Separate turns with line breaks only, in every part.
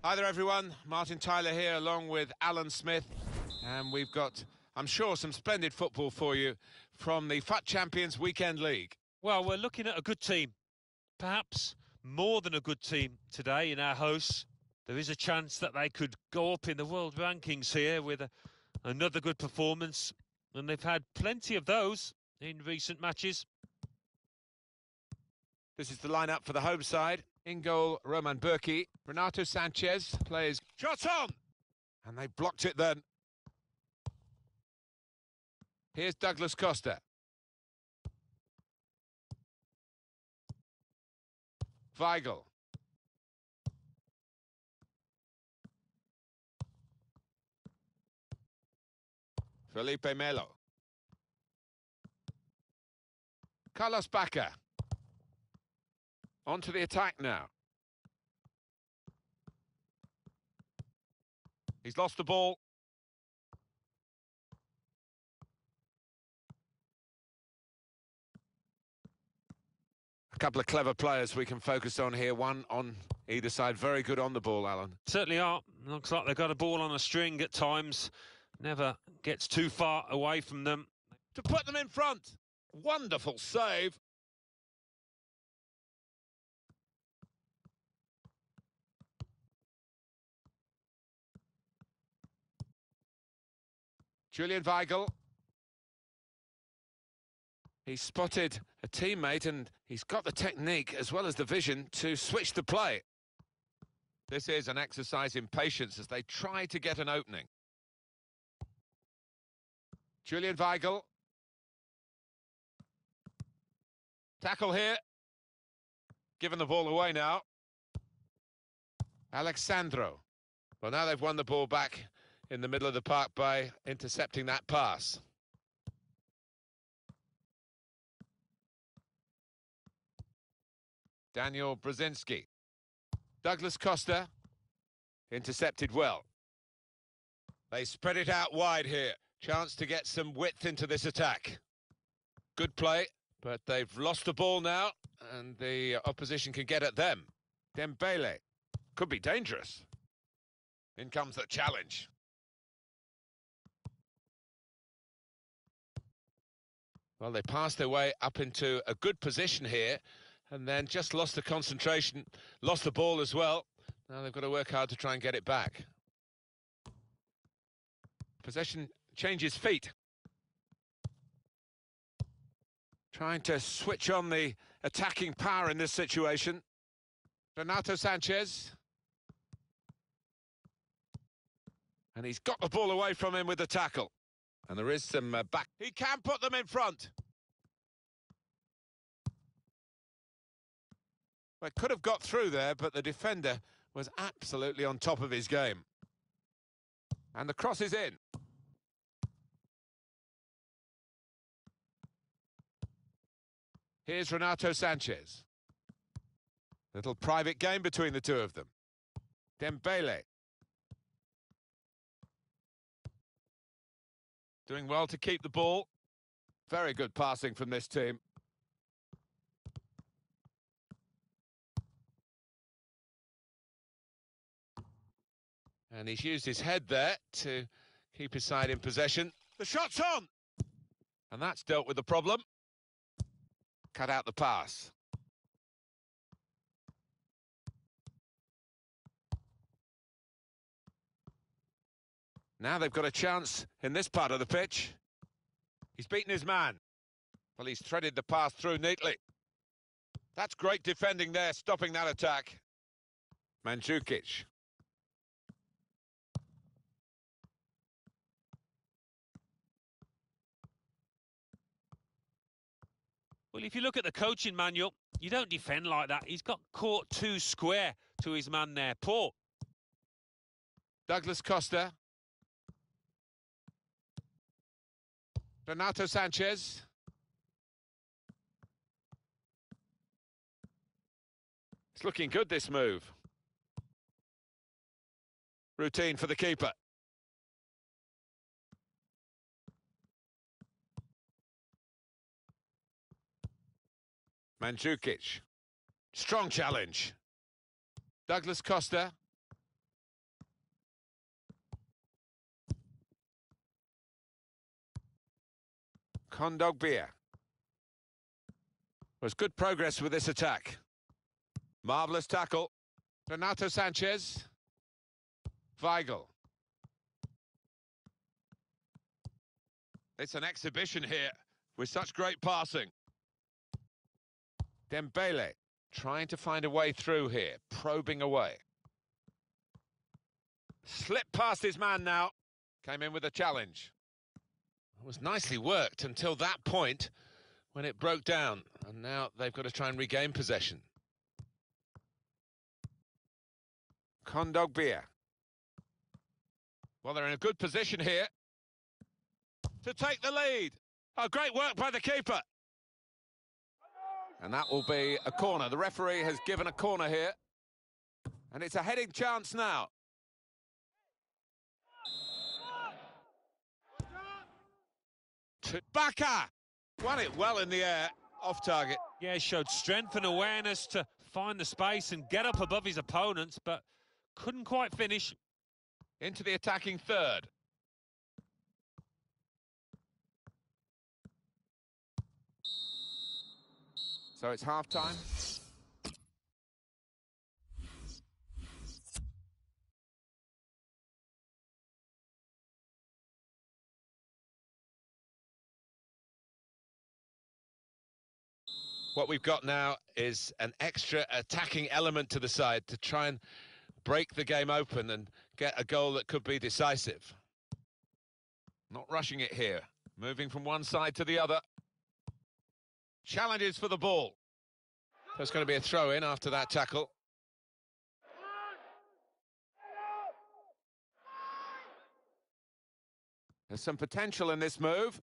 Hi there everyone, Martin Tyler here along with Alan Smith, and we've got, I'm sure, some splendid football for you from the FUT Champions Weekend League.
Well, we're looking at a good team, perhaps more than a good team today in our hosts. There is a chance that they could go up in the world rankings here with another good performance, and they've had plenty of those in recent matches.
This is the lineup for the home side. In goal, Roman Burki. Renato Sanchez plays. Shot on! And they blocked it then. Here's Douglas Costa. Weigl. Felipe Melo. Carlos Bacca. On to the attack now. He's lost the ball. A couple of clever players we can focus on here. One on either side. Very good on the ball, Alan.
Certainly are. Looks like they've got a ball on a string at times. Never gets too far away from them.
To put them in front. Wonderful save. Julian Weigl. He's spotted a teammate and he's got the technique as well as the vision to switch the play. This is an exercise in patience as they try to get an opening. Julian Weigl. Tackle here. Given the ball away now. Alexandro. Well, now they've won the ball back in the middle of the park by intercepting that pass. Daniel Brzezinski. Douglas Costa. Intercepted well. They spread it out wide here. Chance to get some width into this attack. Good play, but they've lost the ball now, and the opposition can get at them. Dembele. Could be dangerous. In comes the challenge. Well, they passed their way up into a good position here, and then just lost the concentration, lost the ball as well. Now they've got to work hard to try and get it back. Possession changes feet. Trying to switch on the attacking power in this situation. Renato Sanchez. And he's got the ball away from him with the tackle. And there is some back. He can put them in front. Well, it could have got through there, but the defender was absolutely on top of his game. And the cross is in. Here's Renato Sanchez. Little private game between the two of them. Dembele. Doing well to keep the ball. Very good passing from this team. And he's used his head there to keep his side in possession. The shot's on! And that's dealt with the problem. Cut out the pass. Now they've got a chance in this part of the pitch. He's beaten his man. Well, he's threaded the pass through neatly. That's great defending there, stopping that attack. Mandzukic.
Well, if you look at the coaching manual, you don't defend like that. He's got caught too square to his man there. Poor.
Douglas Costa. Renato Sanchez. It's looking good, this move. Routine for the keeper. Mandzukic. Strong challenge. Douglas Costa. Kondogbia. Was good progress with this attack. Marvellous tackle. Renato Sanchez. Weigl. It's an exhibition here with such great passing. Dembele trying to find a way through here, probing away. Slipped past his man now. Came in with a challenge. It was nicely worked until that point when it broke down. And now they've got to try and regain possession. Kondogbia. Well, they're in a good position here to take the lead. Oh, great work by the keeper. And that will be a corner. The referee has given a corner here. And it's a heading chance now. Baka! Won it well in the air, off target.
Yeah, he showed strength and awareness to find the space and get up above his opponents, but couldn't quite finish.
Into the attacking third. So it's half-time. What we've got now is an extra attacking element to the side to try and break the game open and get a goal that could be decisive. Not rushing it here. Moving from one side to the other. Challenges for the ball. So it's going to be a throw-in after that tackle. There's some potential in this move.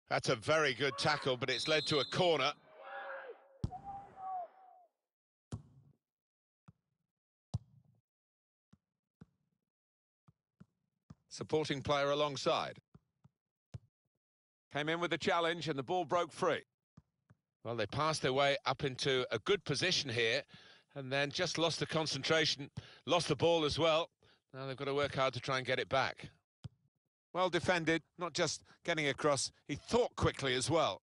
That's a very good tackle, but it's led to a corner. Supporting player alongside. Came in with a challenge and the ball broke free. Well, they passed their way up into a good position here and then just lost the concentration, lost the ball as well. Now they've got to work hard to try and get it back. Well defended, not just getting across, he thought quickly as well.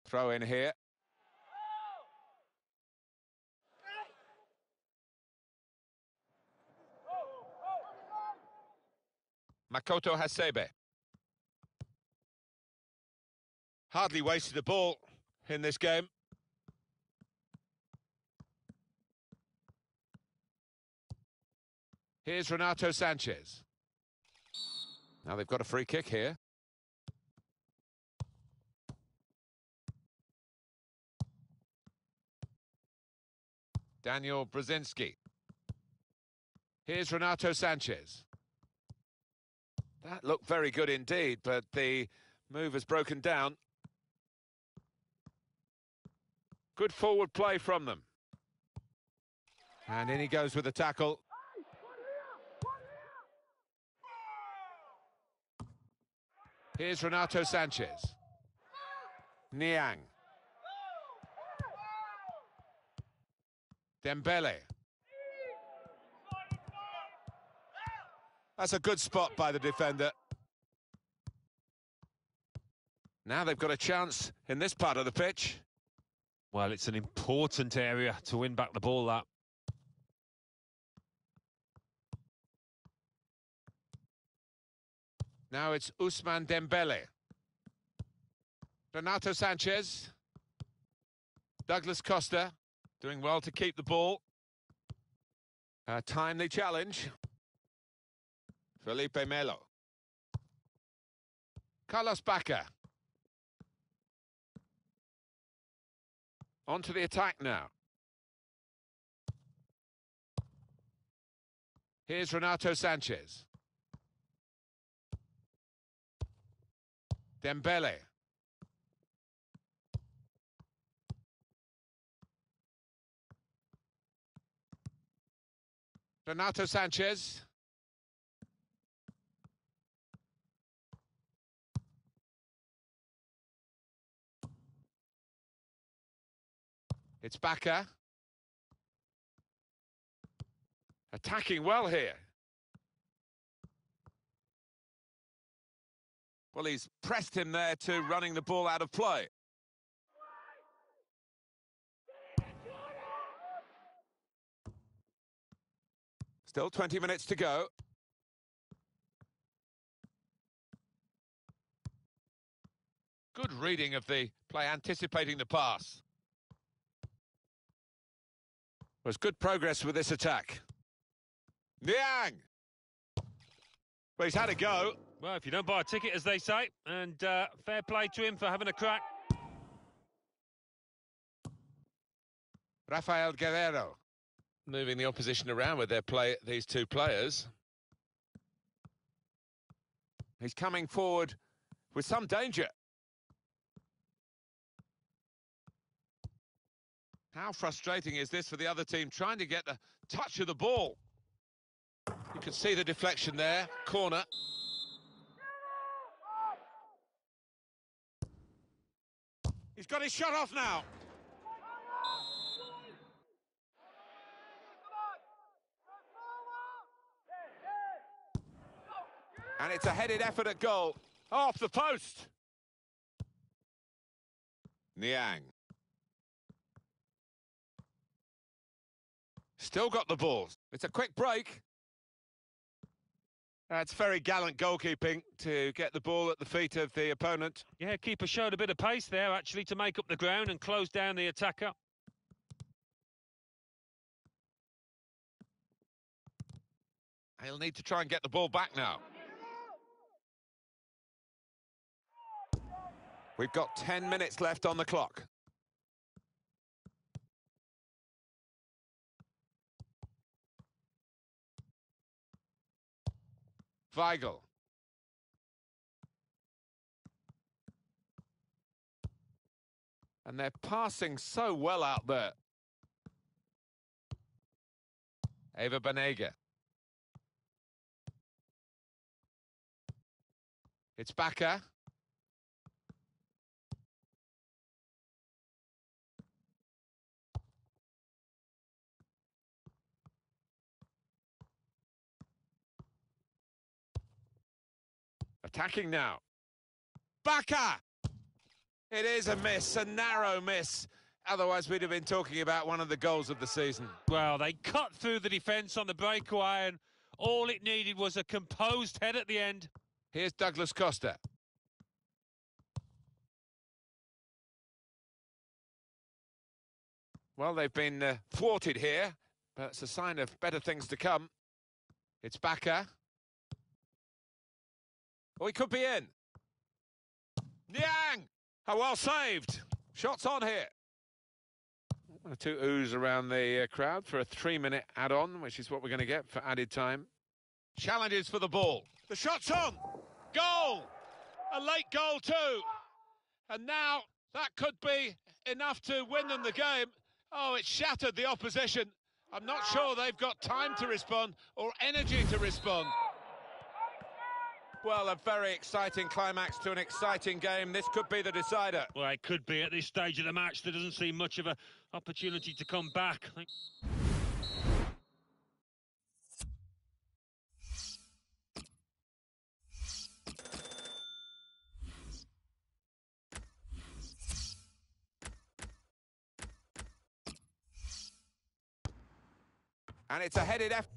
Throw in here. Makoto Hasebe. Hardly wasted the ball in this game. Here's Renato Sanchez. Now they've got a free kick here. Daniel Brzezinski. Here's Renato Sanchez. That looked very good indeed, but the move has broken down. Good forward play from them. And in he goes with the tackle. Here's Renato Sanchez. Niang. Dembele. That's a good spot by the defender. Now they've got a chance in this part of the pitch.
Well, it's an important area to win back the ball, that.
Now it's Ousmane Dembele. Renato Sanchez. Douglas Costa doing well to keep the ball. A timely challenge. Felipe Melo. Carlos Bacca. On to the attack now. Here's Renato Sanchez. Dembele. Renato Sanchez. It's Bacca. Attacking well here. Well, he's pressed him there to running the ball out of play. Still 20 minutes to go. Good reading of the play, anticipating the pass. Was good progress with this attack. Niang! Well, he's had a go.
Well, if you don't buy a ticket, as they say, and fair play to him for having a crack.
Rafael Guerrero. Moving the opposition around with their play, these two players. He's coming forward with some danger. How frustrating is this for the other team, trying to get the touch of the ball? You can see the deflection there, corner. He's got his shot off now. And it's a headed effort at goal. Off the post. Niang. Still got the ball. It's a quick break. That's very gallant goalkeeping to get the ball at the feet of the opponent.
Yeah, keeper showed a bit of pace there, actually, to make up the ground and close down the attacker.
He'll need to try and get the ball back now. We've got 10 minutes left on the clock. Weigl. And they're passing so well out there. Eva Banega. It's Bakker. Attacking now. Bakker! It is a miss, a narrow miss. Otherwise, we'd have been talking about one of the goals of the season.
Well, they cut through the defence on the breakaway, and all it needed was a composed head at the end.
Here's Douglas Costa. Well, they've been thwarted here, but it's a sign of better things to come. It's Bakker. Oh, he could be in. Niang! How well saved. Shots on here. One or two oohs around the crowd for a 3-minute add-on, which is what we're going to get for added time. Challenges for the ball. The shot's on. Goal! A late goal too. And now that could be enough to win them the game. Oh, it shattered the opposition. I'm not sure they've got time to respond or energy to respond. Well, a very exciting climax to an exciting game. This could be the decider.
Well, it could be at this stage of the match. There doesn't seem much of an opportunity to come back.
And it's a headed effort.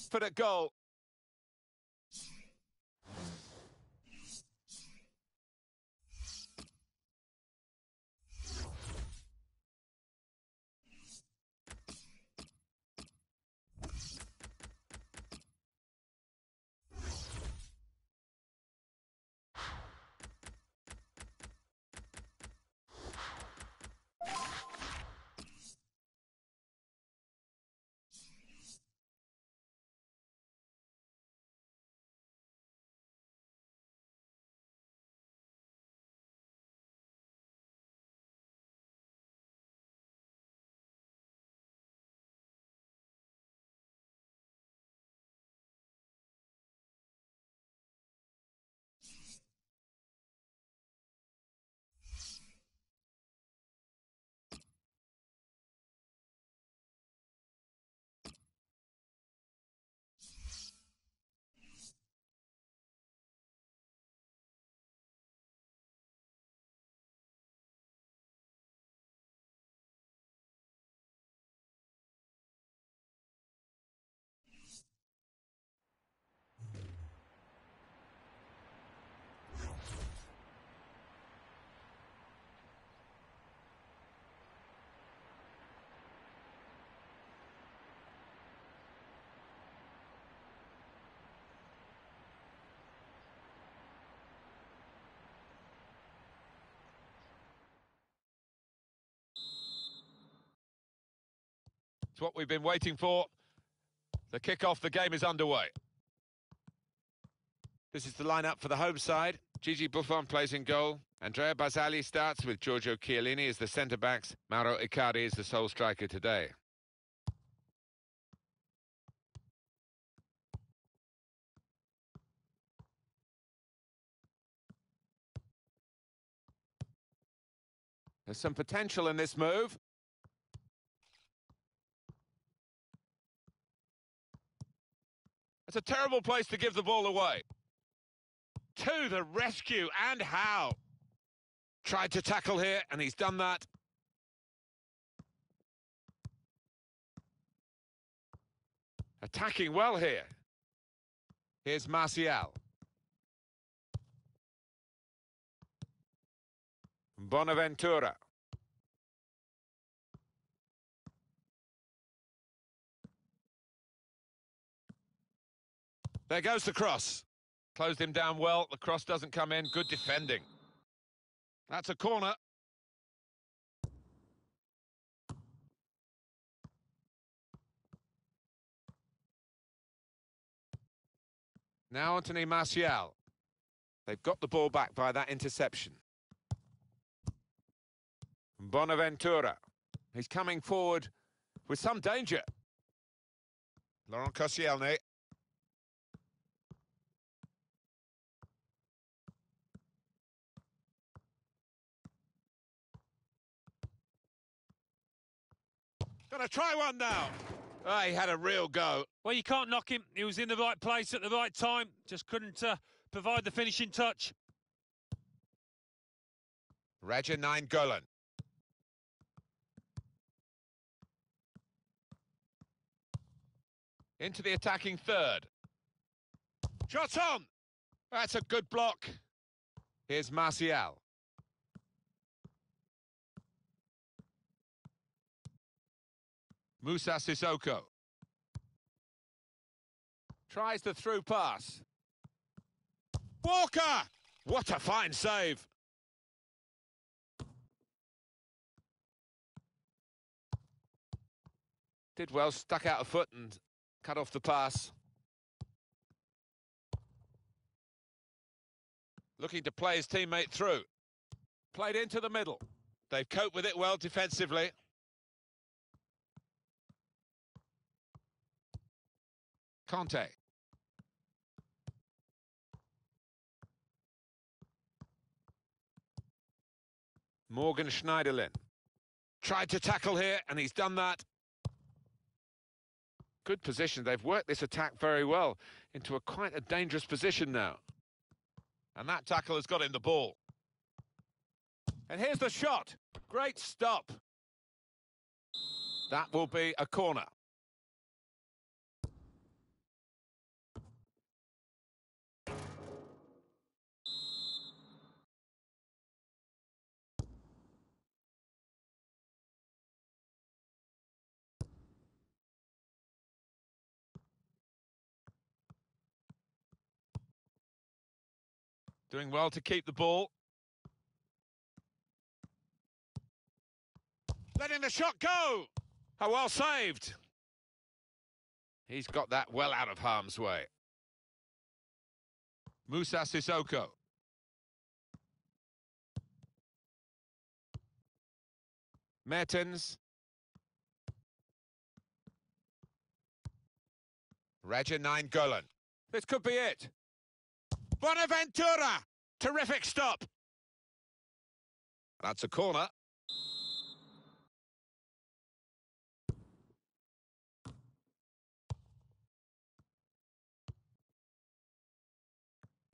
For the goal. It's what we've been waiting for. The kick-off, the game is underway. This is the lineup for the home side. Gigi Buffon plays in goal. Andrea Barzagli starts with Giorgio Chiellini as the centre-backs. Mauro Icardi is the sole striker today. There's some potential in this move. It's a terrible place to give the ball away. To the rescue, and how? Tried to tackle here, and he's done that. Attacking well here. Here's Martial. Bonaventura. There goes the cross. Closed him down well. The cross doesn't come in. Good defending. That's a corner. Now Anthony Martial. They've got the ball back by that interception. Bonaventura. He's coming forward with some danger. Laurent Koscielny. Gonna try one now. Oh, he had a real go.
Well, you can't knock him. He was in the right place at the right time. Just couldn't provide the finishing touch.
Raja 9 Golan. Into the attacking third. Shot on! That's a good block. Here's Martial. Moussa Sissoko. Tries the through pass. Walker! What a fine save. Did well, stuck out a foot and cut off the pass. Looking to play his teammate through. Played into the middle. They've coped with it well defensively. Conte. Morgan Schneiderlin. Tried to tackle here, and he's done that. Good position. They've worked this attack very well into quite a dangerous position now. And that tackle has got him the ball. And here's the shot. Great stop. That will be a corner. Doing well to keep the ball. Letting the shot go. How well saved. He's got that well out of harm's way. Moussa Sissoko. Mertens. Raja 9 Golan. This could be it. Bonaventura! Terrific stop. That's a corner.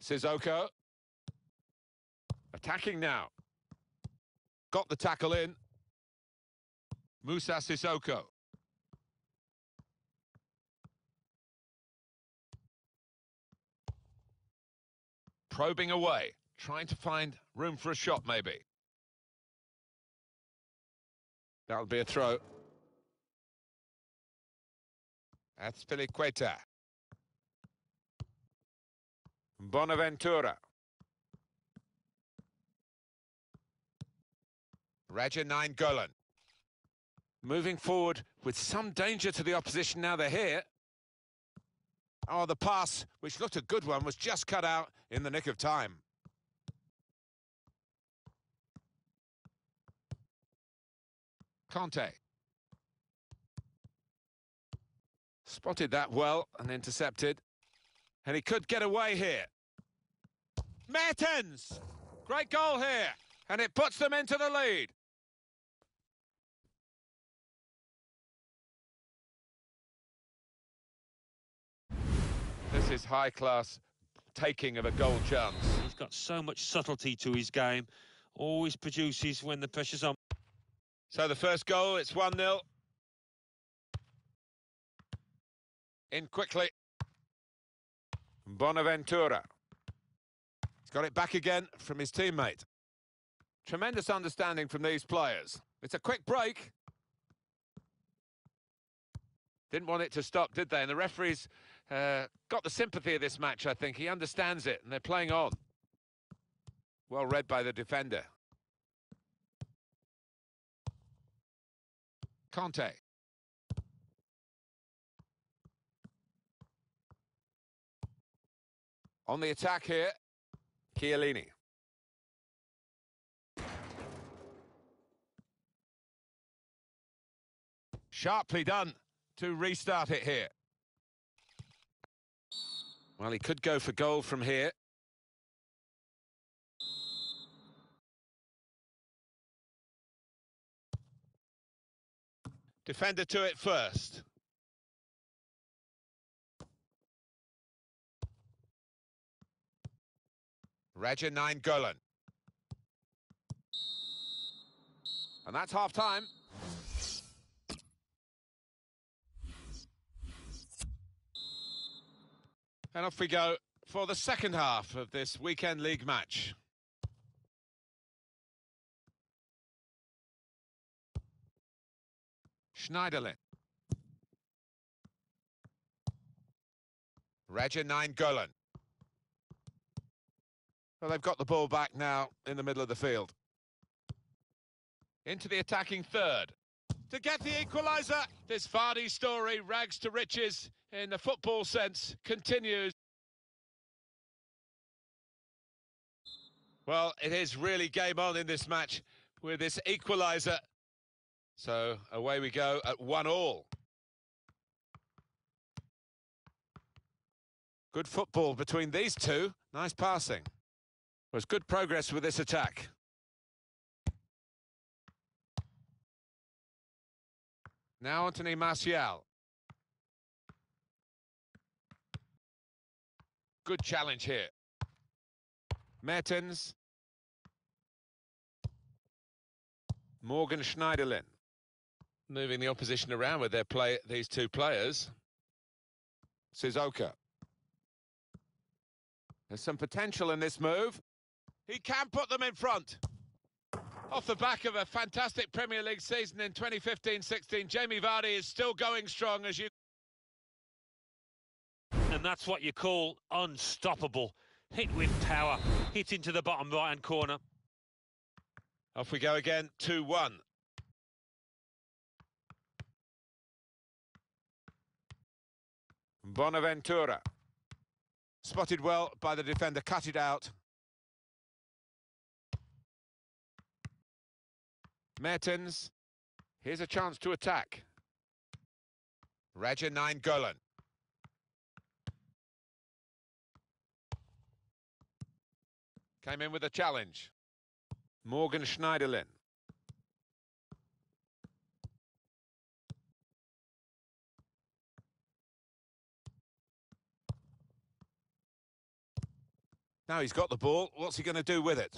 Sissoko. Attacking now. Got the tackle in. Moussa Sissoko. Probing away, trying to find room for a shot, maybe. That'll be a throw. Azpilicueta. Bonaventura. Raja 9 Golan. Moving forward with some danger to the opposition now they're here. Oh, the pass, which looked a good one, was just cut out in the nick of time. Conte. Spotted that well and intercepted. And he could get away here. Mertens! Great goal here. And it puts them into the lead. This is high-class taking of a goal chance.
He's got so much subtlety to his game. Always produces when the pressure's on.
So the first goal, it's 1-0. In quickly. Bonaventura. He's got it back again from his teammate. Tremendous understanding from these players. It's a quick break. Didn't want it to stop, did they? And the referees got the sympathy of this match, I think. He understands it, and they're playing on. Well read by the defender. Conte. On the attack here, Chiellini. Sharply done to restart it here. Well, he could go for goal from here. Defender to it first. Golan. And that's half-time. And off we go for the second half of this weekend league match. Schneiderlin. Golan. Well, they've got the ball back now in the middle of the field. Into the attacking third. To get the equaliser, this Vardy story, rags to riches in the football sense, continues. Well, it is really game on in this match with this equaliser. So away we go at 1-1. Good football between these two. Nice passing. Was good progress with this attack. Now Anthony Martial. Good challenge here. Mertens. Morgan Schneiderlin. Moving the opposition around with these two players. Sissoko. There's some potential in this move. He can put them in front. Off the back of a fantastic Premier League season in 2015-16, Jamie Vardy is still going strong as you...
And that's what you call unstoppable. Hit with power. Hit into the bottom right-hand corner.
Off we go again, 2-1. Bonaventura. Spotted well by the defender, cut it out. Mertens. Here's a chance to attack. Golan. Came in with a challenge. Morgan Schneiderlin. Now he's got the ball. What's he going to do with it?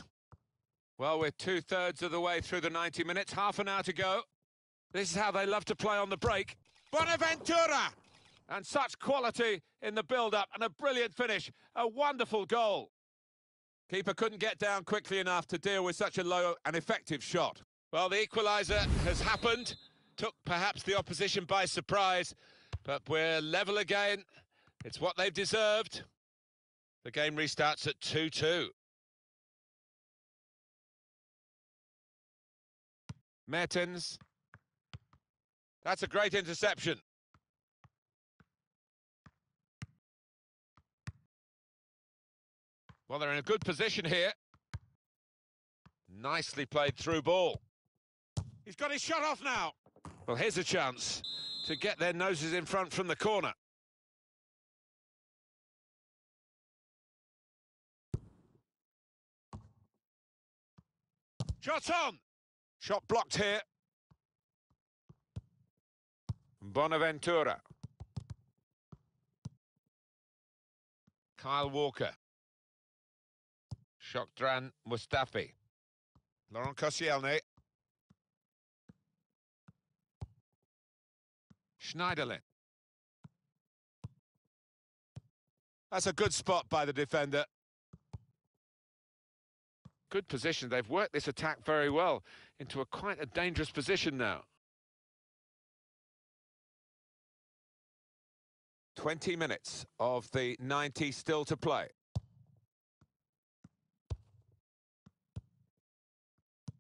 Well, we're 2/3 of the way through the 90 minutes. Half an hour to go. This is how they love to play on the break. Bonaventura! And such quality in the build-up and a brilliant finish. A wonderful goal. Keeper couldn't get down quickly enough to deal with such a low and effective shot. Well, the equaliser has happened. Took perhaps the opposition by surprise. But we're level again. It's what they've deserved. The game restarts at 2-2. Mertens. That's a great interception. Well, they're in a good position here. Nicely played through ball. He's got his shot off now. Well, here's a chance to get their noses in front from the corner. Shot's on. Shot blocked here. Bonaventura. Kyle Walker. Shokdran Mustafi. Laurent Koscielny. Schneiderlin. That's a good spot by the defender. Good position. They've worked this attack very well into quite a dangerous position now. 20 minutes of the 90 still to play.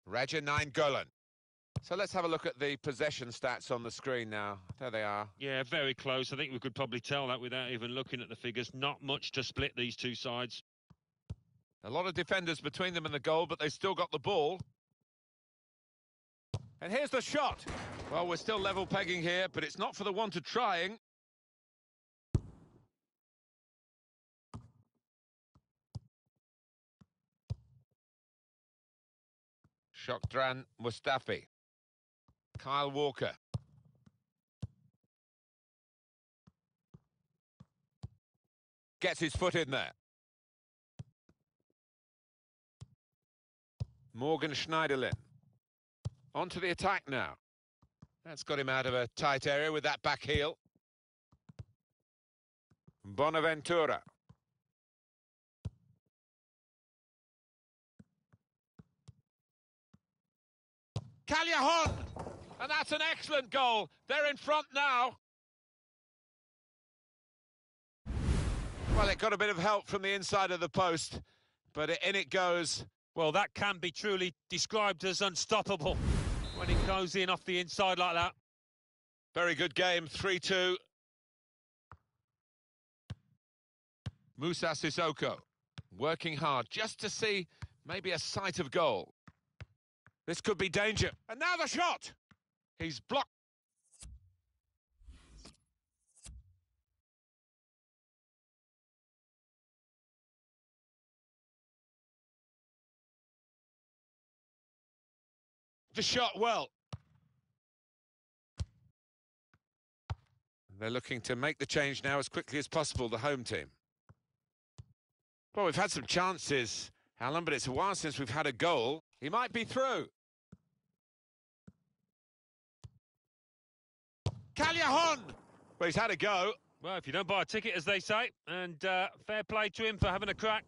Raja Nainggolan. So let's have a look at the possession stats on the screen now. There they are.
Yeah, very close. I think we could probably tell that without even looking at the figures. Not much to split these two sides.
A lot of defenders between them and the goal, but they've still got the ball. And here's the shot. Well, we're still level pegging here, but it's not for the want of trying. Shokdran Mustafi. Kyle Walker. Gets his foot in there. Morgan Schneiderlin. On to the attack now. That's got him out of a tight area with that back heel. Bonaventura. Callejon! And that's an excellent goal. They're in front now. Well, it got a bit of help from the inside of the post, but in it goes.
Well, that can be truly described as unstoppable when it goes in off the inside like that.
Very good game, 3-2. Moussa Sissoko working hard just to see maybe a sight of goal. This could be danger. And now the shot! He's blocked. The shot well. They're looking to make the change now as quickly as possible, the home team. Well, we've had some chances, Alan, but it's a while since we've had a goal. He might be through. Callejon! Well, he's had a go.
Well, if you don't buy a ticket, as they say, and fair play to him for having a crack.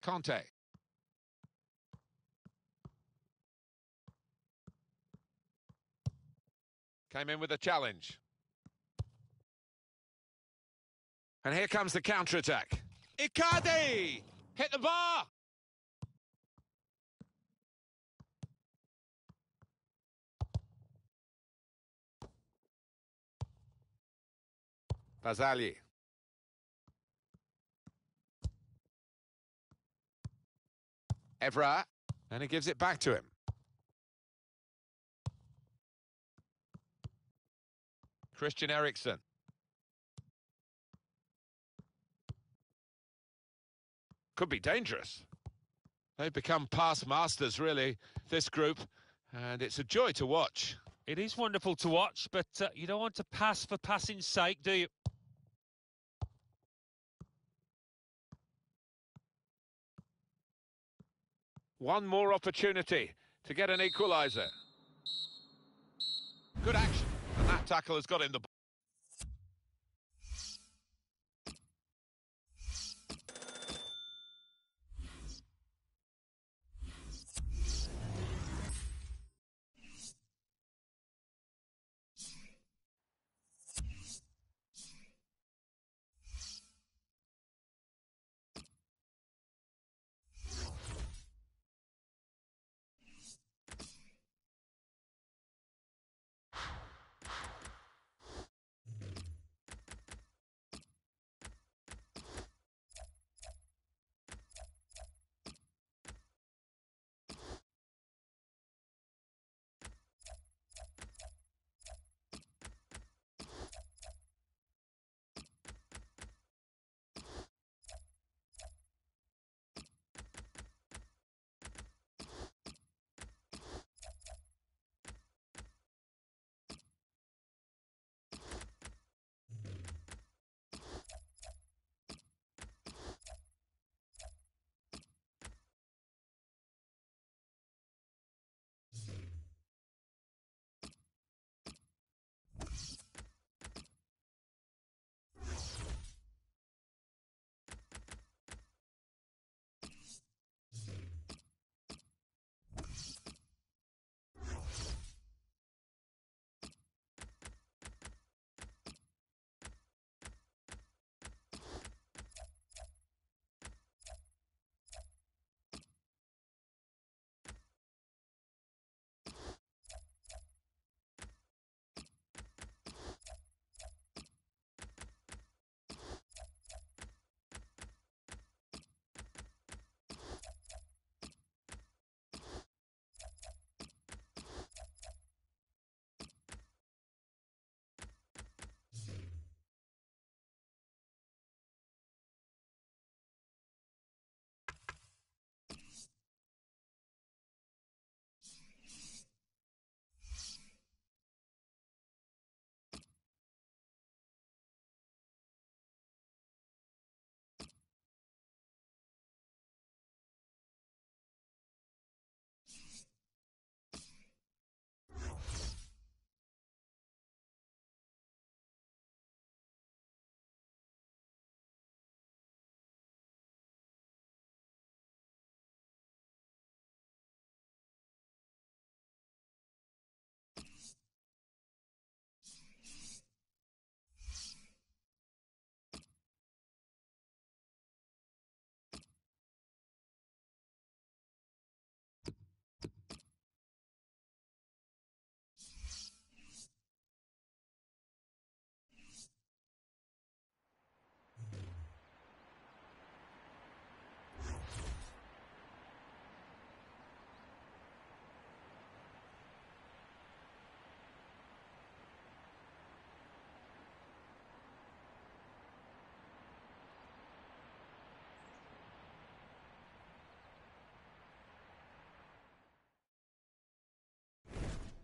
Conte. Came in with a challenge. And here comes the counter-attack. Icardi! Hit the bar! Basali. Evra, and he gives it back to him. Christian Eriksen. Could be dangerous. They've become past masters, really, this group, and it's a joy to watch.
It is wonderful to watch, but you don't want to pass for passing's sake, do you?
One more opportunity to get an equaliser. Good action, and that tackle has got him the ball.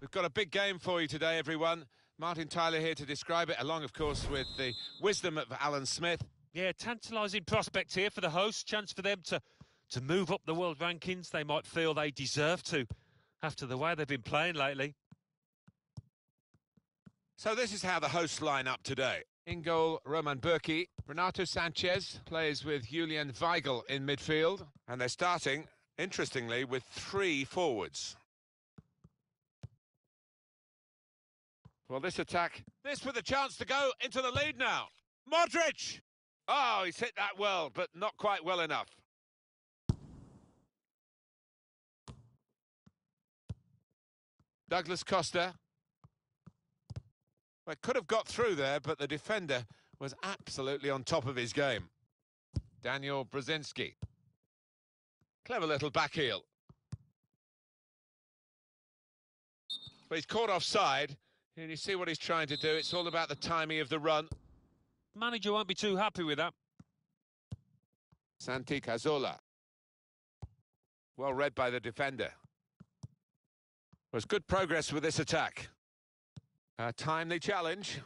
We've got a big game for you today, everyone. Martin Tyler here to describe it, along, of course, with the wisdom of Alan Smith.
Yeah, tantalising prospect here for the hosts. Chance for them to move up the world rankings. They might feel they deserve to after the way they've been playing lately.
So this is how the hosts line up today. In goal, Roman Burki. Renato Sanchez plays with Julian Weigl in midfield. And they're starting, interestingly, with 3 forwards. Well, this attack, this with a chance to go into the lead now. Modric! Oh, he's hit that well, but not quite well enough. Douglas Costa. Well, could have got through there, but the defender was absolutely on top of his game. Daniel Brzezinski. Clever little back heel. But he's caught offside, and you see what he's trying to do. It's all about the timing of the run.
Manager won't be too happy with that.
Santi Cazorla. Well read by the defender. Was good progress with this attack. A timely challenge.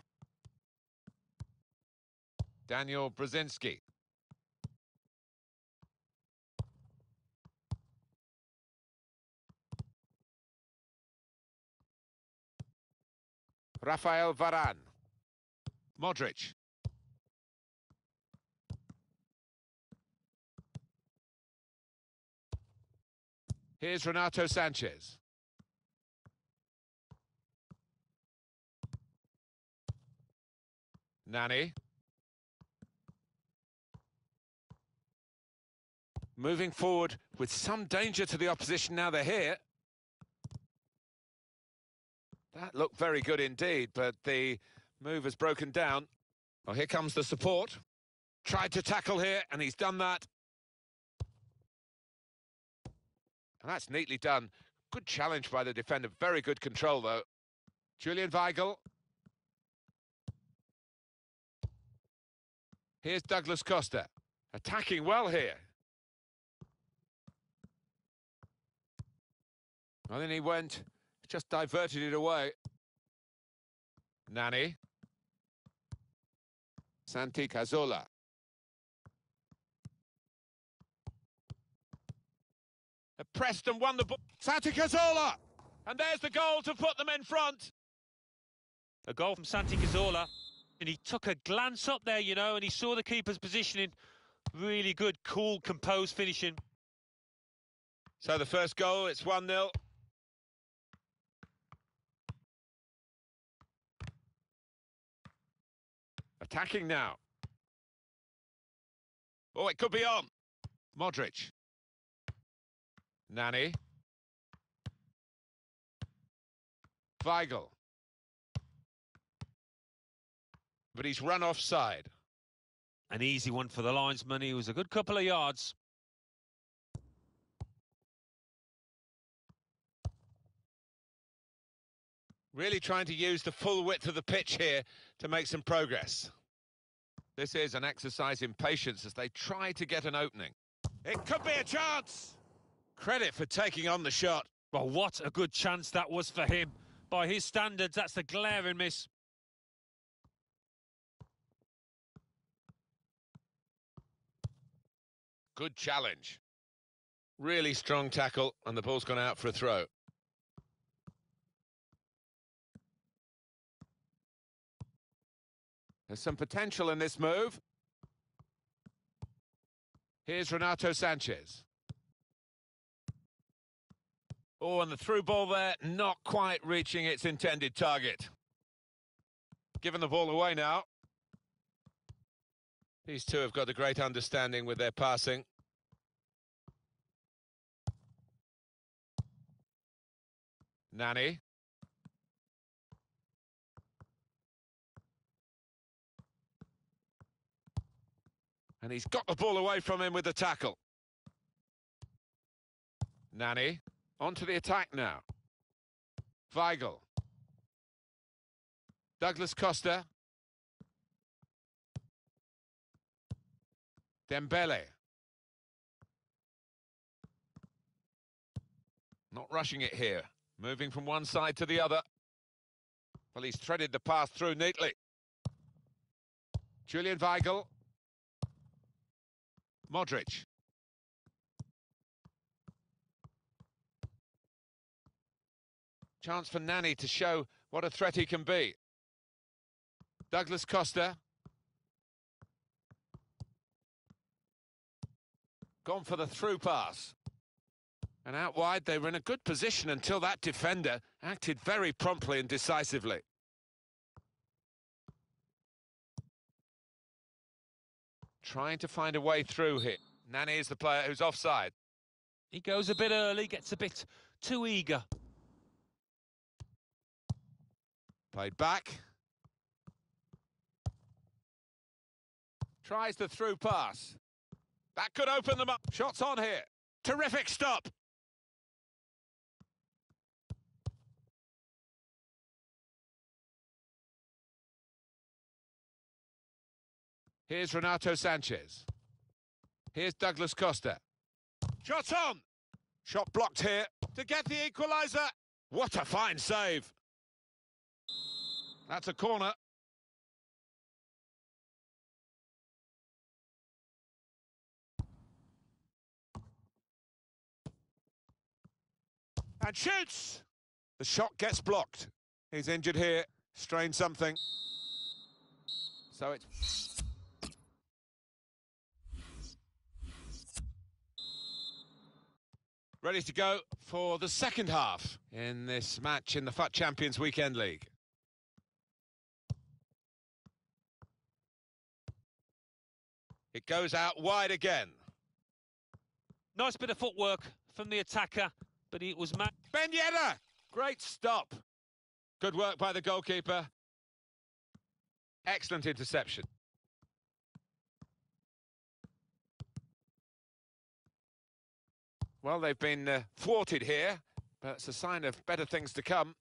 Daniel Brzezinski. Rafael Varane. Modric. Here's Renato Sanchez. Nani. Moving forward with some danger to the opposition now they're here. That looked very good indeed, but the move has broken down. Well, here comes the support. Tried to tackle here, and he's done that. And that's neatly done. Good challenge by the defender. Very good control, though. Julian Weigl. Here's Douglas Costa. Attacking well here. And then he went, just diverted it away. Nani. Santi Cazorla. Pressed and won the ball. Santi Cazorla! And there's the goal to put them in front.
A goal from Santi Cazorla. And he took a glance up there, you know, and he saw the keeper's positioning. Really good, cool, composed finishing.
So the first goal, it's 1-0. Attacking now. Oh, it could be on. Modric. Nani. Weigl. But he's run offside.
An easy one for the linesman. He was a good couple of yards.
Really trying to use the full width of the pitch here to make some progress. This is an exercise in patience as they try to get an opening. It could be a chance! Credit for taking on the shot.
Well, what a good chance that was for him. By his standards, that's the glaring miss.
Good challenge. Really strong tackle, and the ball's gone out for a throw. There's some potential in this move. Here's Renato Sanchez. Oh, and the through ball there, not quite reaching its intended target. Giving the ball away now. These two have got a great understanding with their passing. Nani. And he's got the ball away from him with the tackle. Nani. Onto the attack now. Weigl. Douglas Costa. Dembele. Not rushing it here. Moving from one side to the other. Well, he's threaded the pass through neatly. Julian Weigl. Modric. Chance for Nani to show what a threat he can be. Douglas Costa. Gone for the through pass. And out wide, they were in a good position until that defender acted very promptly and decisively. Trying to find a way through here. Nani is the player who's offside.
He goes a bit early, gets a bit too eager.
Played back. Tries the through pass. That could open them up. Shots on here. Terrific stop. Here's Renato Sanchez. Here's Douglas Costa. Shot on! Shot blocked here to get the equaliser. What a fine save. That's a corner. And shoots! The shot gets blocked. He's injured here, strained something. So it's... ready to go for the second half in this match in the FUT Champions Weekend League. It goes out wide again.
Nice bit of footwork from the attacker, but it was
Ben Yedder! Great stop. Good work by the goalkeeper. Excellent interception. Well, they've been thwarted here, but it's a sign of better things to come.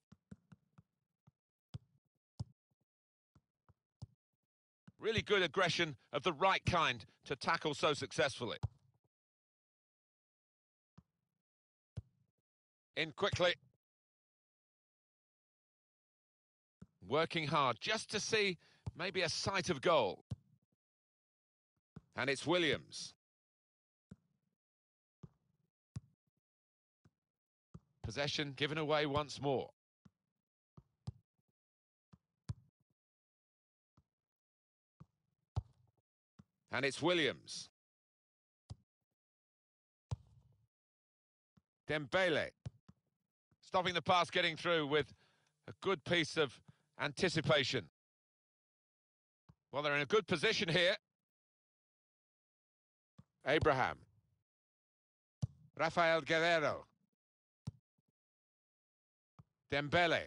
Really good aggression of the right kind to tackle so successfully. In quickly. Working hard just to see maybe a sight of goal. And it's Williams. Possession given away once more. And it's Williams. Dembele. Stopping the pass getting through with a good piece of anticipation. Well, they're in a good position here. Abraham. Rafael Guerrero. Dembele.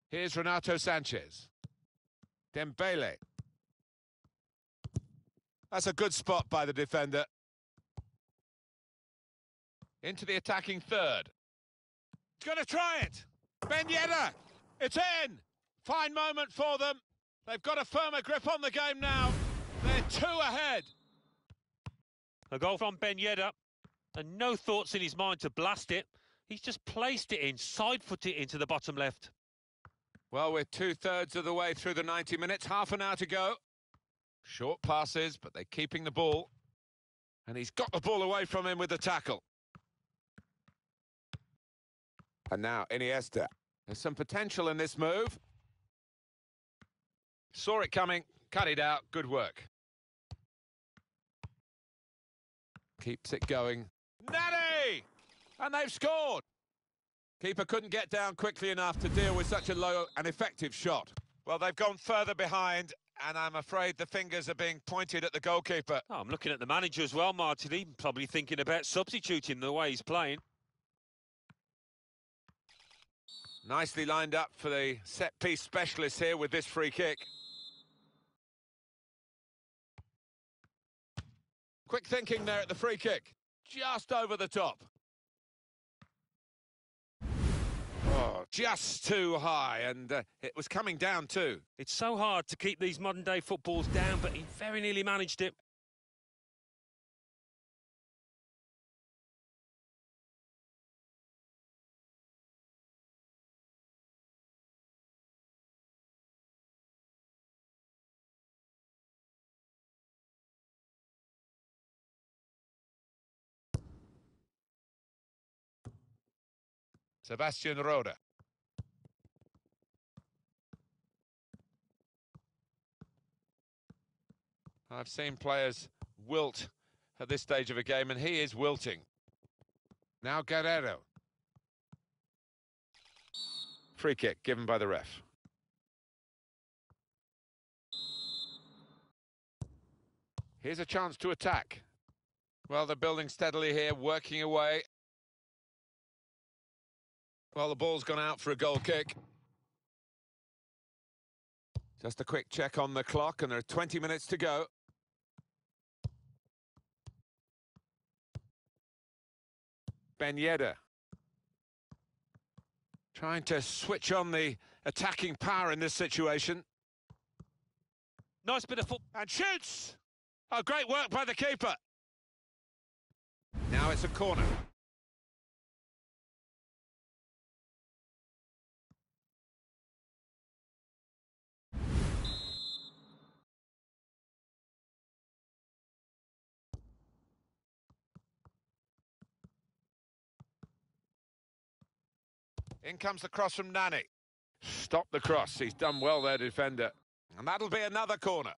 Here's Renato Sanchez. Dembele. That's a good spot by the defender. Into the attacking third. He's going to try it. Ben Yedder. It's in. Fine moment for them. They've got a firmer grip on the game now. They're 2 ahead.
A goal from Ben Yedder, and no thoughts in his mind to blast it. He's just placed it in, side-footed into the bottom left.
Well, we're 2/3 of the way through the 90 minutes, half an hour to go. Short passes, but they're keeping the ball. And he's got the ball away from him with the tackle. And now Iniesta. There's some potential in this move. Saw it coming, cut it out, good work. Keeps it going. Nani! And they've scored! Keeper couldn't get down quickly enough to deal with such a low and effective shot. Well, they've gone further behind, and I'm afraid the fingers are being pointed at the goalkeeper.
Oh, I'm looking at the manager as well, Martin. He's probably thinking about substituting the way he's playing.
Nicely lined up for the set-piece specialist here with this free kick. Quick thinking there at the free kick. Just over the top. Oh, just too high, and it was coming down too.
It's so hard to keep these modern-day footballs down, but he very nearly managed it.
Sebastian Rode. I've seen players wilt at this stage of a game, and he is wilting. Now Guerrero. Free kick given by the ref. Here's a chance to attack. Well, they're building steadily here, working away. Well, the ball's gone out for a goal kick. Just a quick check on the clock, and there are 20 minutes to go. Ben Yedder. Trying to switch on the attacking power in this situation.
Nice bit of football.
And shoots! Oh, great work by the keeper. Now it's a corner. In comes the cross from Nani. Stop the cross. He's done well there, defender. And that'll be another corner.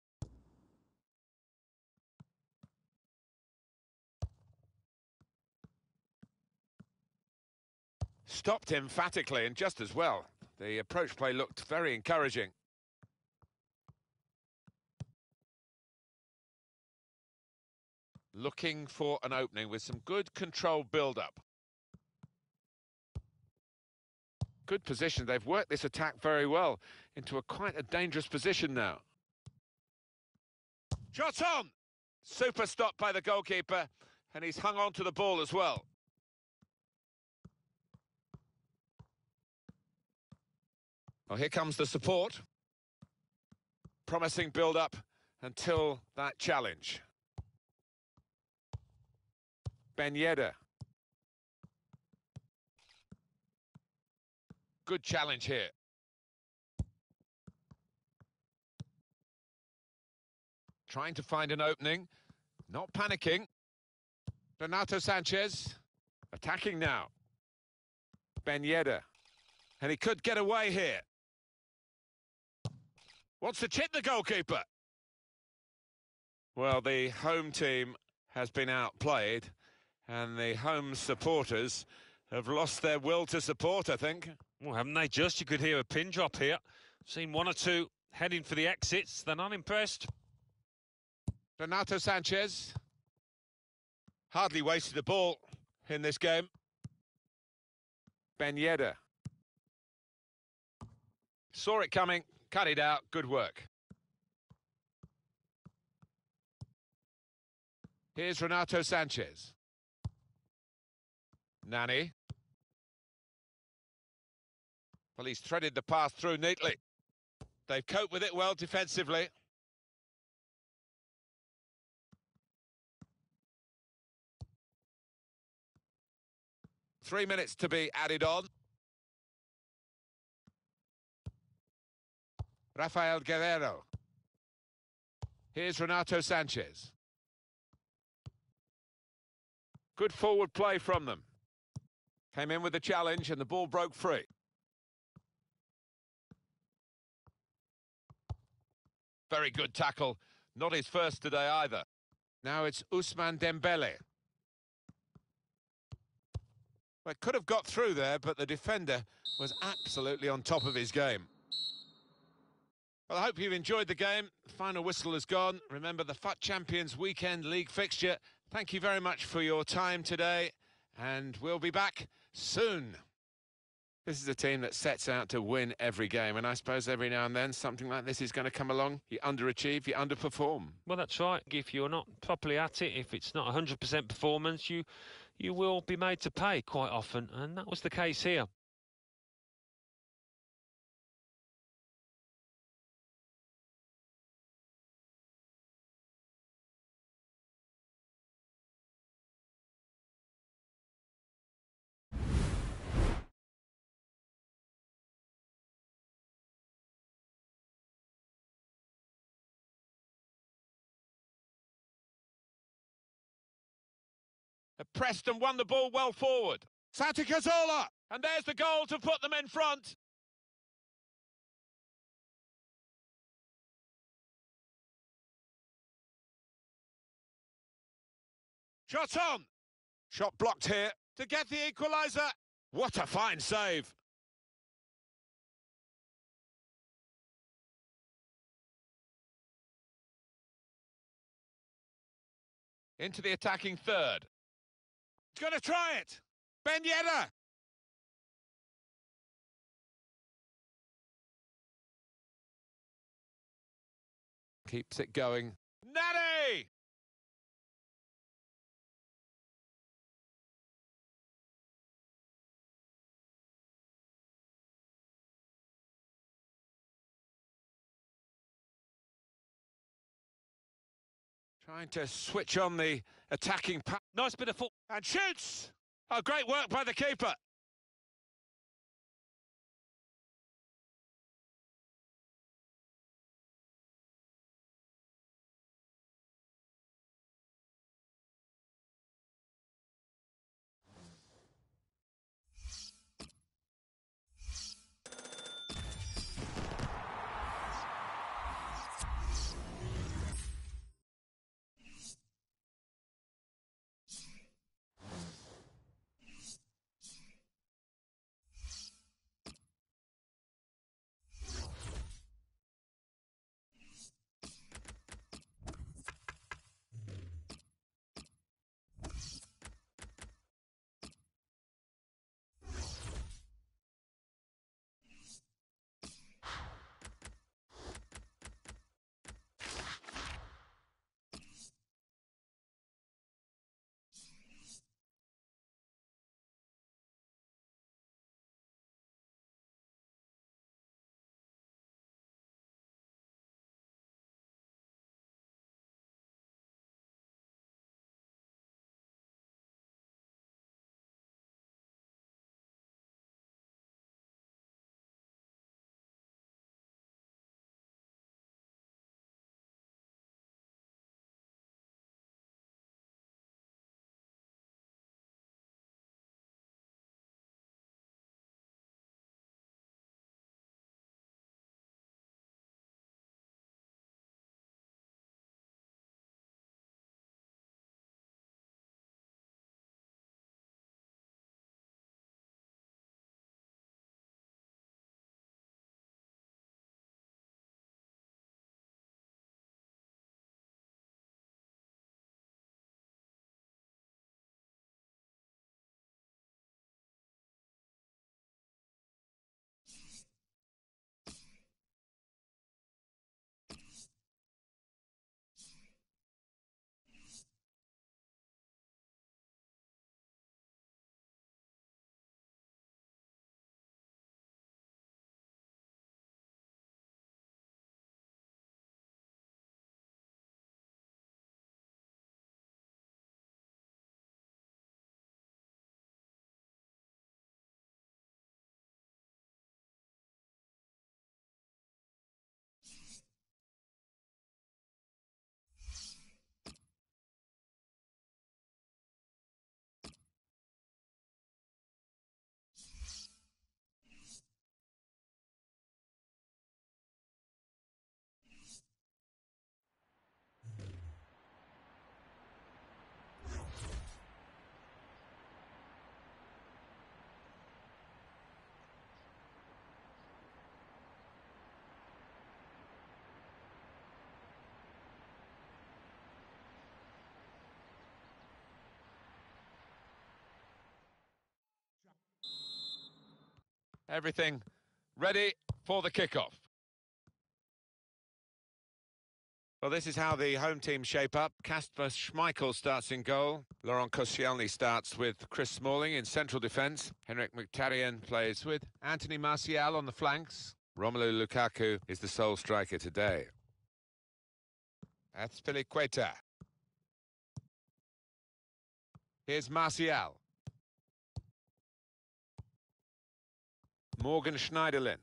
Stopped emphatically and just as well. The approach play looked very encouraging. Looking for an opening with some good controlled build-up. Good position. They've worked this attack very well into quite a dangerous position now. Shot on! Super stop by the goalkeeper, and he's hung on to the ball as well. Well, here comes the support. Promising build-up until that challenge. Ben Yedder. Good challenge here. Trying to find an opening. Not panicking. Renato Sanchez. Attacking now. Ben Yedder. And he could get away here. Wants to chip the goalkeeper. Well, the home team has been outplayed, and the home supporters have lost their will to support, I think.
Well, haven't they just? You could hear a pin drop here. Seen one or two heading for the exits. They're not impressed.
Renato Sanchez. Hardly wasted a ball in this game. Ben Yedder. Saw it coming, cut it out, good work. Here's Renato Sanchez. Nani. Well, he's threaded the path through neatly. They've coped with it well defensively. Three minutes to be added on. Rafael Guerrero. Here's Renato Sanchez. Good forward play from them. Came in with the challenge and the ball broke free. Very good tackle. Not his first today either. Now it's Ousmane Dembele. Well, it could have got through there, but the defender was absolutely on top of his game. Well, I hope you've enjoyed the game. The final whistle has gone. Remember the FUT Champions Weekend League fixture. Thank you very much for your time today, and we'll be back soon. This is a team that sets out to win every game, and I suppose every now and then something like this is going to come along. You underachieve, you underperform.
Well, that's right. If you're not properly at it, if it's not 100% performance, you will be made to pay quite often, and that was the case here.
Pressed and won the ball well forward. Santi Cazorla, And there's the goal to put them in front. Shot on. Shot blocked here to get the equaliser. What a fine save. Into the attacking third. He's going to try it. Ben Yedder. Keeps it going. Nani! Trying to switch on the attacking pass.
Nice bit of foot.
And shoots! Oh, great work by the keeper. Everything ready for the kickoff. Well, this is how the home team shape up. Kasper Schmeichel starts in goal. Laurent Koscielny starts with Chris Smalling in central defence. Henrik Mkhitaryan plays with Anthony Martial on the flanks. Romelu Lukaku is the sole striker today. Azpilicueta. Here's Martial. Morgan Schneiderlin.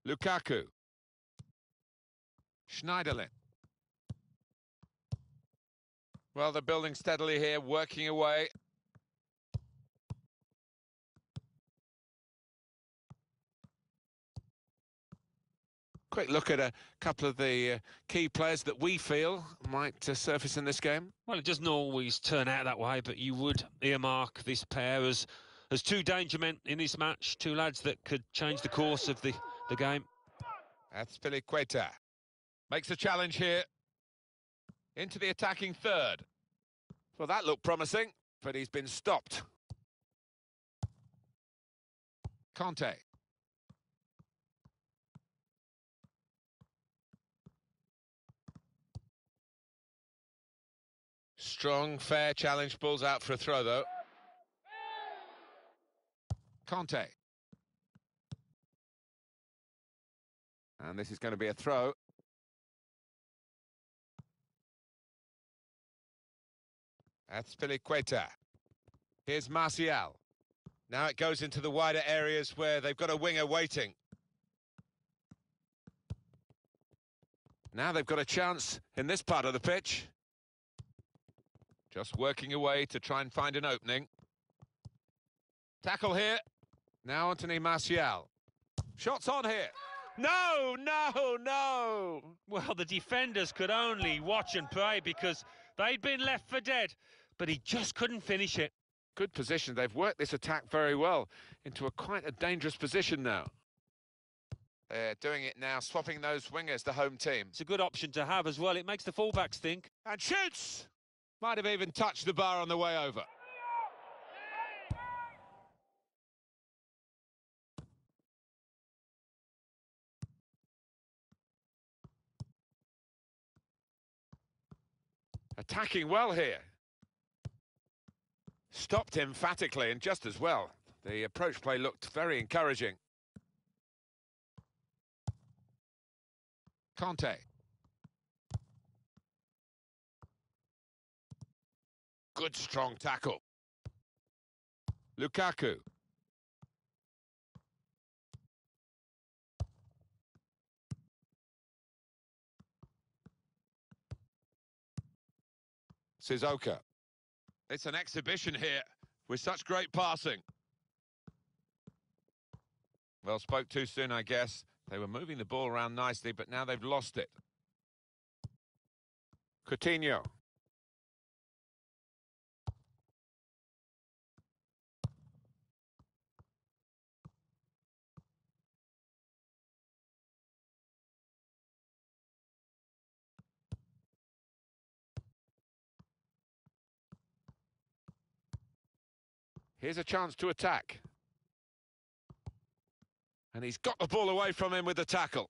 Lukaku. Schneiderlin. Well, they're building steadily here, working away. Quick look at a couple of the key players that we feel might surface in this game.
Well, it doesn't always turn out that way, but you would earmark this pair as two danger men in this match, two lads that could change the course of the game.
That's Piliqueta. Makes a challenge here. Into the attacking third. Well, that looked promising, but he's been stopped. Conte. Strong, fair challenge, balls out for a throw, though. Conte. And this is going to be a throw. That's Piliqueta. Here's Martial. Now it goes into the wider areas where they've got a winger waiting. Now they've got a chance in this part of the pitch. Just working away to try and find an opening. Tackle here. Now Anthony Martial. Shots on here. No, no, no!
Well, the defenders could only watch and pray because they'd been left for dead, but he just couldn't finish it.
Good position. They've worked this attack very well into quite a dangerous position now. They're doing it now, swapping those wingers, the home team.
It's a good option to have as well. It makes the fullbacks think.
And shoots! Might have even touched the bar on the way over. Attacking well here. Stopped emphatically and just as well. The approach play looked very encouraging. Conte. Good strong tackle. Lukaku. Sissoko. It's an exhibition here with such great passing. Well, spoke too soon, I guess. They were moving the ball around nicely, but now they've lost it. Coutinho. Here's a chance to attack. And he's got the ball away from him with the tackle.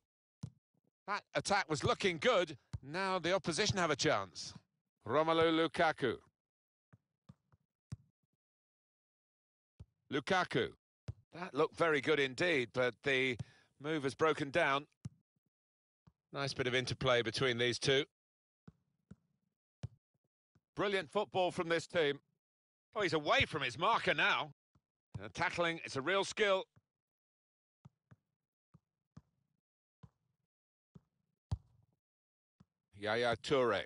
That attack was looking good. Now the opposition have a chance. Romelu Lukaku. Lukaku. That looked very good indeed, but the move has broken down. Nice bit of interplay between these two. Brilliant football from this team. Oh, he's away from his marker now. Tackling, it's a real skill. Yaya Toure.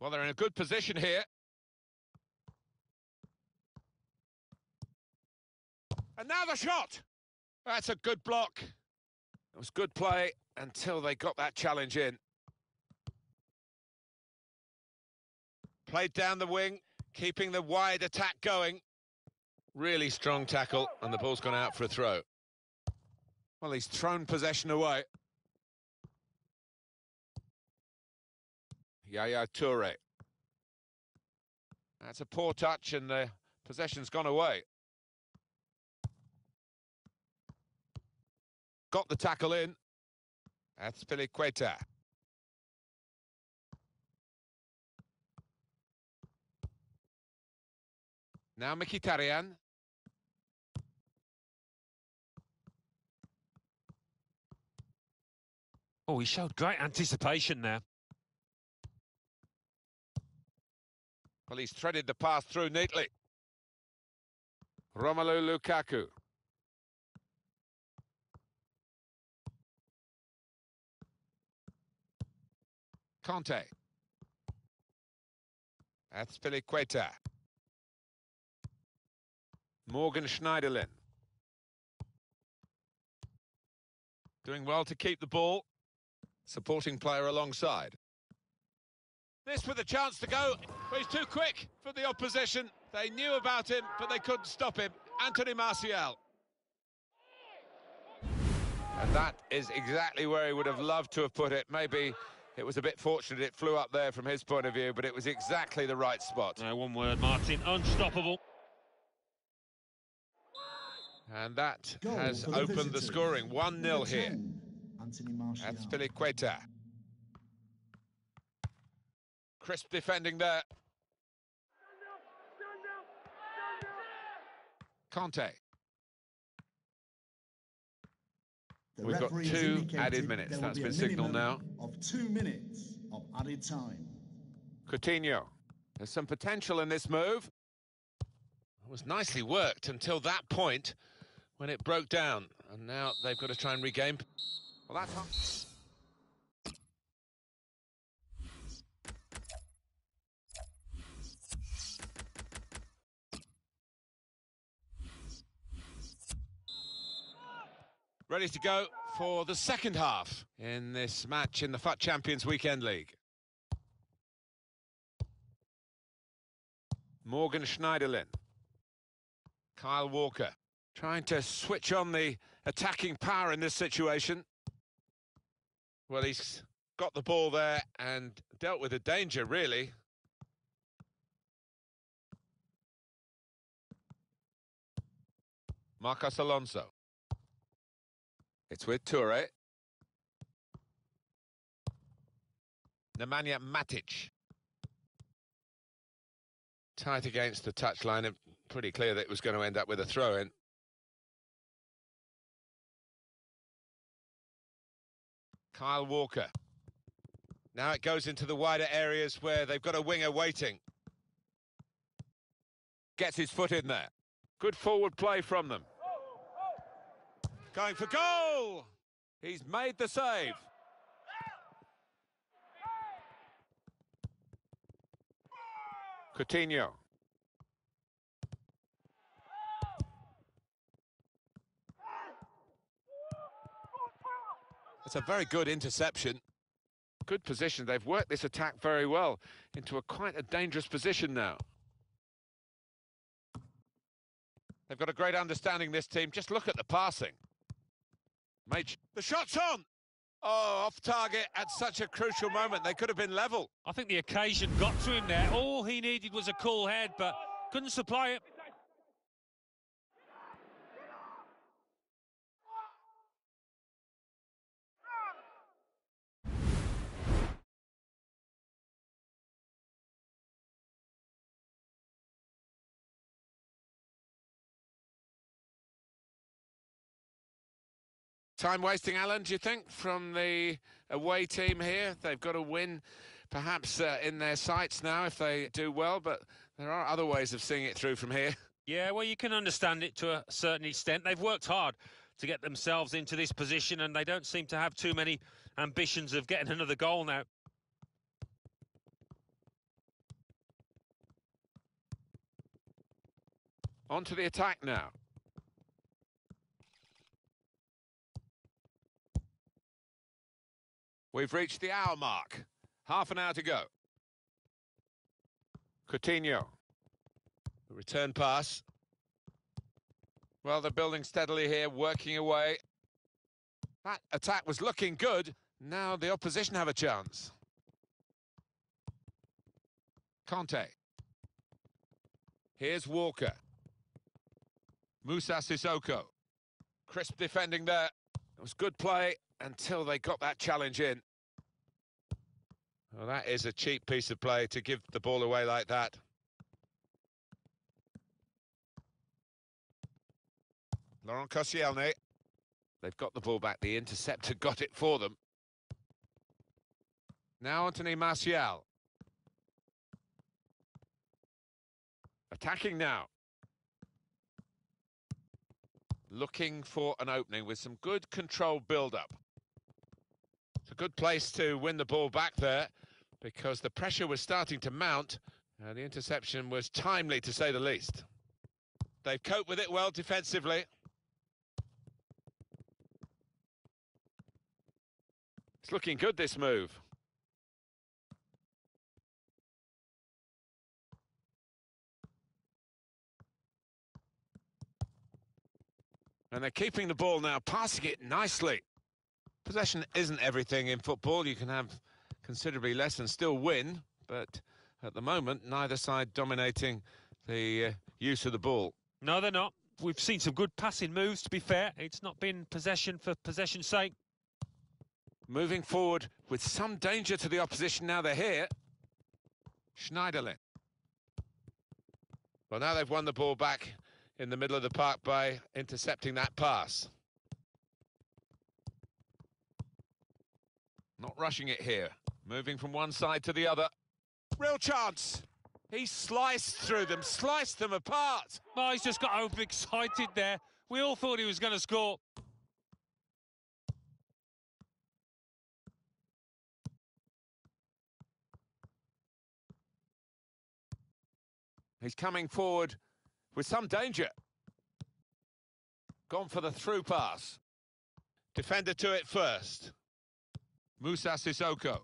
Well, they're in a good position here. And now the shot! That's a good block. It was good play until they got that challenge in. Played down the wing, keeping the wide attack going. Really strong tackle, and the ball's gone out for a throw. Well, he's thrown possession away. Yaya Toure. That's a poor touch, and the possession's gone away. Got the tackle in. That's Piliqueta. Now Mkhitaryan.
Oh, he showed great anticipation there.
Well, he's threaded the pass through neatly. Romelu Lukaku. Conte. That's Piliqueta. Morgan Schneiderlin. Doing well to keep the ball. Supporting player alongside. This with a chance to go. But he's too quick for the opposition. They knew about him, but they couldn't stop him. Anthony Martial. And that is exactly where he would have loved to have put it. Maybe it was a bit fortunate it flew up there from his point of view, but it was exactly the right spot.
One word, Martin, unstoppable.
And that has opened the scoring. 1-0 here. That's Filiqueta. Crisp defending there. Conte. We've got 2 added minutes. That's been signalled now.
Of 2 minutes of added time.
Coutinho. There's some potential in this move. It was nicely worked until that point when it broke down. And now they've got to try and regain. Well, that's... Ready to go for the second half in this match in the FUT Champions Weekend League. Morgan Schneiderlin. Kyle Walker. Trying to switch on the attacking power in this situation. Well, he's got the ball there and dealt with the danger, really. Marcos Alonso. It's with Toure. Nemanja Matic. Tight against the touchline, and pretty clear that it was going to end up with a throw-in. Kyle Walker. Now it goes into the wider areas where they've got a winger waiting. Gets his foot in there. Good forward play from them. Going for goal! He's made the save. Coutinho. It's a very good interception. Good position. They've worked this attack very well into quite a dangerous position now. They've got a great understanding, this team. Just look at the passing. The shot's on! Oh, off target at such a crucial moment. They could have been level.
I think the occasion got to him there. All he needed was a cool head, but couldn't supply it.
Time wasting, Alan, do you think, from the away team here? They've got to win, perhaps in their sights now if they do well, but there are other ways of seeing it through from here.
Yeah, well, you can understand it to a certain extent. They've worked hard to get themselves into this position, and they don't seem to have too many ambitions of getting another goal now.
On to the attack now. We've reached the hour mark. Half an hour to go. Coutinho. The return pass. Well, they're building steadily here, working away. That attack was looking good. Now the opposition have a chance. Conte. Here's Walker. Moussa Sissoko. Crisp defending there. It was good play until they got that challenge in. Well, that is a cheap piece of play to give the ball away like that. Laurent Koscielny. They've got the ball back. The interceptor got it for them. Now Anthony Martial. Attacking now. Looking for an opening with some good controlled build-up. It's a good place to win the ball back there because the pressure was starting to mount and the interception was timely, to say the least. They've coped with it well defensively. It's looking good, this move. And they're keeping the ball now, passing it nicely. Possession isn't everything in football. You can have considerably less and still win, but at the moment, neither side dominating the use of the ball.
No, they're not. We've seen some good passing moves, to be fair. It's not been possession for possession's sake.
Moving forward with some danger to the opposition now they're here. Schneiderlin. Well, now they've won the ball back in the middle of the park by intercepting that pass. Not rushing it here. Moving from one side to the other. Real chance. He sliced through them, sliced them apart.
Oh, he's just got overexcited there. We all thought he was going to score.
He's coming forward with some danger. Gone for the through pass. Defender to it first. Musa Sissoko.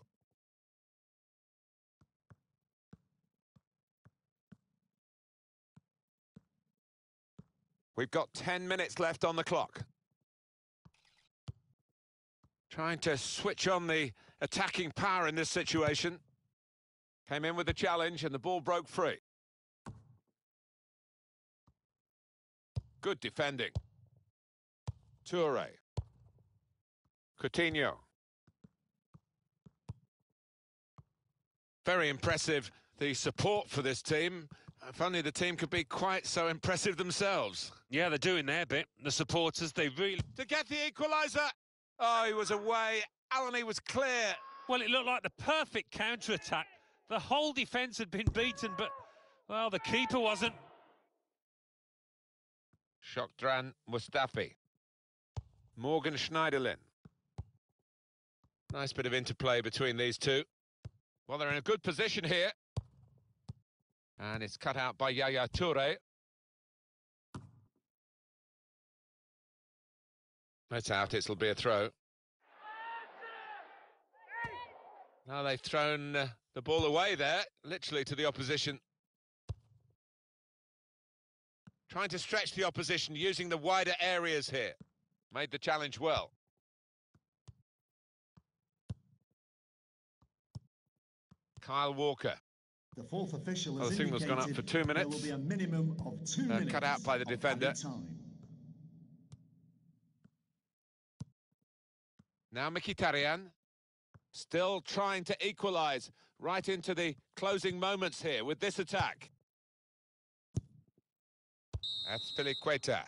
We've got 10 minutes left on the clock. Trying to switch on the attacking power in this situation. Came in with the challenge and the ball broke free. Good defending. Toure. Coutinho. Very impressive, the support for this team. If only the team could be quite so impressive themselves.
Yeah, they're doing their bit. The supporters, they really...
To get the equaliser. Oh, he was away. Alani was clear.
Well, it looked like the perfect counter-attack. The whole defence had been beaten, but, well, the keeper wasn't.
Shokdran Mustafi. Morgan Schneiderlin. Nice bit of interplay between these two. Well, they're in a good position here. And it's cut out by Yaya Toure. It's out, it'll be a throw. Now they've thrown the ball away there, literally to the opposition. Trying to stretch the opposition, using the wider areas here. Made the challenge well. Kyle Walker.
The fourth official has
the signal's gone up for 2 minutes.
There will be a minimum of 2 minutes.
Cut out by the defender.
Time.
Now Mkhitaryan. Still trying to equalise right into the closing moments here with this attack. Azpilicueta.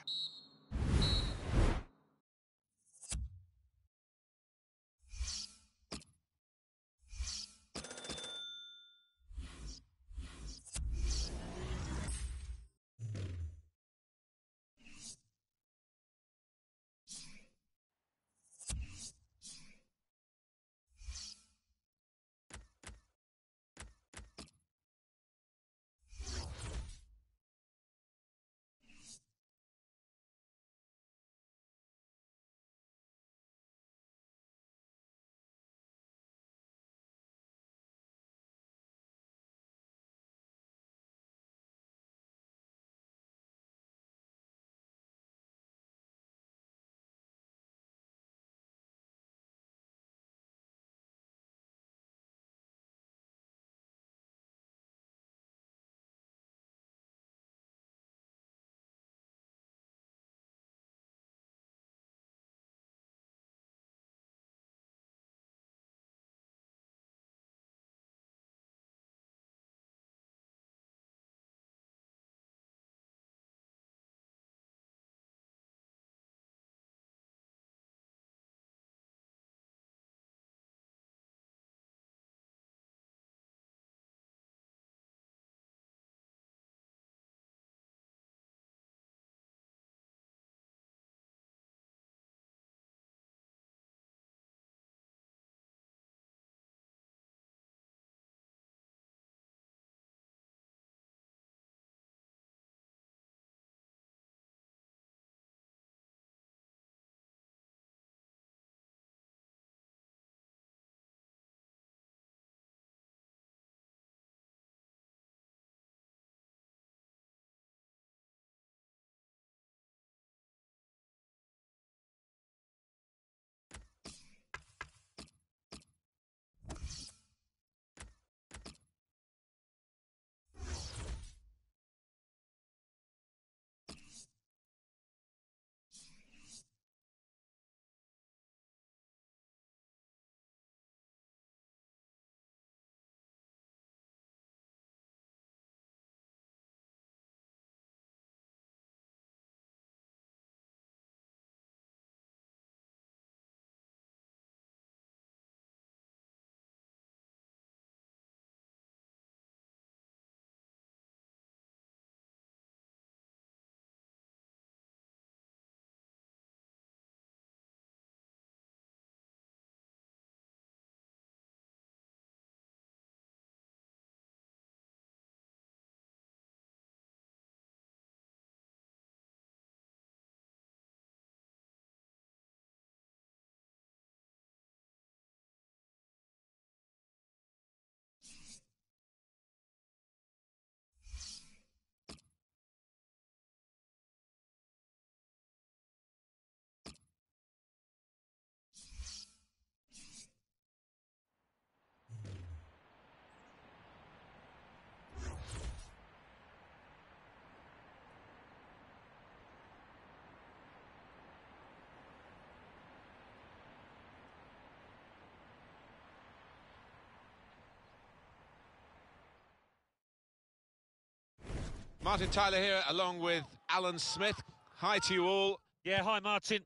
Martin Tyler here, along with Alan Smith. Hi to you all.
Yeah, hi Martin.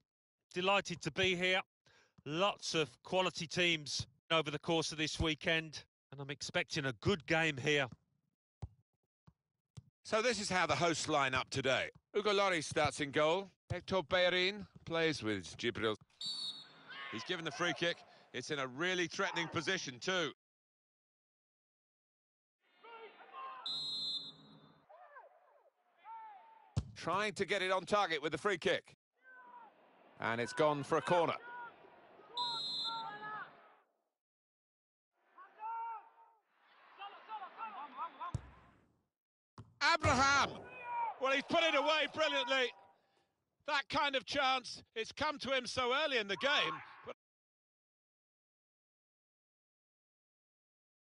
Delighted to be here. Lots of quality teams over the course of this weekend, and I'm expecting a good game here.
So this is how the hosts line up today. Hugo Lloris starts in goal. Hector Bellerin plays with Gibril. He's given the free kick. It's in a really threatening position too. Trying to get it on target with the free kick. And it's gone for a corner. Abraham! Well, he's put it away brilliantly. That kind of chance, it's come to him so early in the game.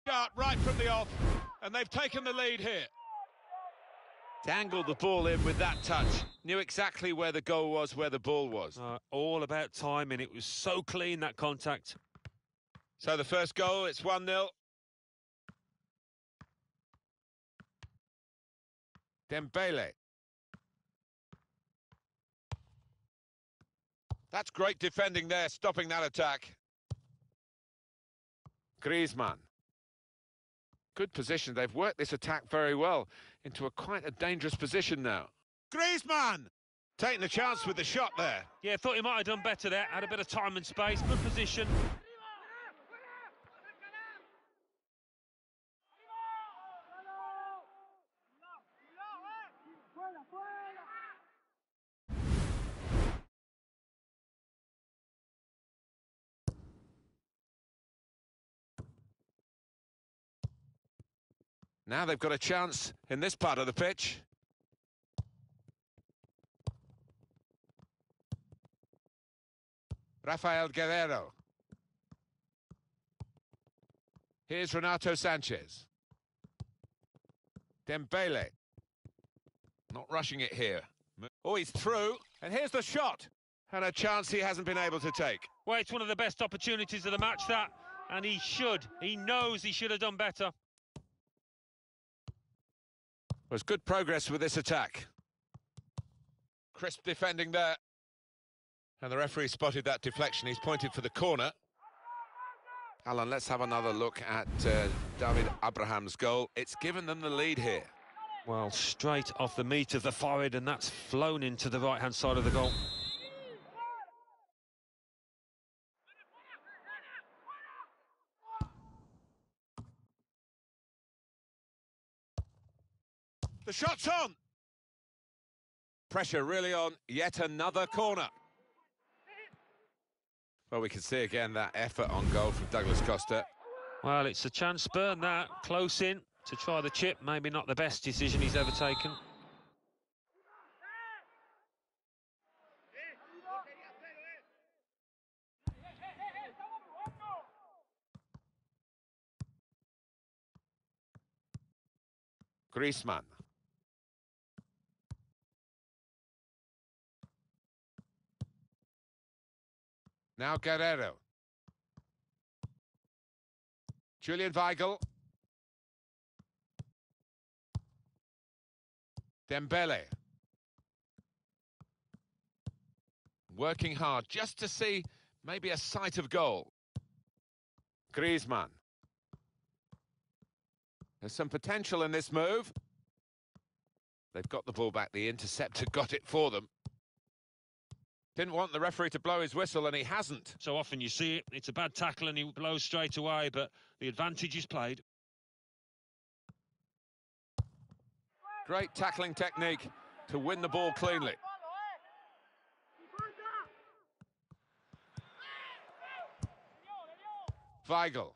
But right from the off, and they've taken the lead here. Dangled the ball in with that touch. Knew exactly where the goal was, where the ball was.
All about timing. It was so clean, that contact.
So the first goal, it's 1-0. Dembele. That's great defending there, stopping that attack. Griezmann. Good position. They've worked this attack very well into quite a dangerous position now. Griezmann! Taking the chance with the shot there.
Yeah, thought he might have done better there. Had a bit of time and space. Good position.
Now they've got a chance in this part of the pitch. Rafael Guerrero. Here's Renato Sanchez. Dembele. Not rushing it here. Oh, he's through. And here's the shot. And a chance he hasn't been able to take.
Well, it's one of the best opportunities of the match, that. And he knows he should have done better.
Was good progress with this attack. Crisp defending there. And the referee spotted that deflection. He's pointed for the corner. Alan, let's have another look at David Abraham's goal. It's given them the lead here.
Well, straight off the meat of the forehead, and that's flown into the right-hand side of the goal.
The shot's on! Pressure really on, yet another corner. Well, we can see again that effort on goal from Douglas Costa.
Well, it's a chance burn, that. Close in to try the chip. Maybe not the best decision he's ever taken.
Griezmann. Now Guerrero. Julian Weigl. Dembele. Working hard just to see maybe a sight of goal. Griezmann. There's some potential in this move. They've got the ball back. The interceptor got it for them. Didn't want the referee to blow his whistle, and he hasn't.
So often you see it, it's a bad tackle and he blows straight away, but the advantage is played.
Great tackling technique to win the ball cleanly. Weigl.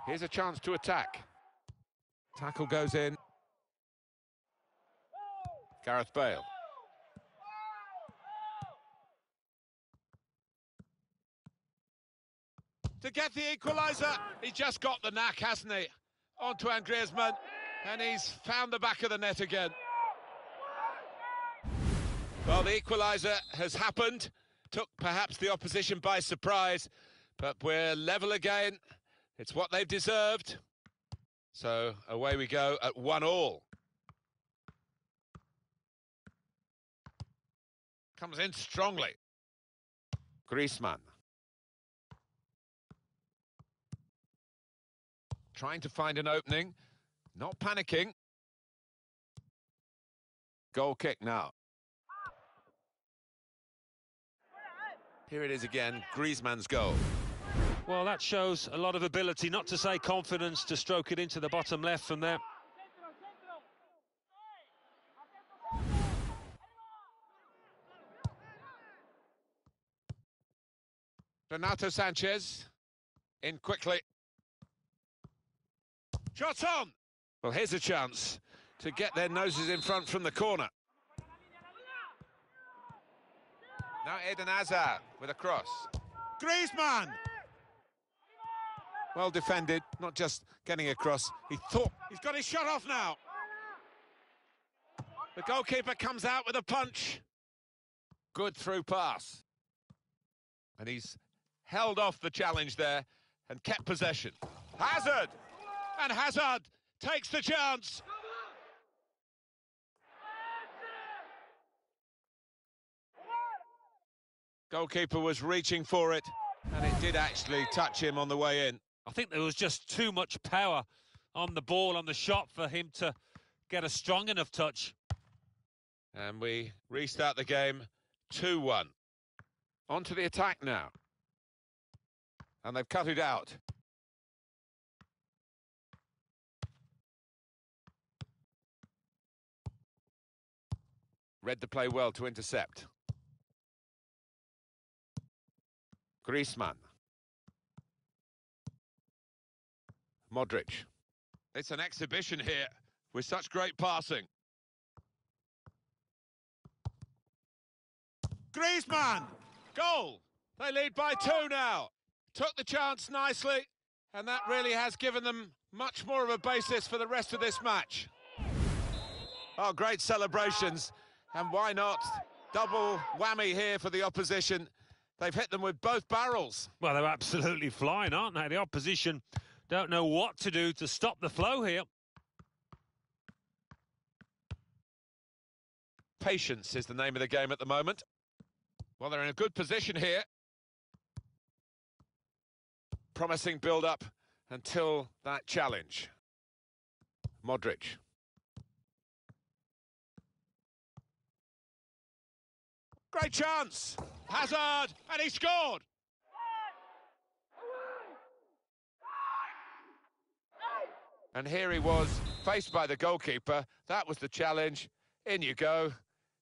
Here's a chance to attack. Tackle goes in. Gareth Bale. To get the equaliser, he just got the knack, hasn't he? Antoine Griezmann, and he's found the back of the net again. Well, the equaliser has happened, took perhaps the opposition by surprise, but we're level again. It's what they've deserved. So away we go at 1-1. Comes in strongly. Griezmann. Trying to find an opening. Not panicking. Goal kick now. Here it is again, Griezmann's goal.
Well, that shows a lot of ability, not to say confidence, to stroke it into the bottom left from there.
Renato Sanchez. In quickly. Shot on! Well, here's a chance to get their noses in front from the corner. Now Eden Hazard with a cross. Griezmann! Well defended, not just getting across. He thought he's got his shot off now. The goalkeeper comes out with a punch. Good through pass. And he's held off the challenge there and kept possession. Hazard! And Hazard takes the chance. Goalkeeper was reaching for it, and it did actually touch him on the way in.
I think there was just too much power on the ball, on the shot, for him to get a strong enough touch.
And we restart the game 2-1. On to the attack now. And they've cut it out. Read the play well to intercept. Griezmann. Modric. It's an exhibition here with such great passing. Griezmann! Goal! They lead by 2 now. Took the chance nicely, and that really has given them much more of a basis for the rest of this match. Oh, great celebrations, and why not? Double whammy here for the opposition. They've hit them with both barrels.
Well, they're absolutely flying, aren't they? The opposition don't know what to do to stop the flow here.
Patience is the name of the game at the moment. Well, they're in a good position here. Promising build-up until that challenge. Modric. Great chance! Hazard, and he scored! And here he was, faced by the goalkeeper. That was the challenge. In you go.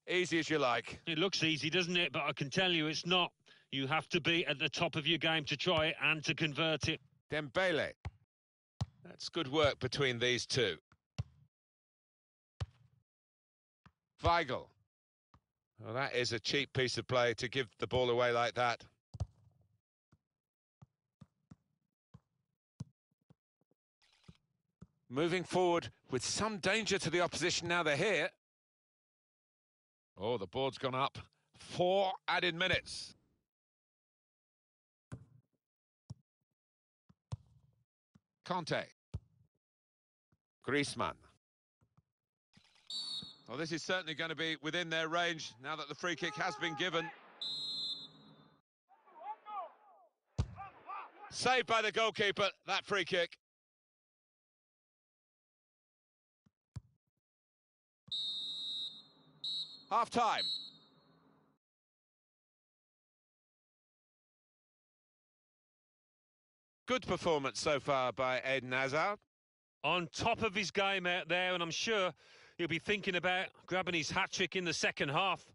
Easy as you like.
It looks easy, doesn't it? But I can tell you it's not. You have to be at the top of your game to try it and to convert it.
Dembele. That's good work between these two. Weigl. Well, that is a cheap piece of play to give the ball away like that. Moving forward with some danger to the opposition now they're here. Oh, the board's gone up. 4 added minutes. Conte. Griezmann. Well, this is certainly going to be within their range now that the free kick has been given. Saved by the goalkeeper, that free kick. Half-time. Good performance so far by Eden Hazard.
On top of his game out there, and I'm sure he'll be thinking about grabbing his hat-trick in the second half.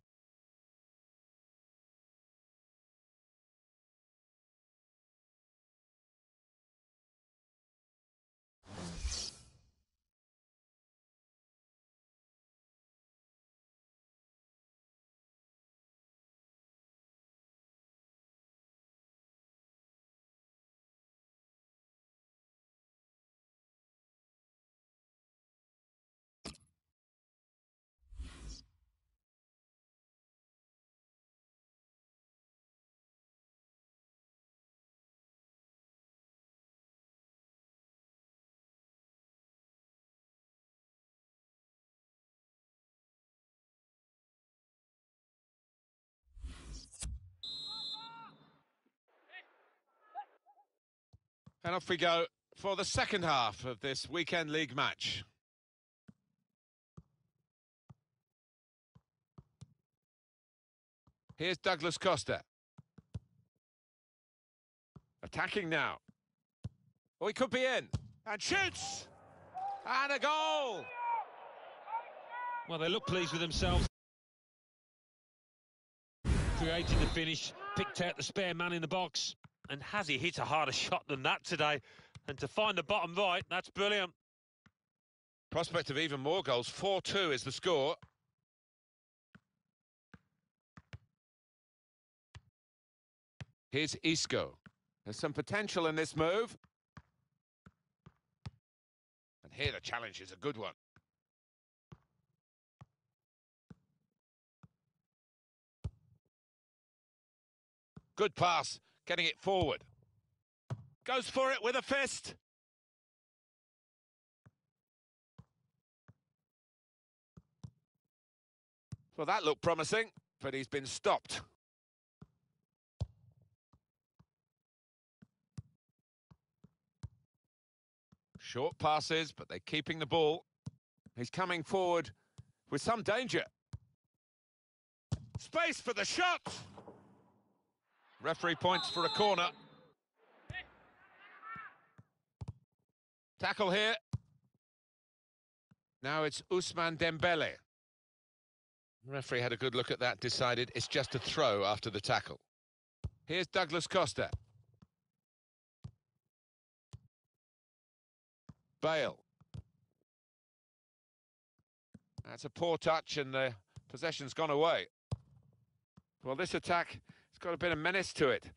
And off we go for the second half of this weekend league match. Here's Douglas Costa. Attacking now. Oh, he could be in. And shoots! And a goal!
Well, they look pleased with themselves. Creating the finish, picked out the spare man in the box. And has he hit a harder shot than that today? And to find the bottom right, that's brilliant.
Prospect of even more goals. 4-2 is the score. Here's Isco. There's some potential in this move. And here the challenge is a good one. Good pass, getting it forward. Goes for it with a fist. Well, that looked promising, but he's been stopped. Short passes, but they're keeping the ball. He's coming forward with some danger. Space for the shot! Referee points for a corner. Tackle here. Now it's Ousmane Dembele. The referee had a good look at that, decided it's just a throw after the tackle. Here's Douglas Costa. Bale. That's a poor touch and the possession's gone away. Well, this attack, it's got a bit of menace to it.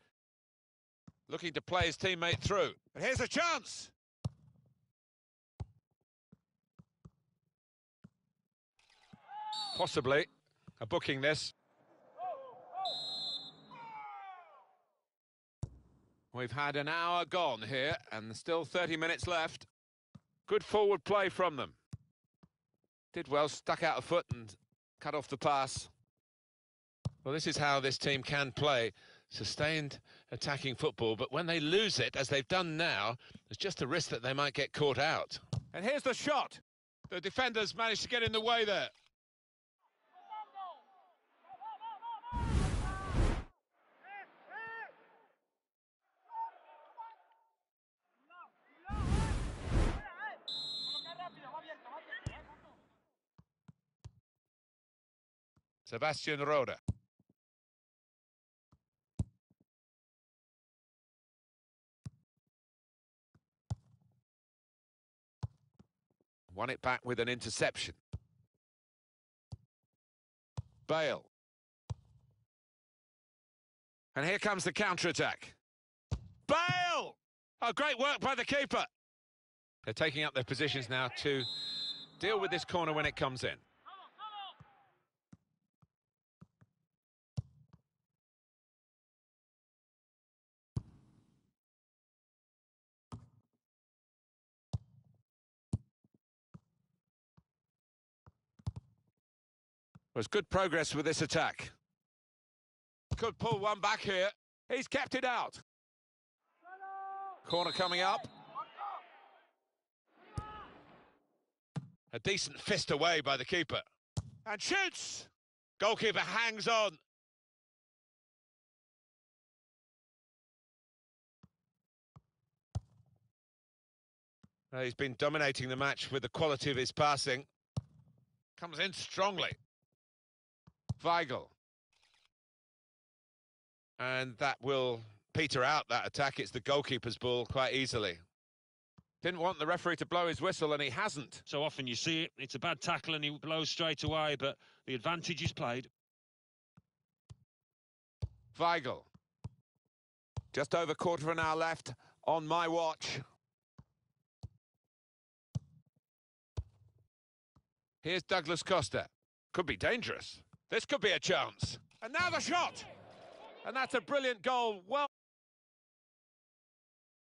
Looking to play his teammate through. And here's a chance! Possibly a booking this. We've had an hour gone here and there's still 30 minutes left. Good forward play from them. Did well, stuck out a foot and cut off the pass. Well, this is how this team can play. Sustained attacking football, but when they lose it, as they've done now, there's just a risk that they might get caught out. And here's the shot. The defenders managed to get in the way there. Sebastian Roda. Won it back with an interception. Bale. And here comes the counter-attack. Bale! Oh, great work by the keeper. They're taking up their positions now to deal with this corner when it comes in. There's good progress with this attack. Could pull one back here. He's kept it out. Corner coming up. A decent fist away by the keeper. And shoots! Goalkeeper hangs on. He's been dominating the match with the quality of his passing. Comes in strongly. Weigl. And that will peter out that attack. It's the goalkeeper's ball quite easily. Didn't want the referee to blow his whistle, and he hasn't.
So often you see it, it's a bad tackle and he blows straight away, but the advantage is played.
Weigl. Just over quarter of an hour left on my watch. Here's Douglas Costa. Could be dangerous. This could be a chance. And now the shot! And that's a brilliant goal. Well,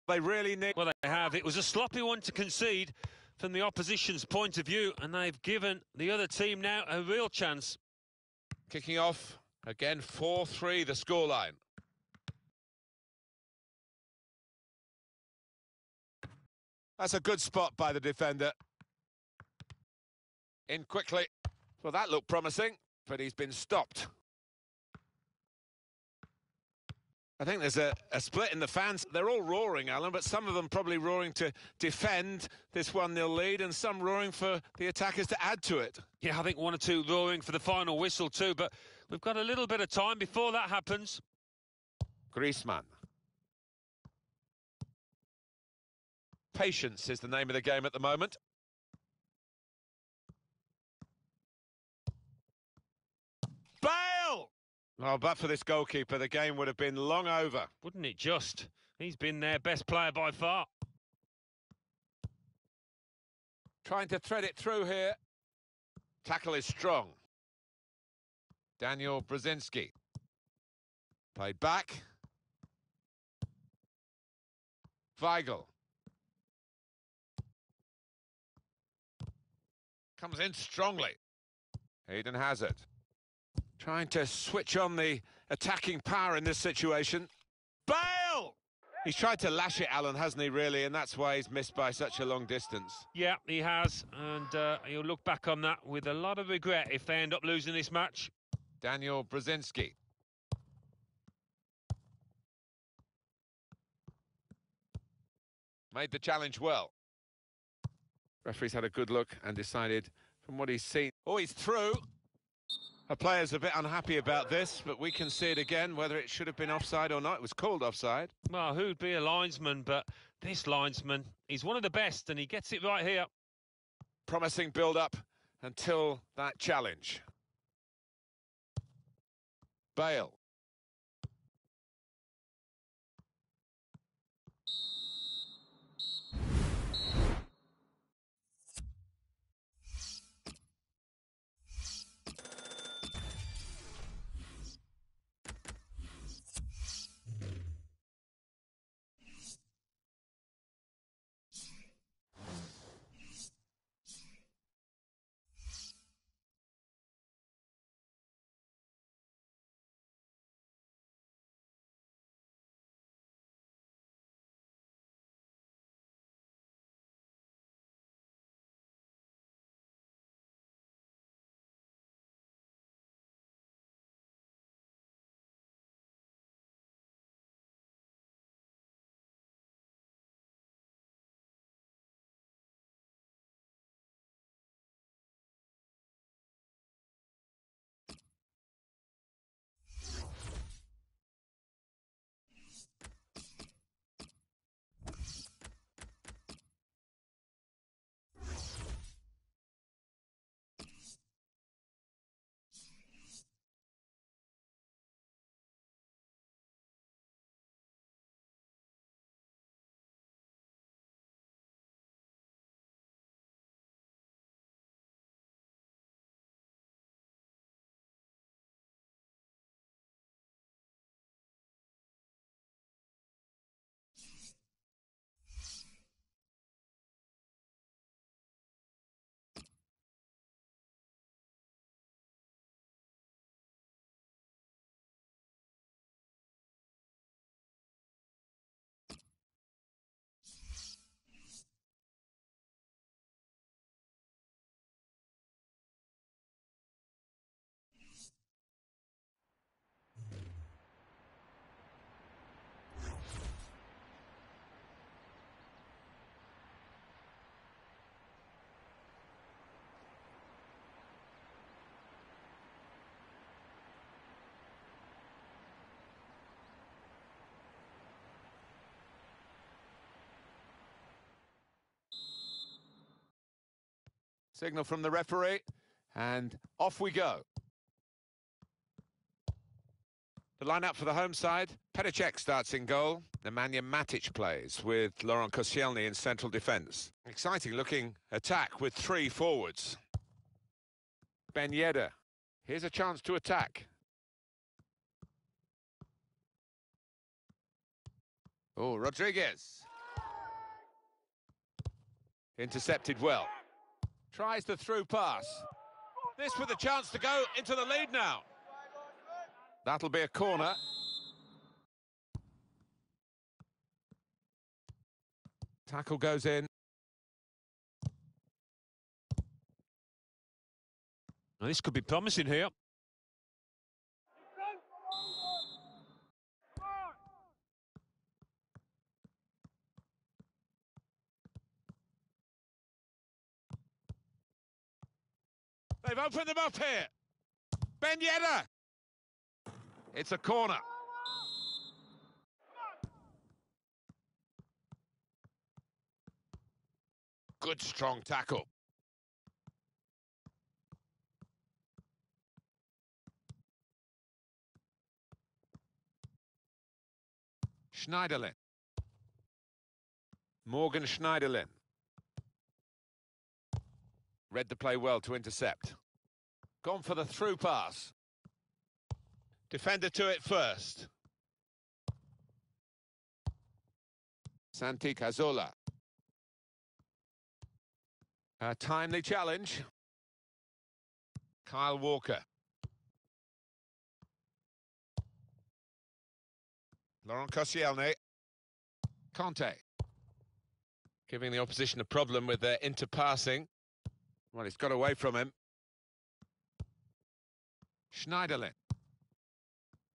they really need...
Well, they have. It was a sloppy one to concede from the opposition's point of view, and they've given the other team now a real chance.
Kicking off, again, 4-3 the scoreline. That's a good spot by the defender. In quickly. Well, that looked promising, but he's been stopped. I think there's a split in the fans. They're all roaring, Alan, but some of them probably roaring to defend this 1-0 lead and some roaring for the attackers to add to it.
Yeah, I think one or two roaring for the final whistle too, but we've got a little bit of time before that happens.
Griezmann. Patience is the name of the game at the moment. Bale! Oh, but for this goalkeeper, the game would have been long over.
Wouldn't it just? He's been their best player by far.
Trying to thread it through here. Tackle is strong. Daniel Brzezinski. Played back. Weigl. Comes in strongly. Eden Hazard. Trying to switch on the attacking power in this situation. Bale! He's tried to lash it, Alan, hasn't he, really? And that's why he's missed by such a long distance.
Yeah, he has. And he'll look back on that with a lot of regret if they end up losing this match.
Daniel Brzezinski. Made the challenge well. Referee's had a good look and decided from what he's seen. Oh, he's through. A player's a bit unhappy about this, but we can see it again, whether it should have been offside or not. It was called offside.
Well, who'd be a linesman, but this linesman, he's one of the best, and he gets it right here.
Promising build-up until that challenge. Bale. Signal from the referee, and off we go. The line-up for the home side. Petr starts in goal. Nemanja Matic plays with Laurent Koscielny in central defence. Exciting-looking attack with three forwards. Ben Yedder. Here's a chance to attack. Oh, Rodriguez. Intercepted well. Tries the through pass. This with a chance to go into the lead now. That'll be a corner. Tackle goes in.
Well, this could be promising here.
They've opened them up here. Ben Yedder. It's a corner. Good strong tackle. Schneiderlin. Morgan Schneiderlin. Read the play well to intercept. Gone for the through pass. Defender to it first. Santi Cazorla. A timely challenge. Kyle Walker. Laurent Koscielny. Conte. Giving the opposition a problem with their interpassing. Well, he's got away from him. Schneiderlin.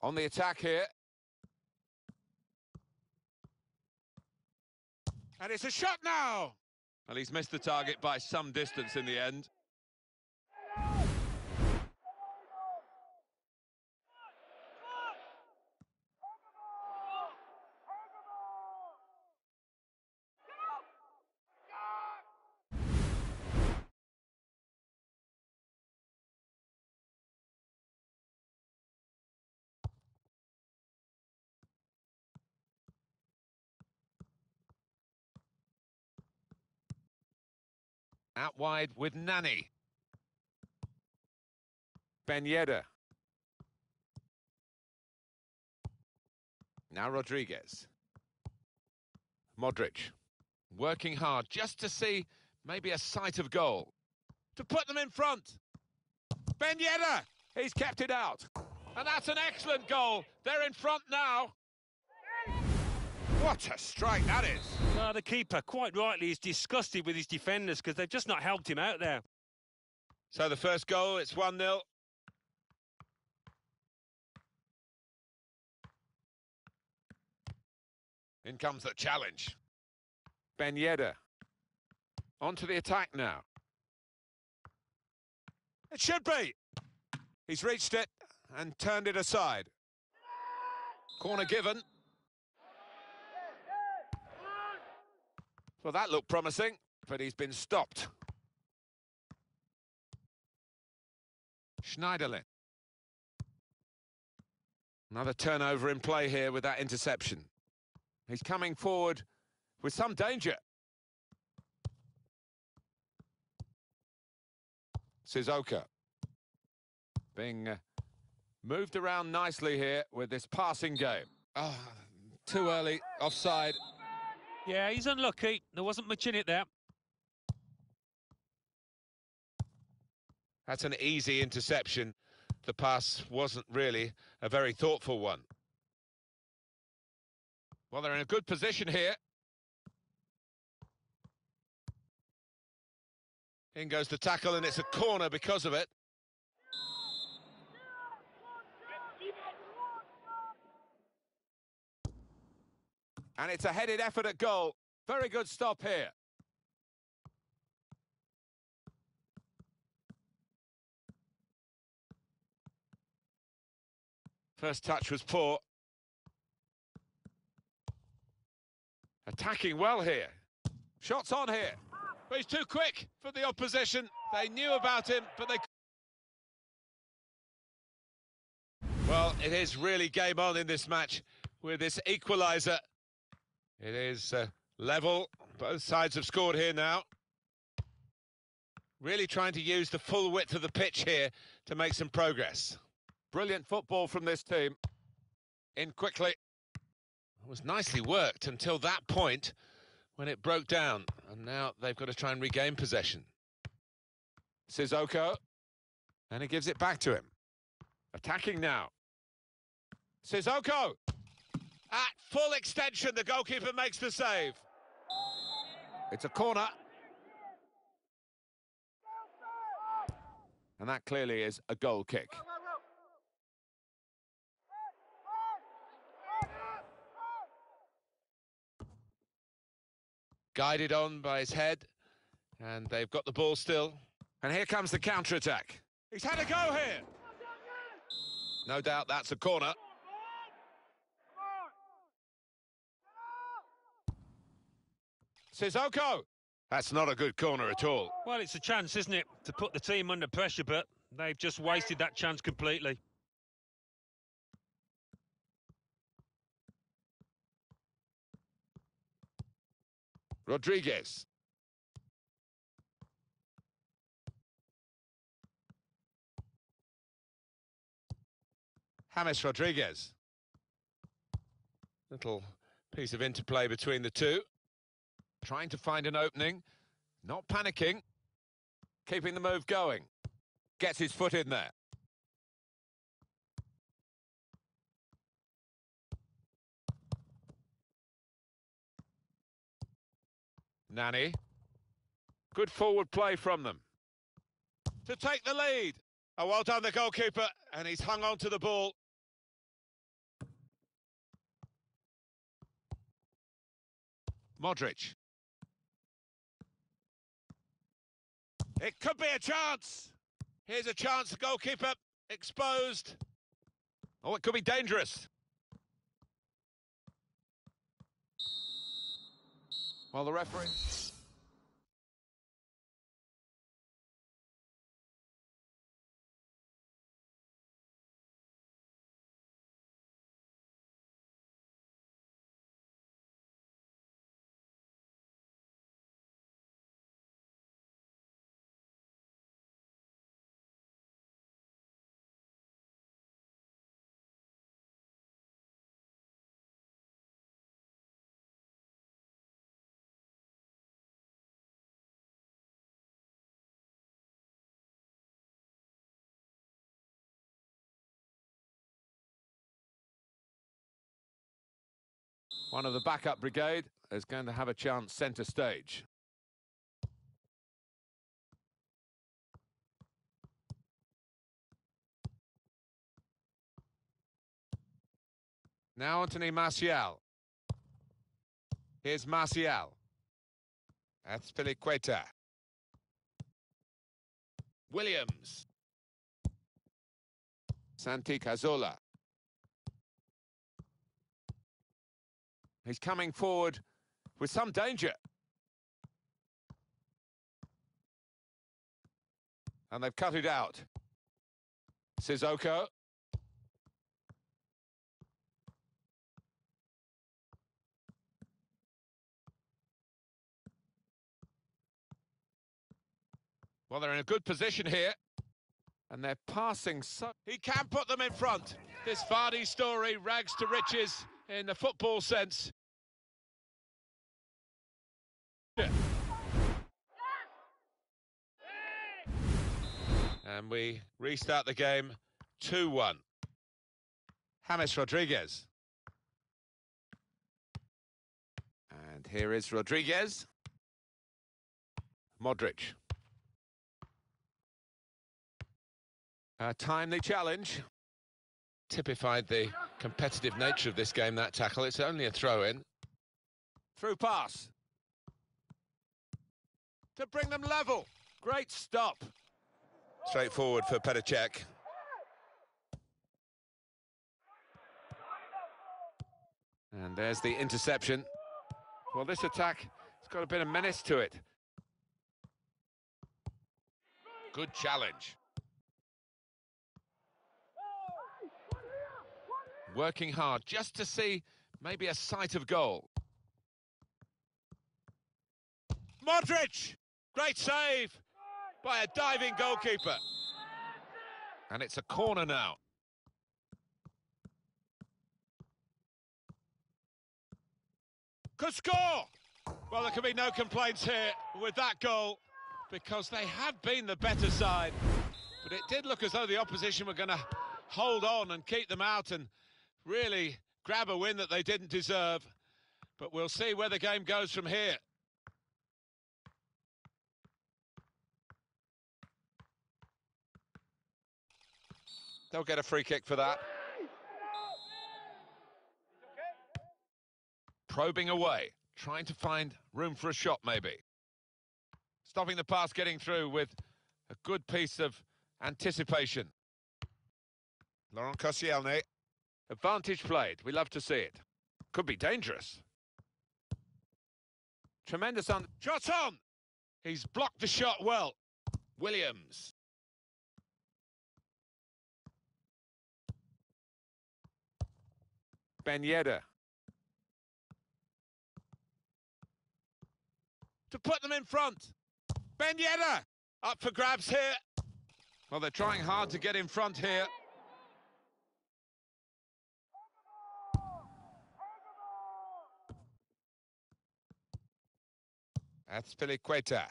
On the attack here. And it's a shot now! Well, he's missed the target by some distance in the end. Out wide with Nani. Ben Yedder. Now Rodriguez. Modric. Working hard just to see maybe a sight of goal. To put them in front. Ben Yedder. He's kept it out. And that's an excellent goal. They're in front now. What a strike that is.
Well, the keeper, quite rightly, is disgusted with his defenders because they've just not helped him out there.
So the first goal, it's 1-0. In comes the challenge. Ben Yedder. On to the attack now. It should be. He's reached it and turned it aside. Corner given. Well, that looked promising, but he's been stopped. Schneiderlin. Another turnover in play here with that interception. He's coming forward with some danger. Sissoko. Being moved around nicely here with this passing game. Oh, too early, offside.
Yeah, he's unlucky. There wasn't much in it there.
That's an easy interception. The pass wasn't really a very thoughtful one. Well, they're in a good position here. In goes the tackle, and it's a corner because of it. And it's a headed effort at goal. Very good stop here. First touch was poor. Attacking well here. Shots on here. But he's too quick for the opposition. They knew about him, but they... Well, it is really game on in this match with this equaliser. It is level. Both sides have scored here now. Really trying to use the full width of the pitch here to make some progress. Brilliant football from this team. In quickly. It was nicely worked until that point when it broke down. And now they've got to try and regain possession. Sissoko. And he gives it back to him. Attacking now. Sissoko. At full extension, the goalkeeper makes the save. It's a corner. And that clearly is a goal kick. Guided on by his head, and they've got the ball still. And here comes the counter-attack. He's had a go here. No doubt that's a corner. Sissoko. That's not a good corner at all.
Well, it's a chance, isn't it, to put the team under pressure, but they've just wasted that chance completely.
Rodriguez. James Rodriguez. Little piece of interplay between the two. Trying to find an opening. Not panicking. Keeping the move going. Gets his foot in there. Nani. Good forward play from them. To take the lead. Oh, well done, the goalkeeper. And he's hung on to the ball. Modric. It could be a chance. Here's a chance, the goalkeeper exposed. Oh, it could be dangerous. Well, the referee... One of the backup brigade is going to have a chance centre stage. Now Anthony Martial. Here's Martial. Azpilicueta. Williams. Santi Cazorla. He's coming forward with some danger. And they've cut it out. Sissoko. Well, they're in a good position here. And they're passing so... He can put them in front. This Vardy story, rags to riches in the football sense. And we restart the game 2-1. James Rodriguez. And here is Rodriguez. Modric. A timely challenge. Typified the competitive nature of this game, that tackle. It's only a throw-in. Through pass. To bring them level. Great stop. Straightforward for Petr Cech. And there's the interception. Well, this attack has got a bit of menace to it. Good challenge. Working hard just to see maybe a sight of goal. Modric! Great save by a diving goalkeeper. And it's a corner now. Could score! Well, there can be no complaints here with that goal because they have been the better side. But it did look as though the opposition were going to hold on and keep them out and really grab a win that they didn't deserve. But we'll see where the game goes from here. They'll get a free kick for that. Probing away, trying to find room for a shot maybe. Stopping the pass getting through with a good piece of anticipation. Laurent Koscielny. Advantage played. We love to see it. Could be dangerous. Tremendous shot on! He's blocked the shot well. Williams. Ben Yedder. To put them in front. Ben Yedder! Up for grabs here. Well, they're trying hard to get in front here. Azpilicueta.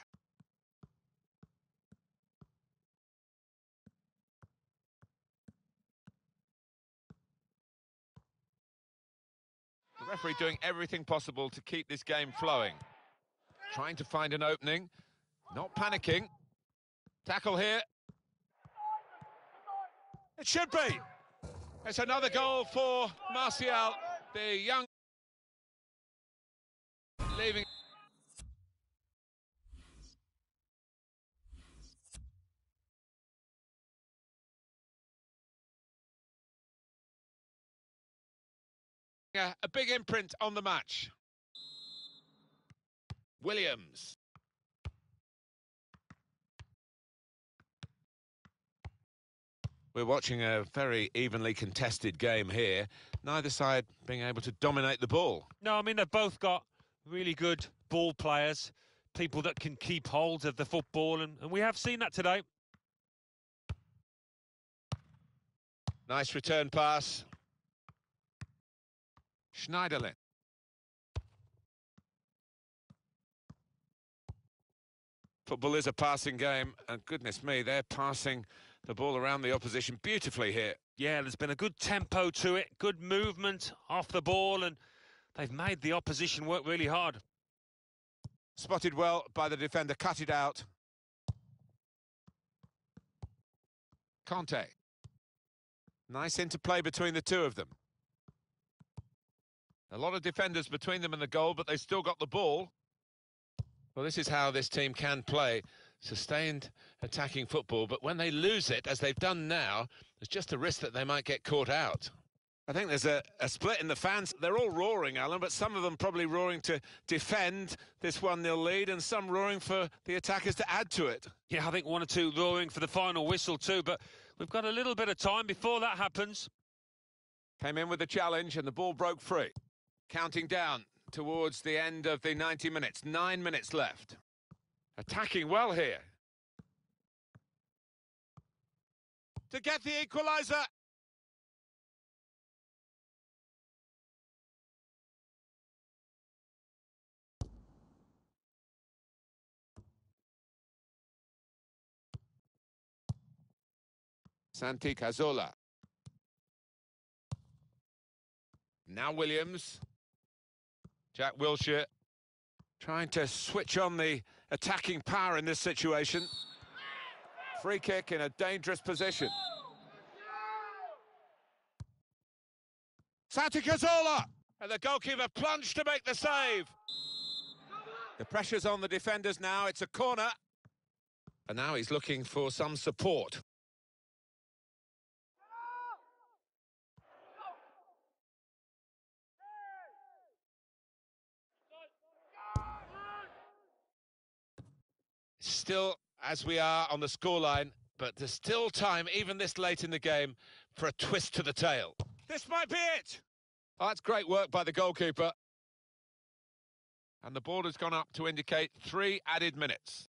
The referee doing everything possible to keep this game flowing. Trying to find an opening. Not panicking. Tackle here. It should be. It's another goal for Martial, the young... leaving... a big imprint on the match. Williams. We're watching a very evenly contested game here. Neither side being able to dominate the ball.
No, I mean, they've both got really good ball players, people that can keep hold of the football, and we have seen that today.
Nice return pass. Schneiderlin. Football is a passing game, and goodness me, they're passing the ball around the opposition beautifully here.
Yeah, there's been a good tempo to it, good movement off the ball, and they've made the opposition work really hard.
Spotted well by the defender, cut it out. Conte. Nice interplay between the two of them. A lot of defenders between them and the goal, but they still got the ball. Well, this is how this team can play. Sustained attacking football, but when they lose it, as they've done now, there's just a risk that they might get caught out. I think there's a split in the fans. They're all roaring, Alan, but some of them probably roaring to defend this 1-0 lead, and some roaring for the attackers to add to it.
Yeah, I think one or two roaring for the final whistle too, but we've got a little bit of time before that happens.
Came in with the challenge, and the ball broke free. Counting down towards the end of the 90 minutes. 9 minutes left. Attacking well here. To get the equaliser. Santi Cazorla. Now Williams. Jack Wilshere trying to switch on the attacking power in this situation. Free kick in a dangerous position. Santi Cazorla! And the goalkeeper plunged to make the save. The pressure's on the defenders now. It's a corner. And now he's looking for some support. Still, as we are on the scoreline, but there's still time, even this late in the game, for a twist to the tail. This might be it! Oh, that's great work by the goalkeeper. And the ball has gone up to indicate 3 added minutes.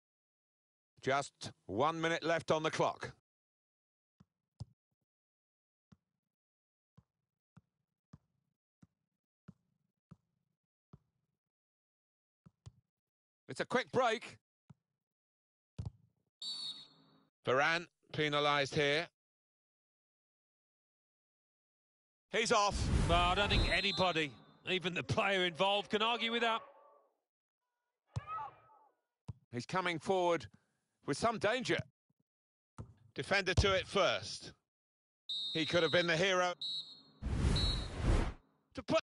Just 1 minute left on the clock. It's a quick break. Varane penalised here. He's off.
Well, I don't think anybody, even the player involved, can argue with that.
He's coming forward with some danger. Defender to it first. He could have been the hero. To put...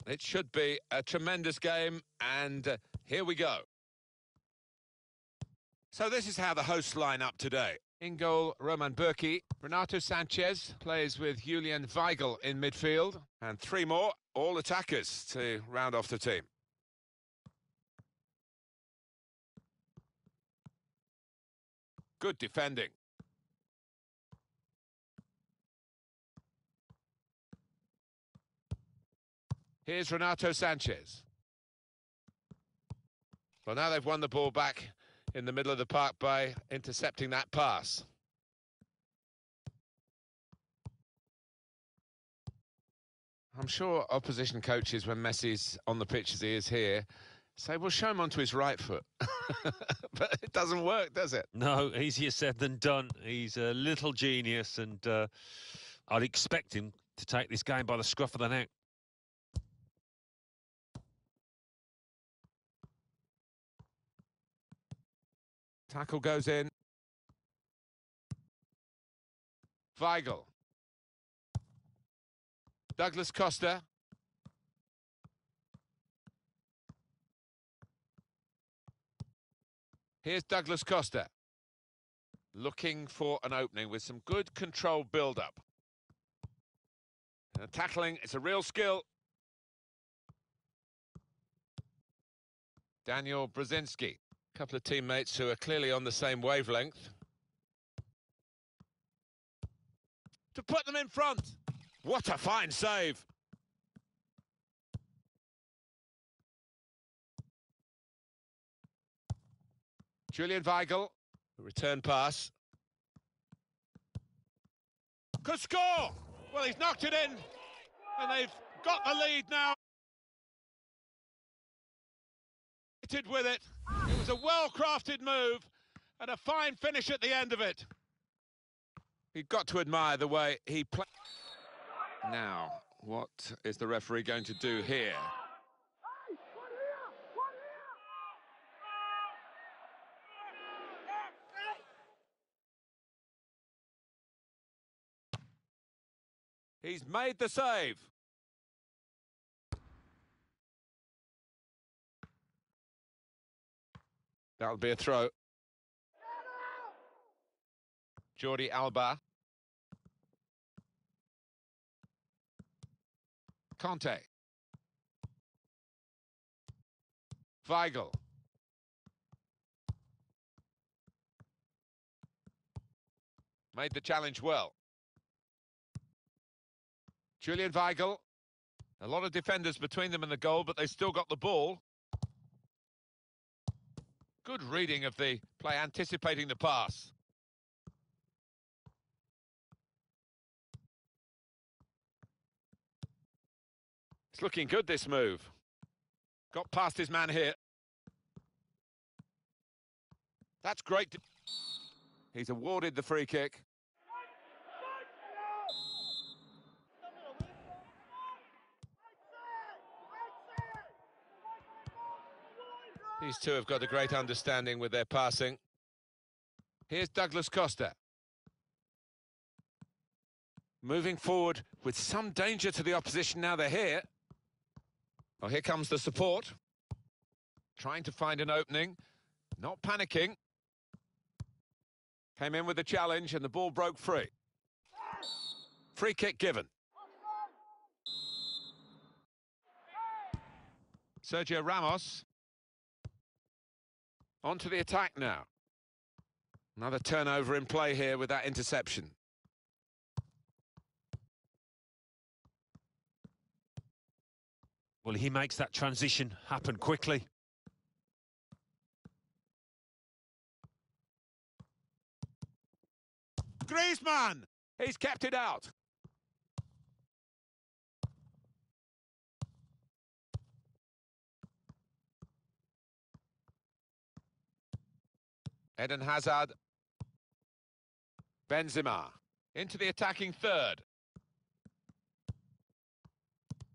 It should be a tremendous game, and here we go. So this is how the hosts line up today. In goal, Roman Burki. Renato Sanchez plays with Julian Weigl in midfield. And three more, all attackers, to round off the team. Good defending. Here's Renato Sanchez. Well, now they've won the ball back in the middle of the park by intercepting that pass. I'm sure opposition coaches, when Messi's on the pitch as he is here, say, well, show him onto his right foot. But it doesn't work, does it?
No, easier said than done. He's a little genius, and I'd expect him to take this game by the scruff of the neck.
Tackle goes in. Weigl. Douglas Costa. Here's Douglas Costa. Looking for an opening with some good controlled build-up. Tackling, it's a real skill. Daniel Brzezinski. A couple of teammates who are clearly on the same wavelength. To put them in front. What a fine save. Julian Weigl, return pass. Could score! Well, he's knocked it in, and they've got the lead now. With it. It was a well-crafted move and a fine finish at the end of it. You've got to admire the way he played. Now, what is the referee going to do here? He's made the save. That'll be a throw. Jordi Alba. Conte. Weigl. Made the challenge well. Julian Weigl. A lot of defenders between them and the goal, but they still got the ball. Good reading of the play, anticipating the pass. It's looking good, this move. Got past his man here. That's great. He's awarded the free kick. These two have got a great understanding with their passing. Here's Douglas Costa. Moving forward with some danger to the opposition now they're here. Oh, here comes the support. Trying to find an opening. Not panicking. Came in with the challenge and the ball broke free. Free kick given. Sergio Ramos. On to the attack now. Another turnover in play here with that interception.
Well, he makes that transition happen quickly.
Griezmann! He's kept it out. Eden Hazard. Benzema into the attacking third.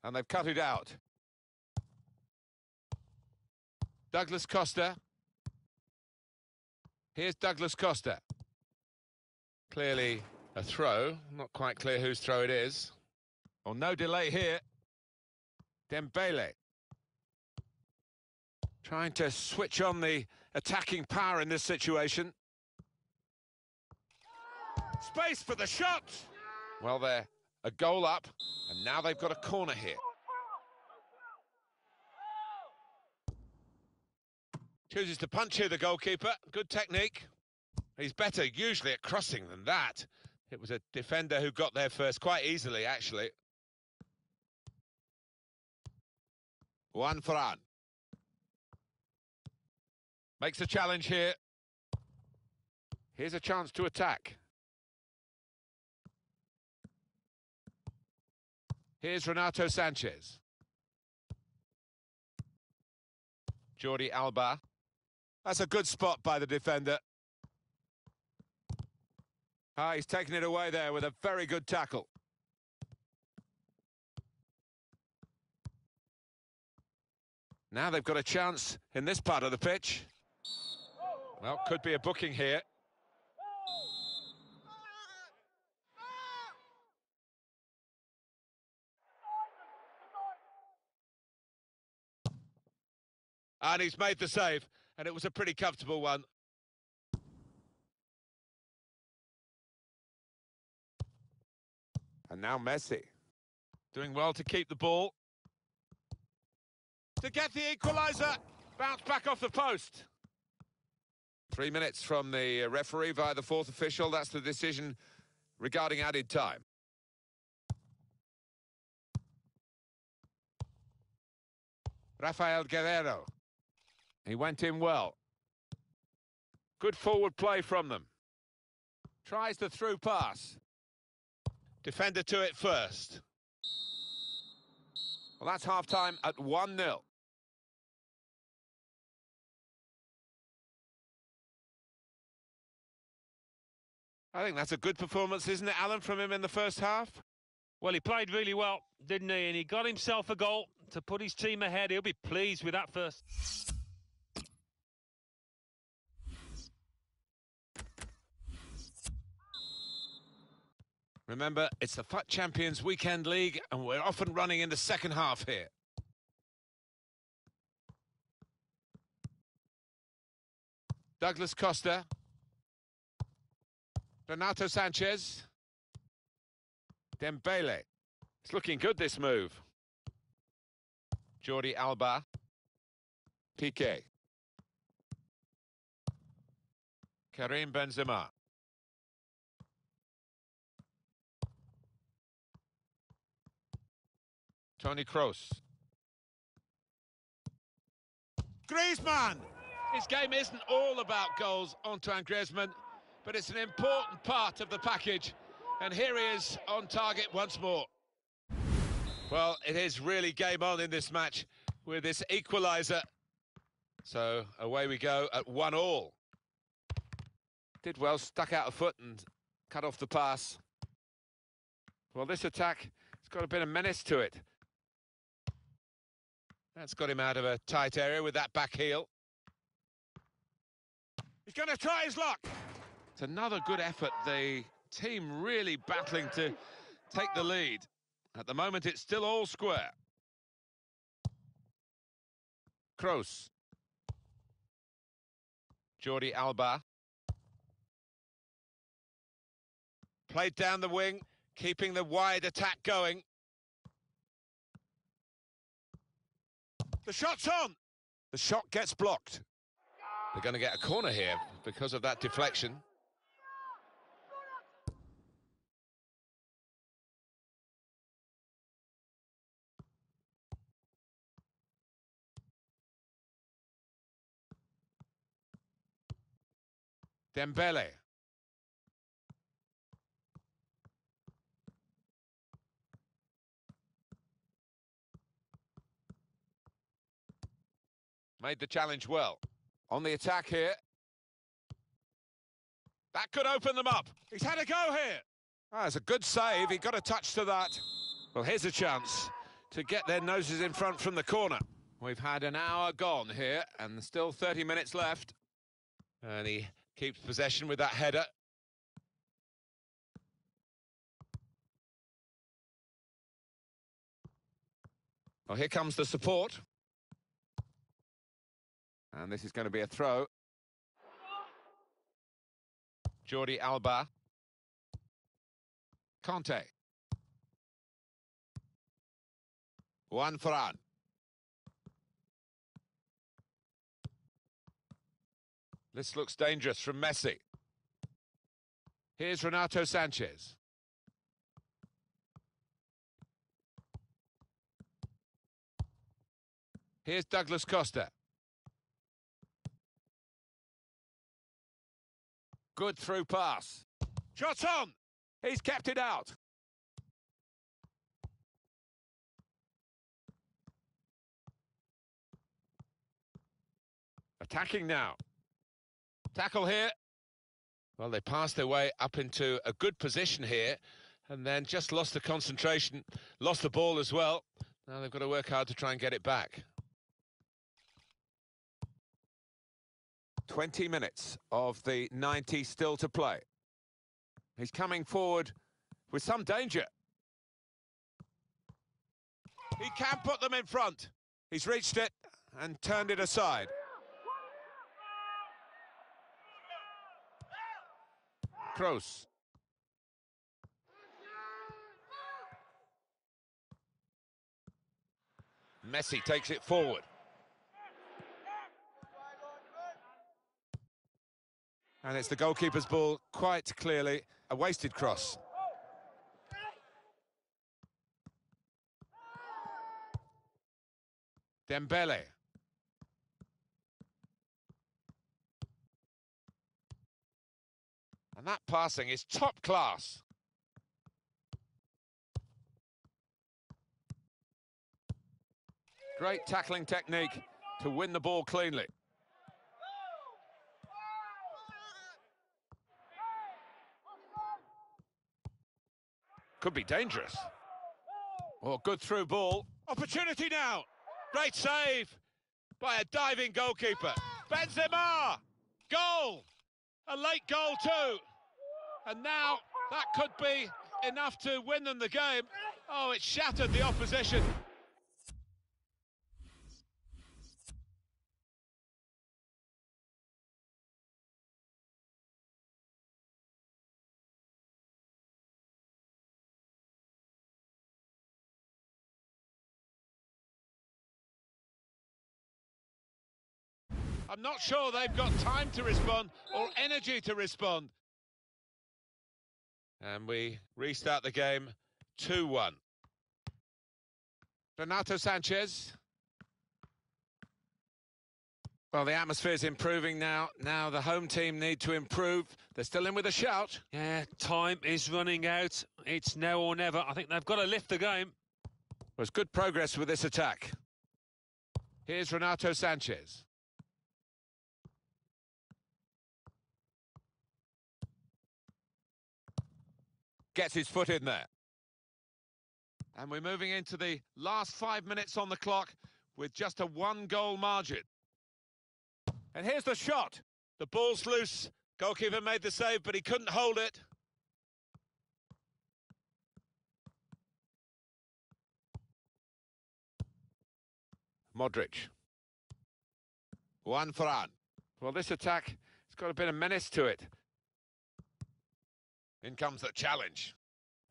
And they've cut it out. Douglas Costa. Here's Douglas Costa. Clearly a throw. Not quite clear whose throw it is. Oh, no delay here. Dembele. Trying to switch on the attacking power in this situation. Space for the shot! Well, they're a goal up, and now they've got a corner here. Chooses to punch here, the goalkeeper. Good technique. He's better usually at crossing than that. It was a defender who got there first, quite easily, actually. Juan Ferran. Makes a challenge here. Here's a chance to attack. Here's Renato Sanchez. Jordi Alba. That's a good spot by the defender. Ah, he's taken it away there with a very good tackle. Now they've got a chance in this part of the pitch. Well, could be a booking here. And he's made the save, and it was a pretty comfortable one. And now Messi. Doing well to keep the ball. To get the equaliser. Bounce back off the post. 3 minutes from the referee via the fourth official. That's the decision regarding added time. Rafael Guerrero. He went in well. Good forward play from them. Tries the through pass. Defender to it first. Well, that's half-time at 1-0. I think that's a good performance, isn't it, Alan, from him in the first half?
Well, he played really well, didn't he? And he got himself a goal to put his team ahead. He'll be pleased with that first.
Remember, it's the FUT Champions Weekend League, and we're off and running in the second half here. Douglas Costa. Renato Sanchez. Dembele. It's looking good, this move. Jordi Alba. Piqué. Karim Benzema. Toni Kroos. Griezmann! His game isn't all about goals, Antoine Griezmann, but it's an important part of the package. And here he is on target once more. Well, it is really game on in this match. with this equaliser. So away we go at 1-1. Did well, stuck out a foot and cut off the pass. Well, this attack, it's got a bit of menace to it. That's got him out of a tight area with that back heel. He's going to try his luck. It's another good effort. The team really battling to take the lead. At the moment, it's still all square. Kroos. Jordi Alba. Played down the wing, keeping the wide attack going. The shot's on! The shot gets blocked. They're going to get a corner here because of that deflection. Dembele. Made the challenge well. On the attack here. That could open them up. He's had a go here. Ah, it's a good save. He got a touch to that. Well, here's a chance to get their noses in front from the corner. We've had an hour gone here and still 30 minutes left. And he keeps possession with that header. Well, here comes the support. And this is going to be a throw. Jordi Alba. Conte. Juan Ferran. This looks dangerous from Messi. Here's Renato Sanchez. Here's Douglas Costa. Good through pass. Shots on! He's kept it out. Attacking now. Tackle here. Well, they passed their way up into a good position here and then just lost the concentration, lost the ball as well. Now they've got to work hard to try and get it back. 20 minutes of the 90 still to play. He's coming forward with some danger. He can put them in front. He's reached it and turned it aside. Kroos. Messi takes it forward. And it's the goalkeeper's ball, quite clearly a wasted cross. Dembele. And that passing is top class. Great tackling technique to win the ball cleanly. Could be dangerous. Oh, good through ball. Opportunity now. Great save by a diving goalkeeper. Benzema! Goal! A late goal too. And now that could be enough to win them the game. Oh, it shattered the opposition. I'm not sure they've got time to respond or energy to respond. And we restart the game 2-1. Renato Sanchez. Well, the atmosphere's improving now. Now the home team need to improve. They're still in with a shout.
Yeah, time is running out. It's now or never. I think they've got to lift the game.
There's good progress with this attack. Here's Renato Sanchez. Gets his foot in there. And we're moving into the last 5 minutes on the clock with just a 1-goal margin. And here's the shot. The ball's loose. Goalkeeper made the save, but he couldn't hold it. Modric. Juan Ferran. Well, this attack has got a bit of menace to it. In comes the challenge.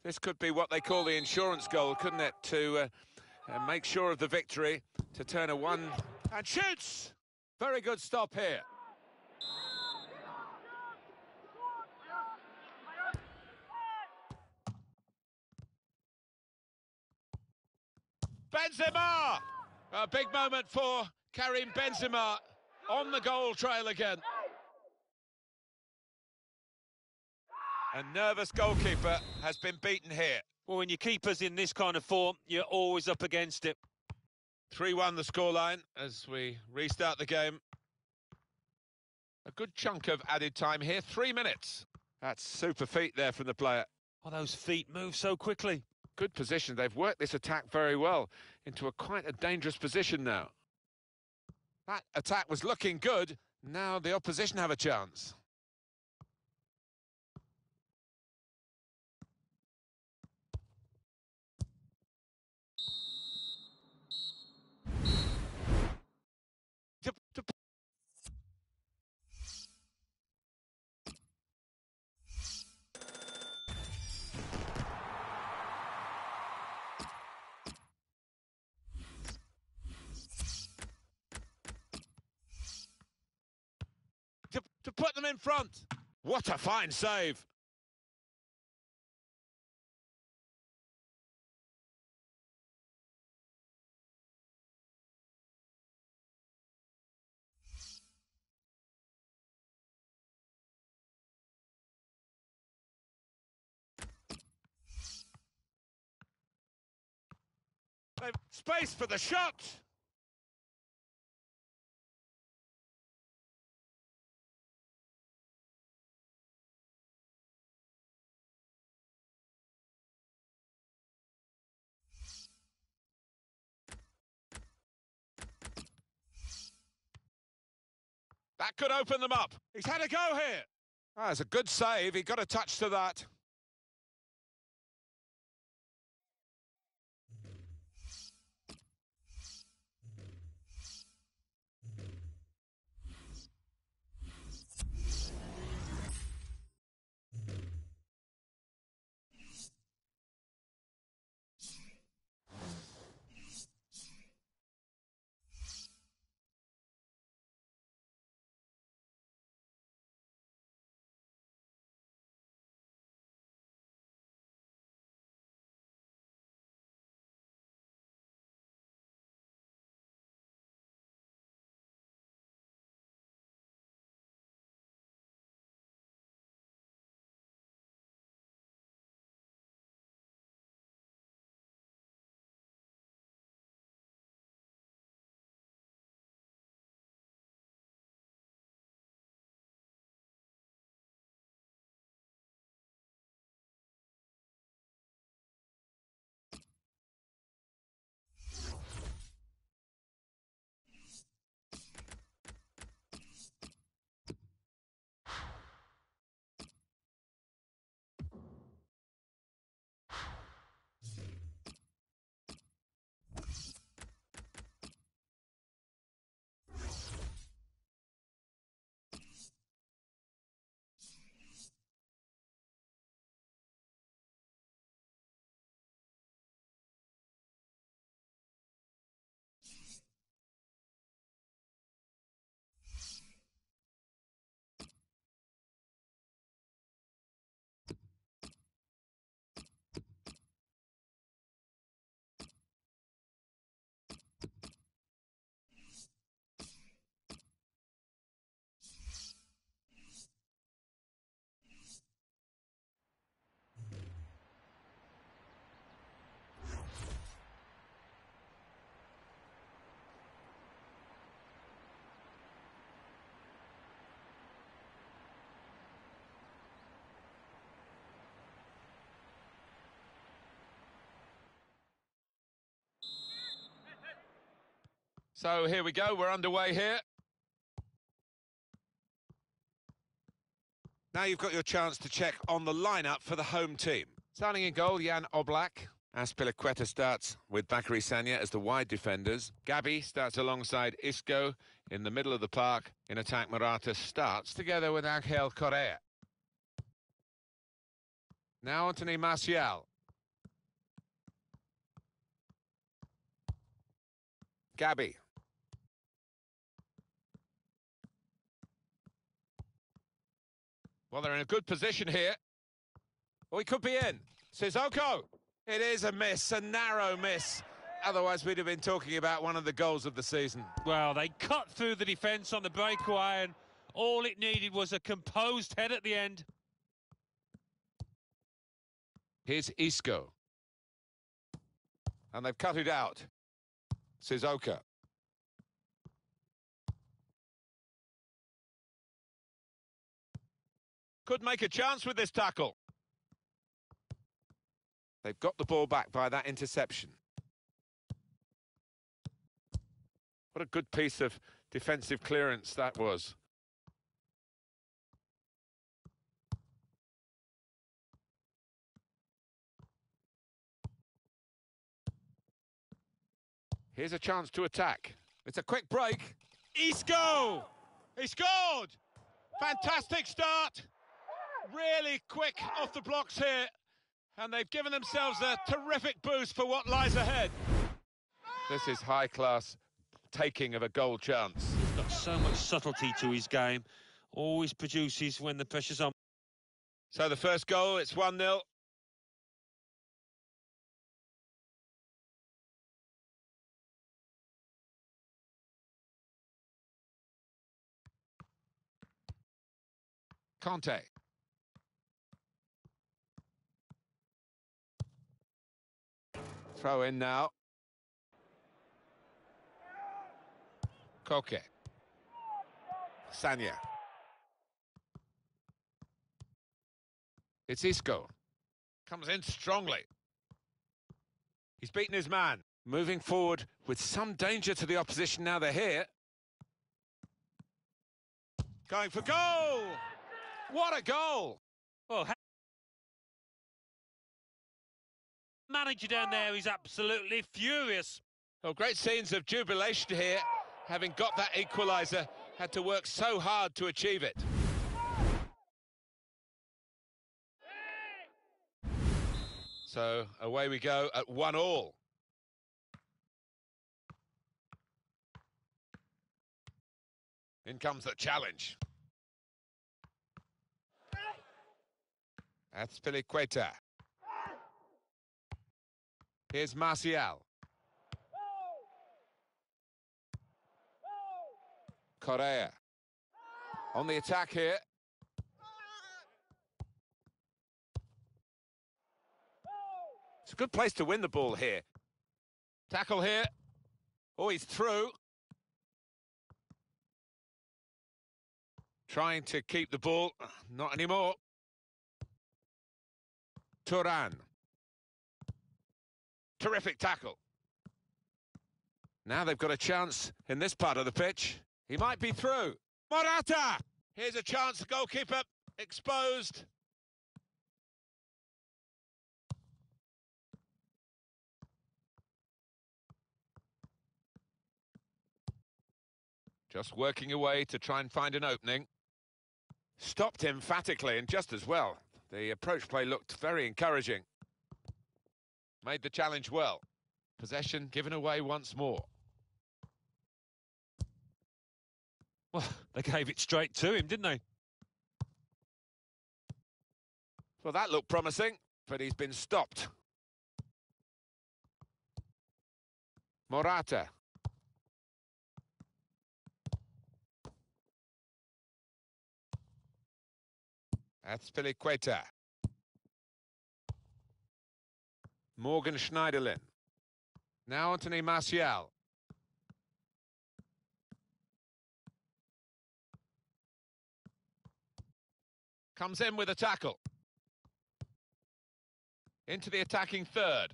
This could be what they call the insurance goal, couldn't it? To make sure of the victory, to turn a one... And shoots! Very good stop here. Benzema! A big moment for Karim Benzema on the goal trail again. A nervous goalkeeper has been beaten here.
Well, when your keeper's in this kind of form, you're always up against it.
3-1 the scoreline as we restart the game. A good chunk of added time here, 3 minutes. That's super feet there from the player.
Oh, those feet move so quickly.
Good position. They've worked this attack very well into quite a dangerous position now. That attack was looking good. Now the opposition have a chance. To put them in front. What a fine save. Space for the shot. That could open them up. He's had a go here. Ah, it's a good save. He got a touch to that. So here we go, we're underway here. Now you've got your chance to check on the lineup for the home team. Starting in goal, Jan Oblak. Azpilicueta starts with Bakary Sagna as the wide defenders. Gabi starts alongside Isco in the middle of the park. In attack, Morata starts together with Angel Correa. Now Anthony Martial. Gabi. Well, they're in a good position here. Well, he could be in. Sissoko. It is a miss, a narrow miss. Otherwise, we'd have been talking about one of the goals of the season.
Well, they cut through the defence on the breakaway, and all it needed was a composed head at the end.
Here's Isco. And they've cut it out. Sissoko. Could make a chance with this tackle. They've got the ball back by that interception. What a good piece of defensive clearance that was. Here's a chance to attack. It's a quick break. Isco! He scored! Fantastic start. Really quick off the blocks here. And they've given themselves a terrific boost for what lies ahead. This is high-class taking of a goal chance.
He's got so much subtlety to his game. Always produces when the pressure's on.
So the first goal, it's 1-0. Conte. Throw in now. Koke. Sagna. It's Isco. Comes in strongly. He's beaten his man. Moving forward with some danger to the opposition now they're here. Going for goal! What a goal!
Well, manager down there is absolutely furious.
Well, great scenes of jubilation here. Having got that equaliser, had to work so hard to achieve it. So away we go at 1-1. In comes the challenge. Azpilicueta. Here's Martial. Correa. On the attack here. It's a good place to win the ball here. Tackle here. Oh, he's through. Trying to keep the ball. Not anymore. Turan. Terrific tackle. Now they've got a chance in this part of the pitch. He might be through. Morata! Here's a chance, the goalkeeper exposed. Just working away to try and find an opening. Stopped emphatically and just as well. The approach play looked very encouraging. Made the challenge well. Possession given away once more.
Well, they gave it straight to him, didn't they?
Well, that looked promising, but he's been stopped. Morata. Azpilicueta. Morgan Schneiderlin. Now Anthony Martial. Comes in with a tackle. Into the attacking third.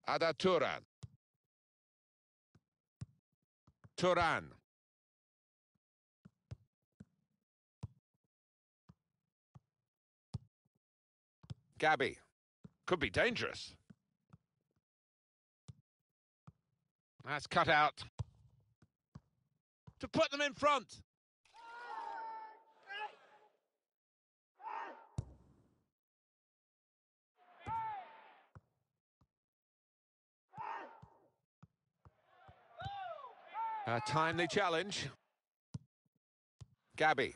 Ada Turan. Turan. Gabby. Could be dangerous. That's cut out. To put them in front. A timely challenge. Gabby.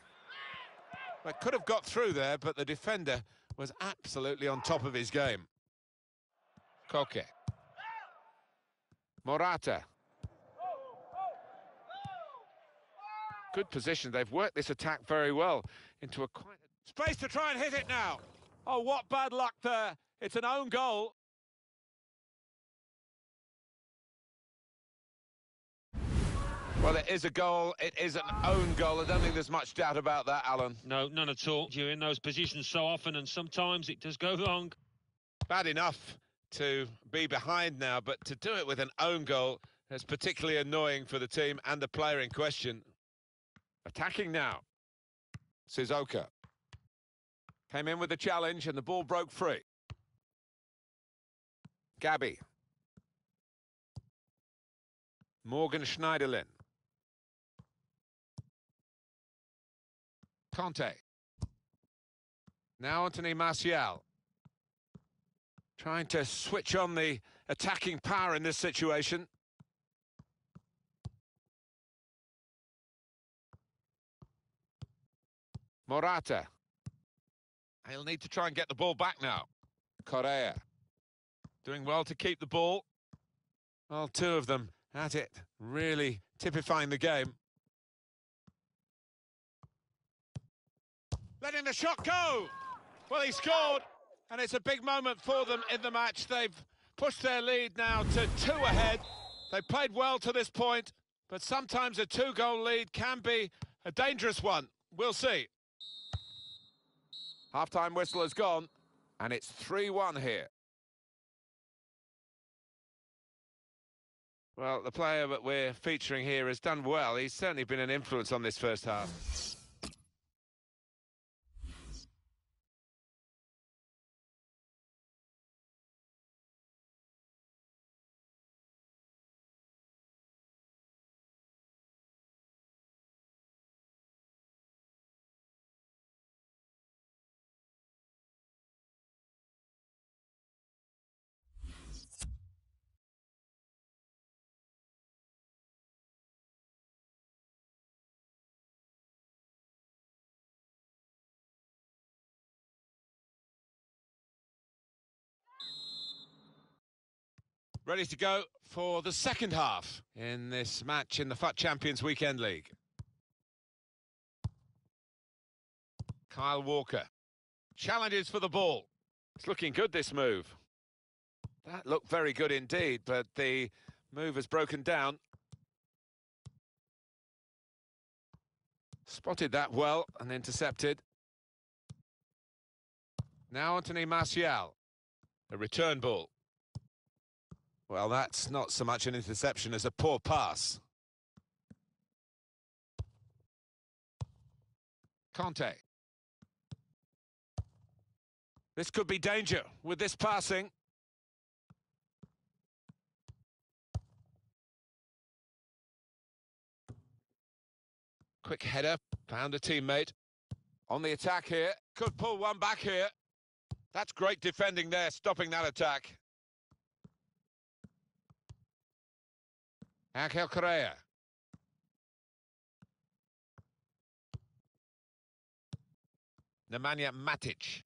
Well, could have got through there, but the defender was absolutely on top of his game. Koke. Morata. Good position. They've worked this attack very well into a quite... Space to try and hit it now. Oh, what bad luck there. It's an own goal. Well, it is a goal. It is an own goal. I don't think there's much doubt about that, Alan.
No, none at all. You're in those positions so often, and sometimes it does go wrong.
Bad enough to be behind now, but to do it with an own goal is particularly annoying for the team and the player in question. Attacking now. Sissoko. Came in with the challenge and the ball broke free. Gabby. Morgan Schneiderlin. Conte. Now Anthony Martial. Trying to switch on the attacking power in this situation. Morata. He'll need to try and get the ball back now. Correa. Doing well to keep the ball. Well, two of them at it, really typifying the game. Letting the shot go! Well, he scored, and it's a big moment for them in the match. They've pushed their lead now to 2 ahead. They've played well to this point, but sometimes a 2-goal lead can be a dangerous one. We'll see. Half-time whistle has gone, and it's 3-1 here. Well, the player that we're featuring here has done well. He's certainly been an influence on this first half. Ready to go for the second half in this match in the FUT Champions Weekend League. Kyle Walker challenges for the ball. It's looking good, this move. That looked very good indeed, but the move has broken down. Spotted that well and intercepted. Now Anthony Martial. A return ball. Well, that's not so much an interception as a poor pass. Conte. This could be danger with this passing. Quick header, found a teammate. On the attack here, could pull one back here. That's great defending there, stopping that attack. Angel Correa. Nemanja Matic.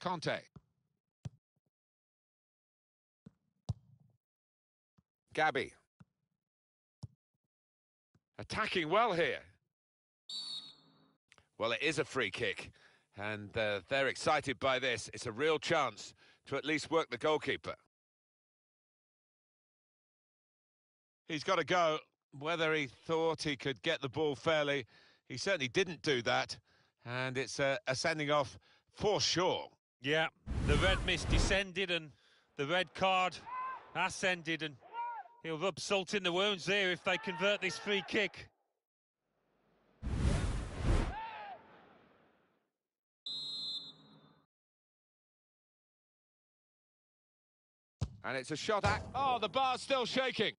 Conte. Gabby. Attacking well here. Well, it is a free kick, and they're excited by this. It's a real chance to at least work the goalkeeper. He's got to go. Whether he thought he could get the ball fairly, he certainly didn't do that. And it's a sending off for sure.
Yeah, the red mist descended and the red card ascended, and he'll rub salt in the wounds there if they convert this free kick.
And it's a shot at... Oh, the bar's still shaking.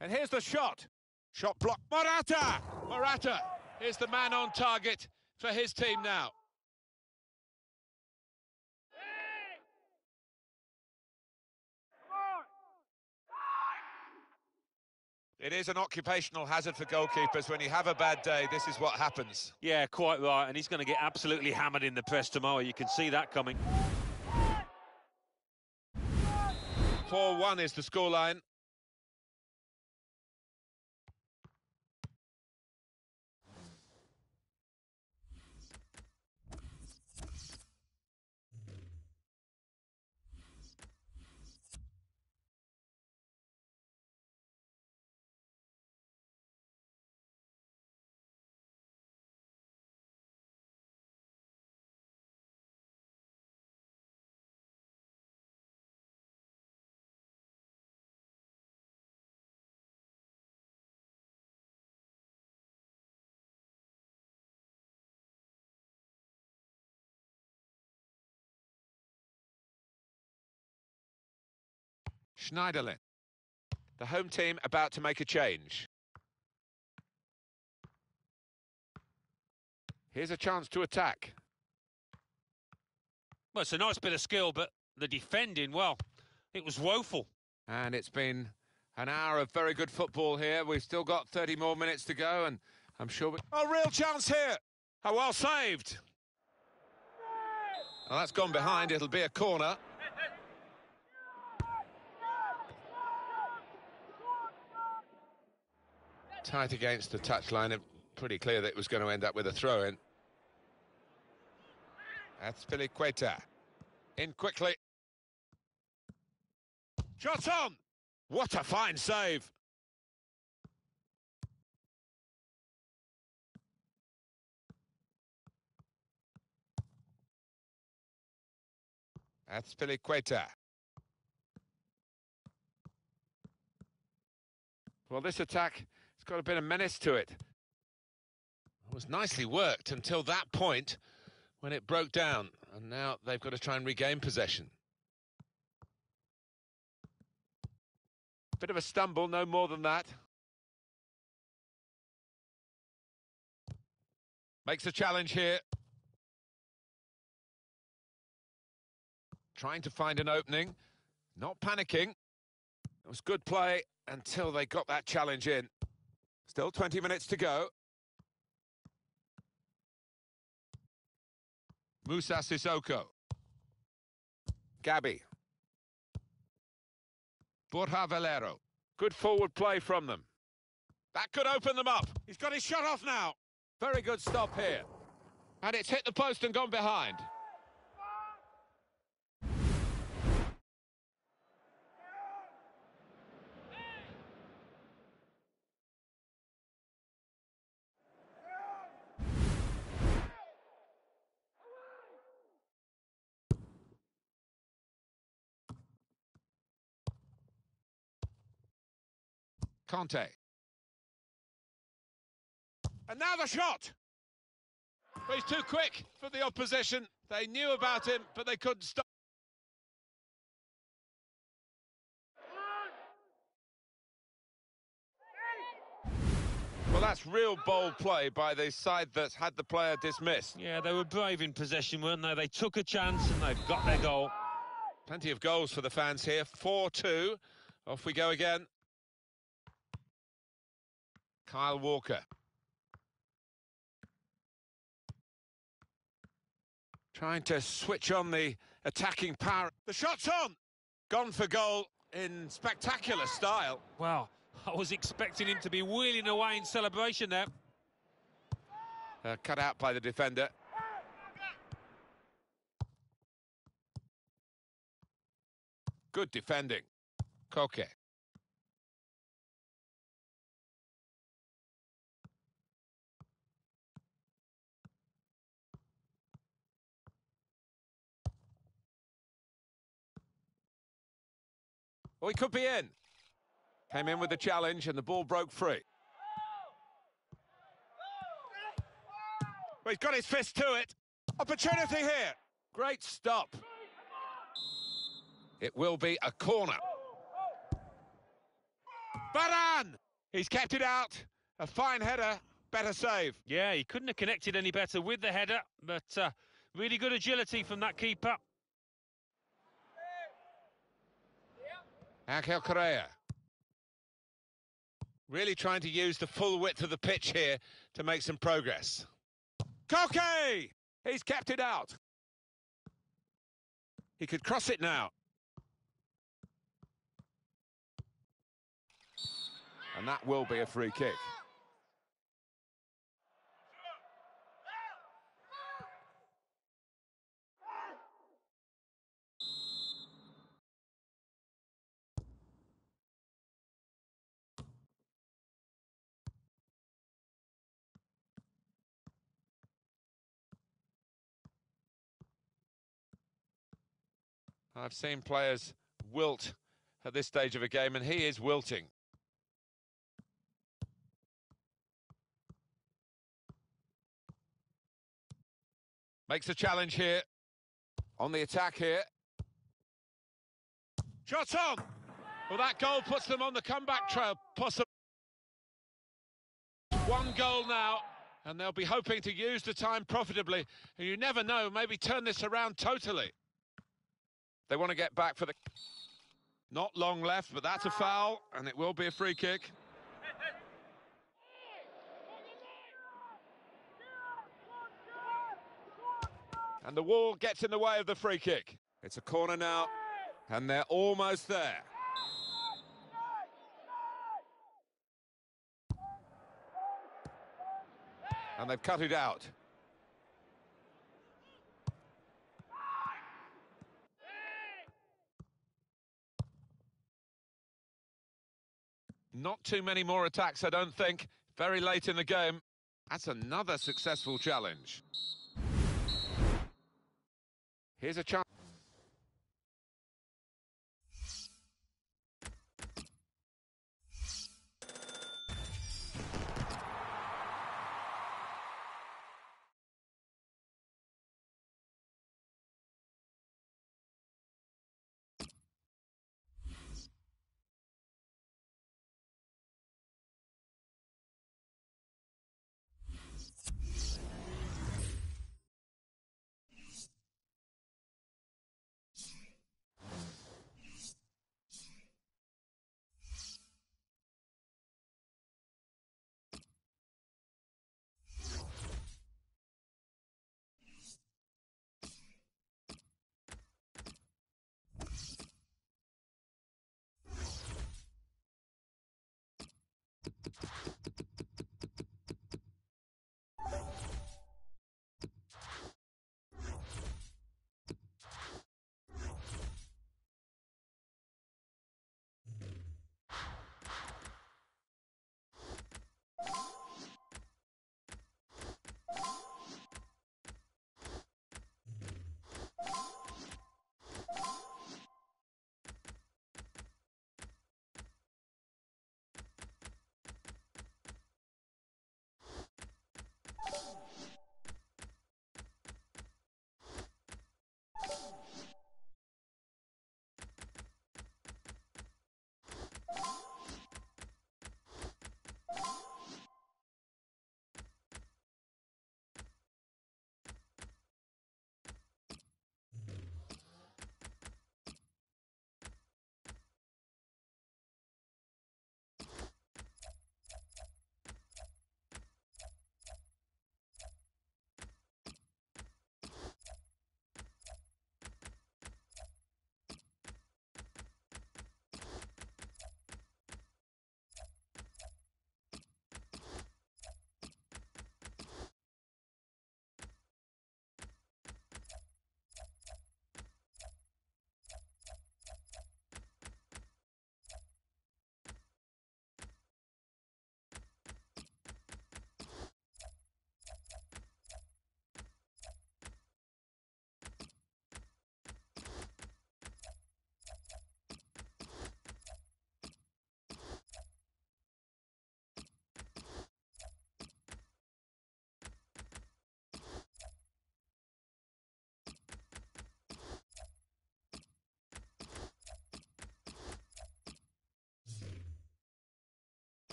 And here's the shot. Shot blocked. Morata! Morata is the man on target for his team now. It is an occupational hazard for goalkeepers. When you have a bad day, this is what happens.
Yeah, quite right, and he's going to get absolutely hammered in the press tomorrow. You can see that coming.
4-1 is the scoreline. Schneiderlin. The home team about to make a change. Here's a chance to attack.
Well, it's a nice bit of skill, but the defending, well, it was woeful.
And it's been an hour of very good football here. We've still got 30 more minutes to go, and I'm sure we... Oh, real chance here! Oh, well saved! Well, that's gone behind. It'll be a corner. Tight against the touchline, and pretty clear that it was going to end up with a throw-in. That's Azpilicueta. In quickly. Shot on! What a fine save! That's Azpilicueta. Well, this attack... It's got a bit of menace to it. It was nicely worked until that point when it broke down, and now they've got to try and regain possession. Bit of a stumble, no more than that. Makes a challenge here. Trying to find an opening, not panicking. It was good play until they got that challenge in. Still 20 minutes to go. Musa Sissoko. Gabi. Borja Valero. Good forward play from them. That could open them up. He's got his shot off now. Very good stop here. And it's hit the post and gone behind. Conte. And now the shot! But he's too quick for the opposition. They knew about him, but they couldn't stop. Well, that's real bold play by the side that had the player dismissed.
Yeah, they were brave in possession, weren't they? They took a chance and they've got their goal.
Plenty of goals for the fans here. 4-2. Off we go again. Kyle Walker. Trying to switch on the attacking power. The shot's on! Gone for goal in spectacular style.
Wow, I was expecting him to be wheeling away in celebration there.
Cut out by the defender. Good defending. Koke. Oh, he could be in. Came in with the challenge and the ball broke free. Well, he's got his fist to it. Opportunity here. Great stop. It will be a corner. Baran! He's kept it out. A fine header. Better save.
Yeah, he couldn't have connected any better with the header, but really good agility from that keeper.
Angel Correa. Really trying to use the full width of the pitch here to make some progress. Koke! He's kept it out. He could cross it now. And that will be a free kick. I've seen players wilt at this stage of a game, and he is wilting. Makes a challenge here. On the attack here. Shot on! Well, that goal puts them on the comeback trail. Possible. One goal now, and they'll be hoping to use the time profitably. And you never know, maybe turn this around totally. They want to get back for the... Not long left, but that's a foul, and it will be a free kick. And the wall gets in the way of the free kick. It's a corner now, and they're almost there. And they've cut it out. Not too many more attacks, I don't think. Very late in the game. That's another successful challenge. Here's a chance.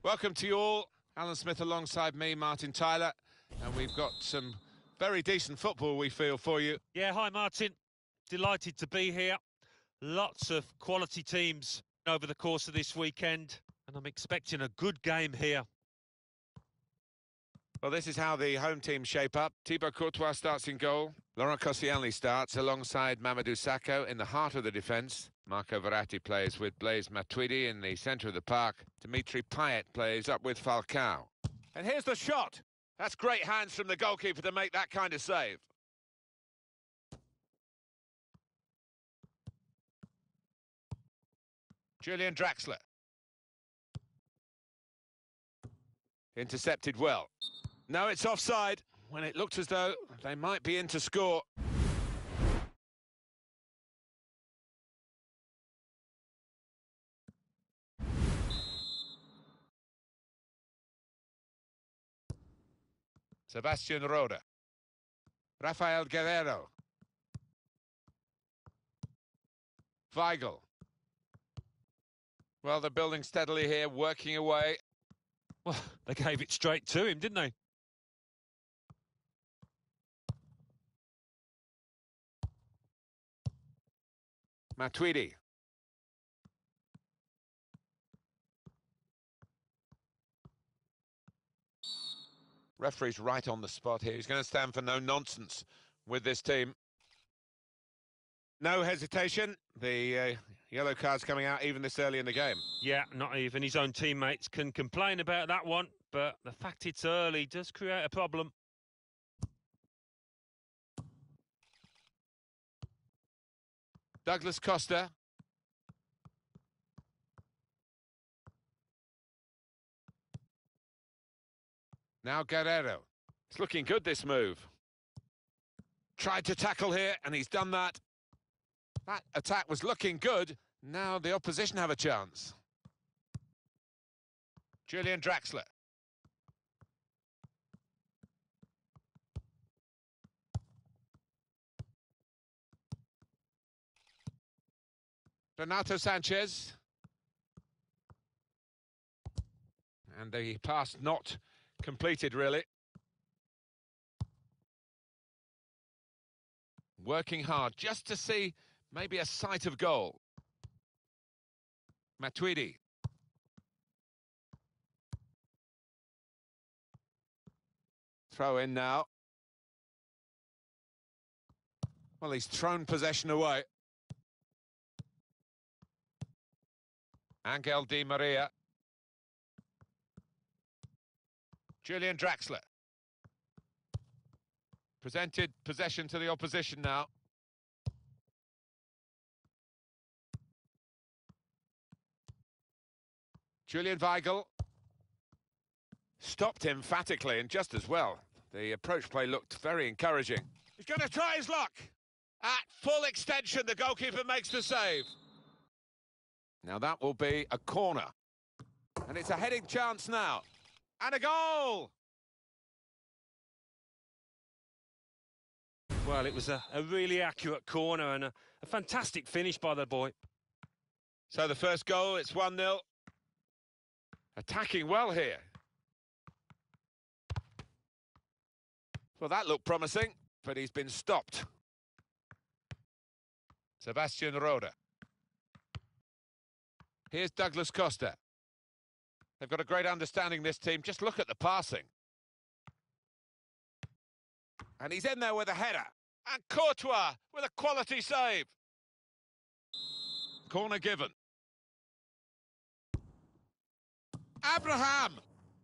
Welcome to you all. Alan Smith alongside me, Martin Tyler. And we've got some very decent football, we feel, for you.
Yeah, hi Martin. Delighted to be here. Lots of quality teams over the course of this weekend. And I'm expecting a good game here.
Well, this is how the home teams shape up. Thibaut Courtois starts in goal. Laurent Koscielny starts alongside Mamadou Sakho in the heart of the defence. Marco Verratti plays with Blaise Matuidi in the centre of the park. Dimitri Payet plays up with Falcao. And here's the shot. That's great hands from the goalkeeper to make that kind of save. Julian Draxler. Intercepted well. No, it's offside, when it looked as though they might be in to score. Sebastian Rode. Rafael Guerreiro. Weigl. Well, they're building steadily here, working away.
Well, they gave it straight to him, didn't they?
Matuidi. Referee's right on the spot here. He's going to stand for no nonsense with this team. No hesitation. The yellow card's coming out even this early in the game.
Yeah, not even his own teammates can complain about that one, but the fact it's early does create a problem.
Douglas Costa. Now Guerreiro. It's looking good, this move. Tried to tackle here, and he's done that. That attack was looking good. Now the opposition have a chance. Julian Draxler. Renato Sanchez. And the pass not completed, really. Working hard just to see maybe a sight of goal. Matuidi. Throw in now. Well, he's thrown possession away. Angel Di Maria. Julian Draxler. Presented possession to the opposition now. Julian Weigl. Stopped emphatically and just as well. The approach play looked very encouraging. He's going to try his luck. At full extension, the goalkeeper makes the save. Now that will be a corner. And it's a heading chance now. And a goal!
Well, it was a really accurate corner and a fantastic finish by the boy.
So the first goal, it's 1-0. Attacking well here. Well, that looked promising, but he's been stopped. Sebastian Rode. Here's Douglas Costa. They've got a great understanding, this team. Just look at the passing. And he's in there with a header. And Courtois with a quality save. Corner given. Abraham!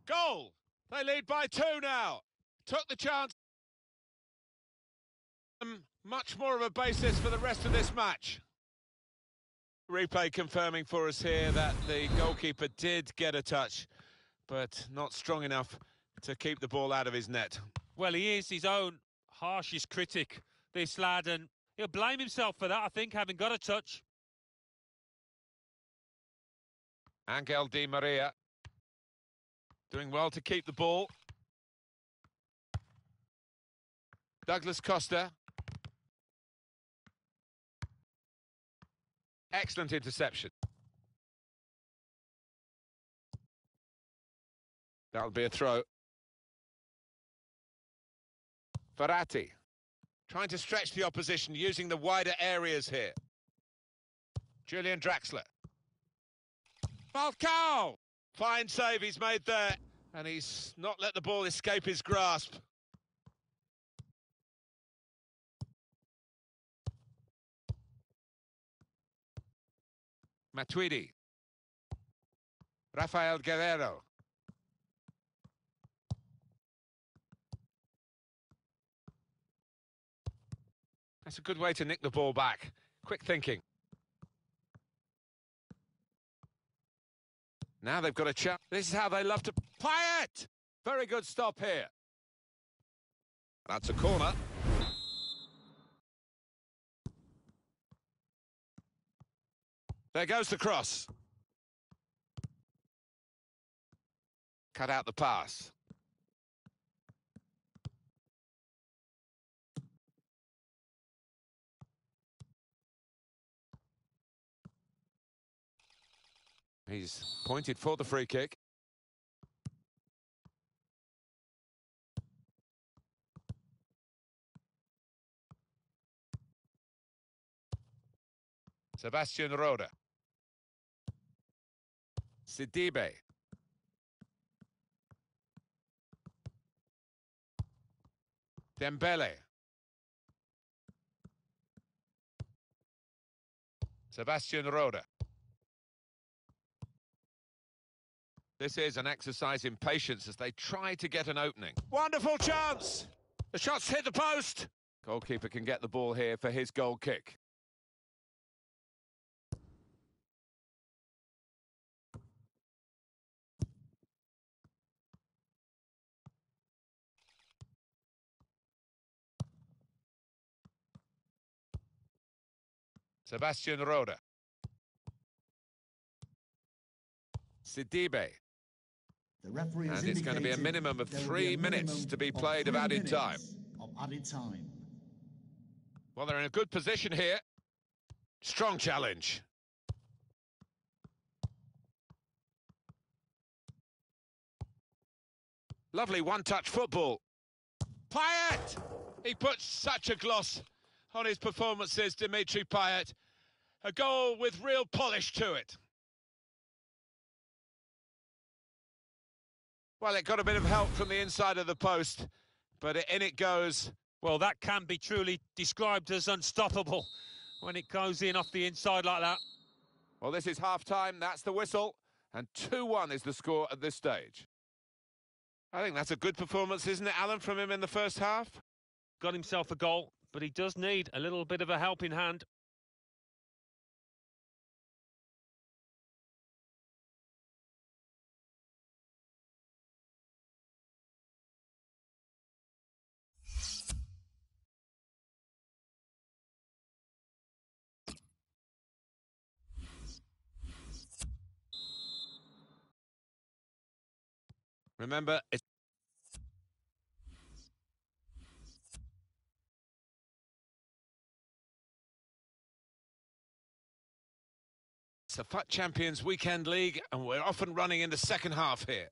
Goal! They lead by 2 now. Took the chance. Much more of a basis for the rest of this match. Replay confirming for us here that the goalkeeper did get a touch, but not strong enough to keep the ball out of his net.
Well, he is his own harshest critic, this lad, and he'll blame himself for that, I think, having got a touch.
Angel Di Maria doing well to keep the ball. Douglas Costa. Excellent interception. That'll be a throw. Verratti. Trying to stretch the opposition, using the wider areas here. Julian Draxler. Falcao! Fine save he's made there. And he's not let the ball escape his grasp. Matuidi. Rafael Guerrero. That's a good way to nick the ball back. Quick thinking. Now they've got a chance. This is how they love to play it. Very good stop here. That's a corner. There goes the cross. Cut out the pass. He's pointed for the free kick. Sebastian Rode. Sidibe. Dembele. Sebastian Rode. This is an exercise in patience as they try to get an opening. Wonderful chance! The shot's hit the post! Goalkeeper can get the ball here for his goal kick. Sebastian Rode. Sidibe.
The referee has
And it's going to be a
indicated
minimum of
there will
3
a
minutes
minimum
to be
of
played of
3
added time.
minutes of added time.
Well, they're in a good position here. Strong challenge. Lovely one-touch football. Payet! He puts such a gloss on his performances, Dimitri Payet. A goal with real polish to it. Well, it got a bit of help from the inside of the post, but in it goes.
Well, that can be truly described as unstoppable when it goes in off the inside like that.
Well, this is half-time, that's the whistle, and 2-1 is the score at this stage. I think that's a good performance, isn't it, Alan, from him in the first half?
Got himself a goal, but he does need a little bit of a helping hand.
Remember, it's a FUT Champions Weekend League, and we're off and running in the second half here.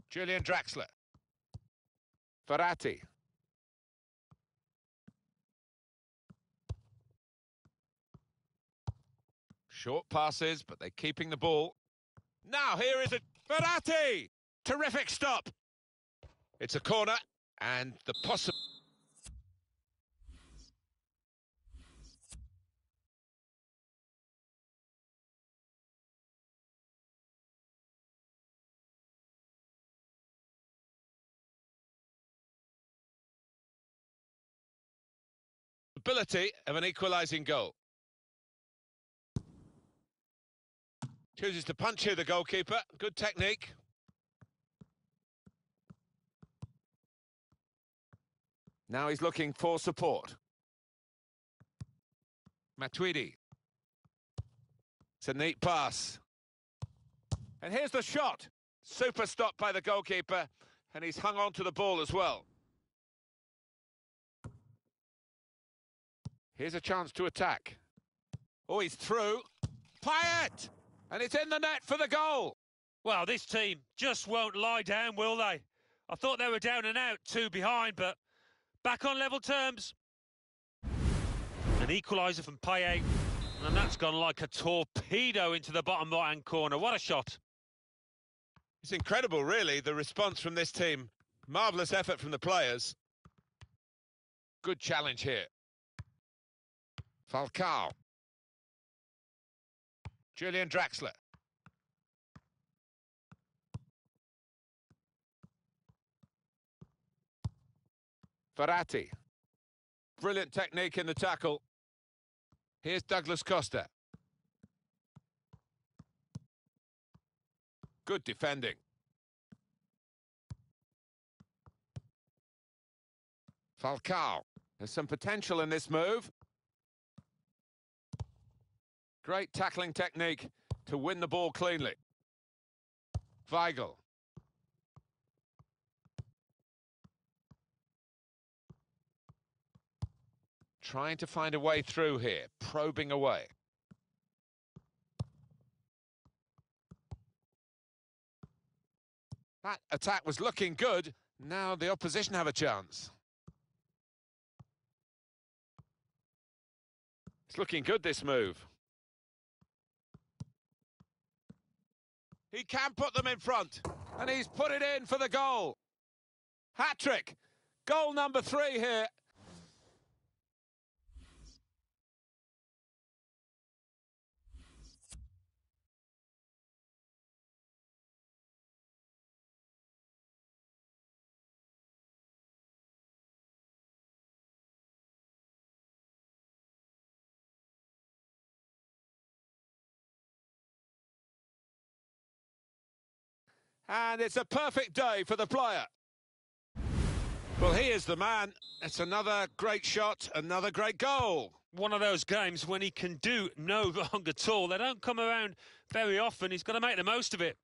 Julian Draxler. Verratti. Short passes, but they're keeping the ball. Now here is a Verratti! Terrific stop. It's a corner, and the possible. Ability of an equalising goal. Chooses to punch here, the goalkeeper. Good technique. Now he's looking for support. Matuidi. It's a neat pass. And here's the shot. Super stop by the goalkeeper, and he's hung on to the ball as well. Here's a chance to attack. Oh, he's through. Payet! And it's in the net for the goal.
Well, this team just won't lie down, will they? I thought they were down and out, 2 behind, but back on level terms. An equaliser from Payet, and that's gone like a torpedo into the bottom right-hand corner. What a shot.
It's incredible, really, the response from this team. Marvellous effort from the players. Good challenge here. Falcao. Julian Draxler. Verratti. Brilliant technique in the tackle. Here's Douglas Costa. Good defending. Falcao. There's some potential in this move. Great tackling technique to win the ball cleanly. Weigl. Trying to find a way through here, probing away. That attack was looking good. Now the opposition have a chance. It's looking good, this move. He can put them in front, and he's put it in for the goal. Hat-trick. Goal number 3 here. And it's a perfect day for the player. Well, he is the man. It's another great shot, another great goal.
One of those games when he can do no wrong at all. They don't come around very often. He's got to make the most of it.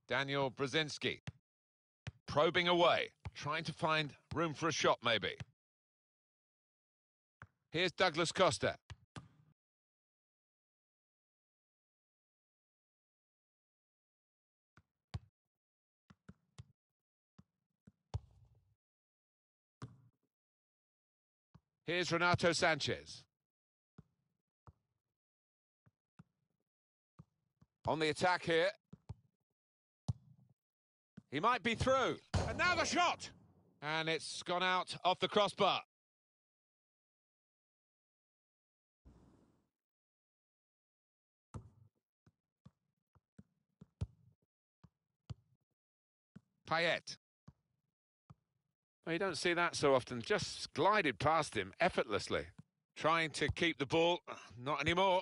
Daniel Brzezinski. Probing away, trying to find room for a shot, maybe. Here's Douglas Costa. Here's Renato Sanchez. On the attack here. He might be through. And now the shot! And it's gone out off the crossbar. Payet. Well, you don't see that so often. Just glided past him effortlessly. Trying to keep the ball. Not anymore.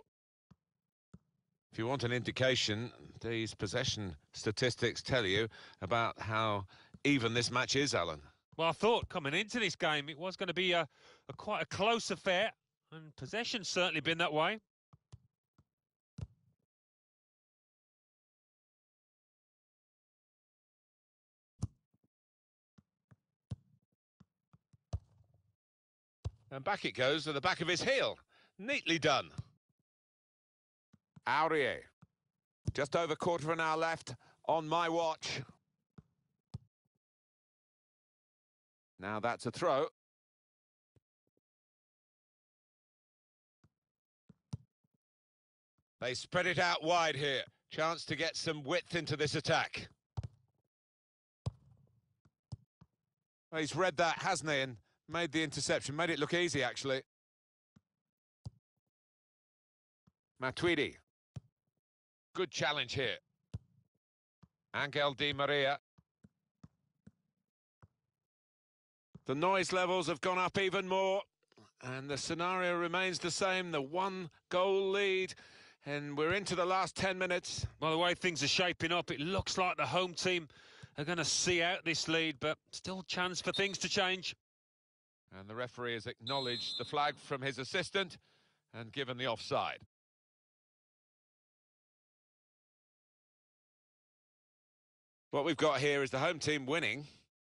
If you want an indication, these possession statistics tell you about how even this match is, Alan.
Well, I thought coming into this game it was going to be a quite a close affair, and possession's certainly been that way.
And back it goes to the back of his heel. Neatly done. Aurier. Just over quarter of an hour left on my watch. Now that's a throw. They spread it out wide here. Chance to get some width into this attack. Well, he's read that, hasn't he? And made the interception. Made it look easy, actually. Matuidi. Good challenge here. Angel Di Maria. The noise levels have gone up even more, and the scenario remains the same. The 1-goal lead, and we're into the last 10 minutes.
By the way things are shaping up, it looks like the home team are going to see out this lead, but still chance for things to change.
And the referee has acknowledged the flag from his assistant and given the offside. What we've got here is the home team winning,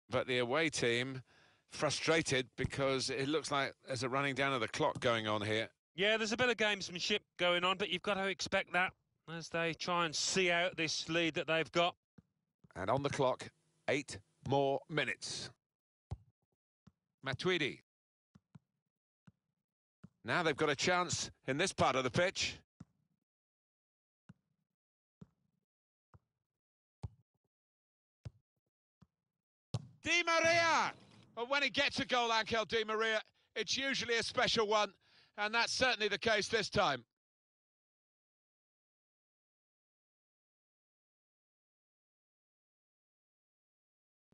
but the away team frustrated because it looks like there's a running down of the clock going on here.
Yeah, there's a bit of gamesmanship going on, but you've got to expect that as they try and see out this lead that they've got.
And on the clock, 8 more minutes. Matuidi. Now they've got a chance in this part of the pitch. Di Maria! Well, when he gets a goal, Angel Di Maria, it's usually a special one, and that's certainly the case this time.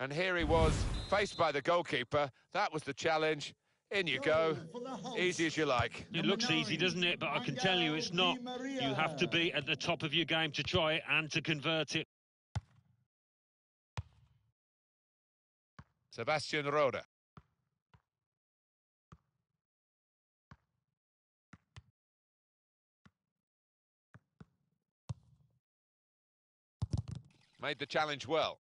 And here he was, faced by the goalkeeper. That was the challenge. In you go. Easy as you like.
It looks easy, doesn't it? But I can tell you it's not. You have to be at the top of your game to try it and to convert it.
Sebastian Roda. Made the challenge well.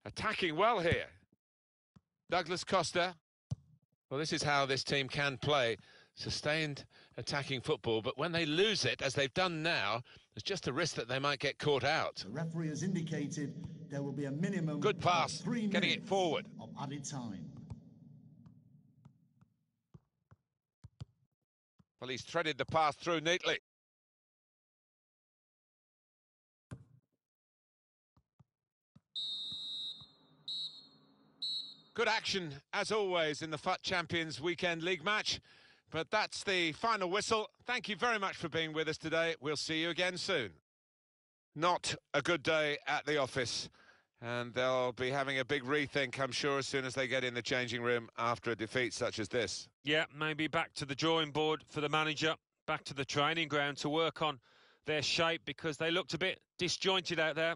Attacking well here. Douglas Costa. Well, this is how this team can play. Sustained attacking football, but when they lose it, as they've done now, there's just a risk that they might get caught out.
The referee has indicated there will be a minimum
Good pass,
of 3
getting it forward.
of added time.
Well, he's threaded the pass through neatly. Good action, as always, in the FUT Champions Weekend League match. But that's the final whistle. Thank you very much for being with us today. We'll see you again soon. Not a good day at the office. And they'll be having a big rethink, I'm sure, as soon as they get in the changing room after a defeat such as this.
Yeah, maybe back to the drawing board for the manager, back to the training ground to work on their shape, because they looked a bit disjointed out there.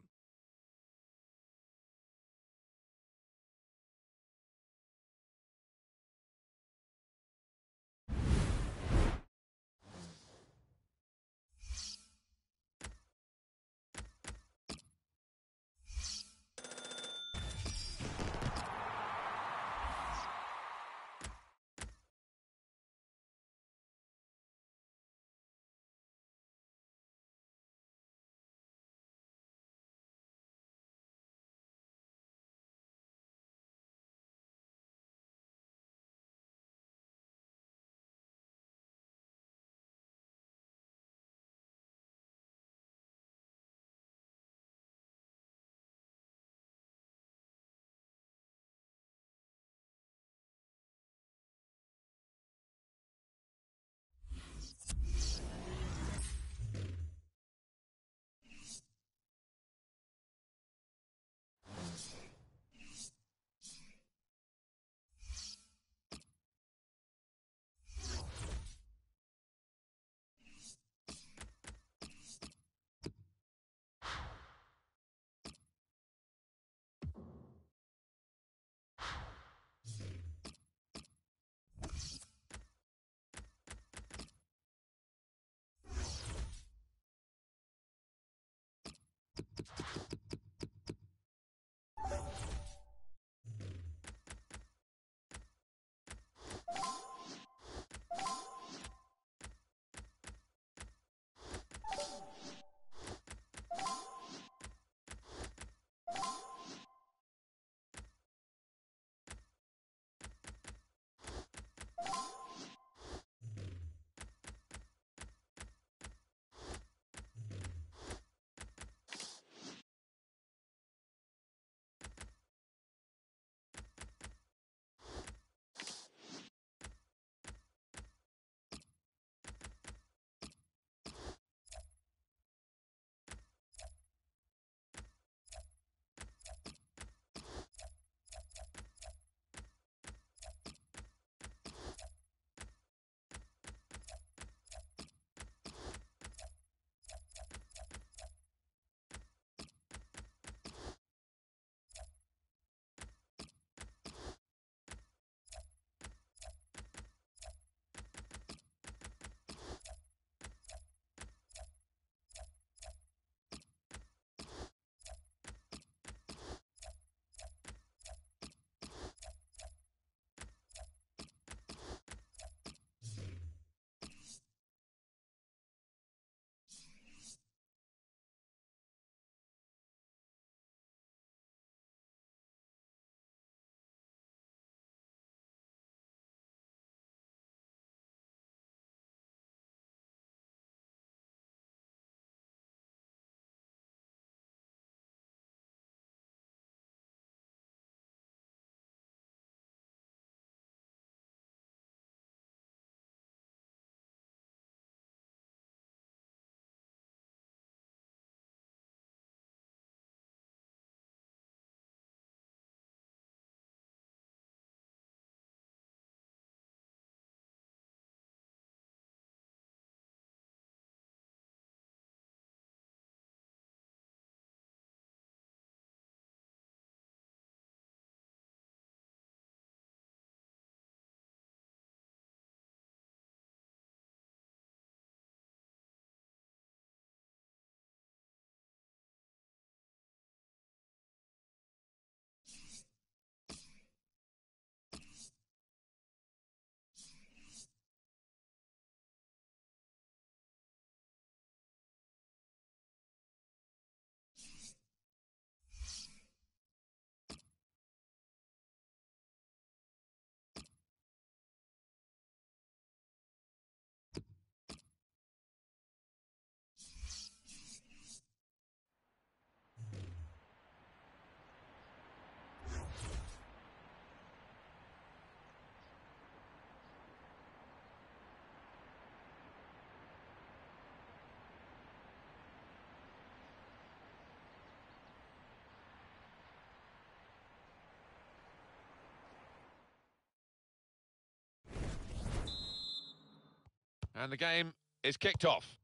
And the game is kicked off.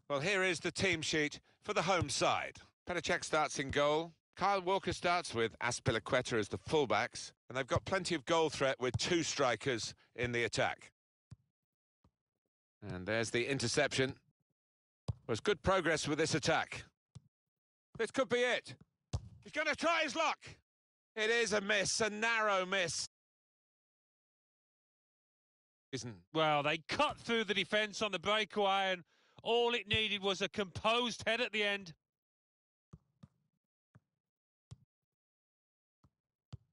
Well, here is the team sheet for the home side. Petr Cech starts in goal. Kyle Walker starts with Azpilicueta as the fullbacks. And they've got plenty of goal threat with two strikers in the attack. And there's the interception. There's good progress with this attack. This could be it. He's going to try his luck. It is a miss, a narrow miss.
Well, they cut through the defence on the breakaway, and all it needed was a composed head at the end.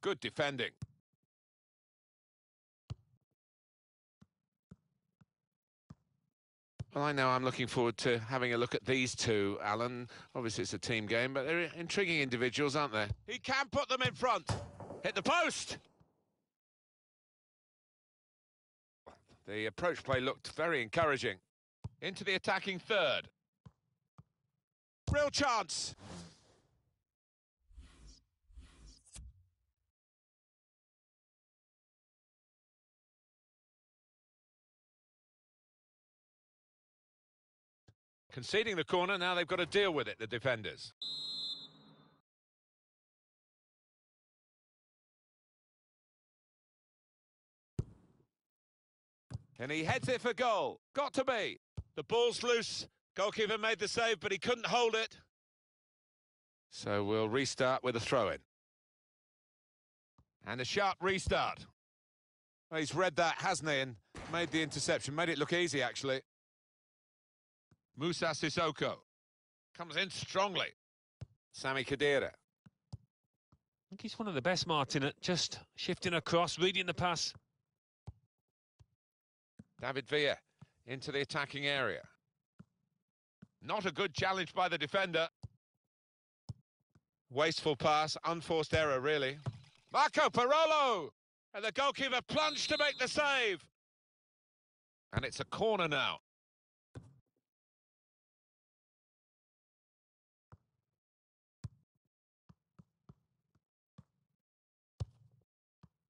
Good defending. Well, I know I'm looking forward to having a look at these two, Alan. Obviously, it's a team game, but they're intriguing individuals, aren't they? He can put them in front. Hit the post. The approach play looked very encouraging. Into the attacking third. Real chance. Conceding the corner, now they've got to deal with it, the defenders. And he heads it for goal. Got to be. The ball's loose. Goalkeeper made the save, but he couldn't hold it. So we'll restart with a throw-in. And a sharp restart. Well, he's read that, hasn't he, and made the interception. Made it look easy, actually. Moussa Sissoko comes in strongly. Sami Khedira.
I think he's one of the best, Martin, at just shifting across, reading the pass.
David Villa into the attacking area. Not a good challenge by the defender. Wasteful pass, unforced error, really. Marco Parolo! And the goalkeeper plunged to make the save. And it's a corner now.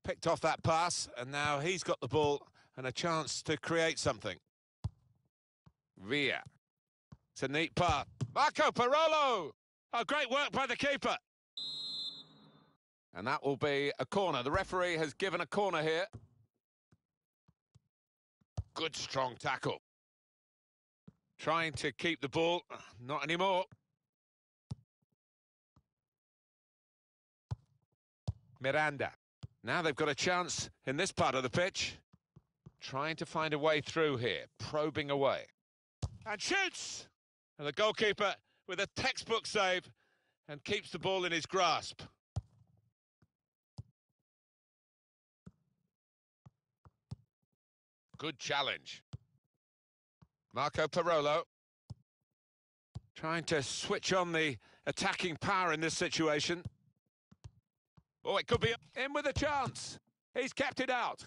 Picked off that pass, and now he's got the ball and a chance to create something. Villa. It's a neat pass. Marco Parolo! Oh, great work by the keeper. And that will be a corner. The referee has given a corner here. Good strong tackle. Trying to keep the ball. Not anymore. Miranda. Now they've got a chance in this part of the pitch. Trying to find a way through here. Probing away. And shoots! And the goalkeeper with a textbook save and keeps the ball in his grasp. Good challenge. Marco Parolo. Trying to switch on the attacking power in this situation. Oh, it could be in with a chance. He's kept it out.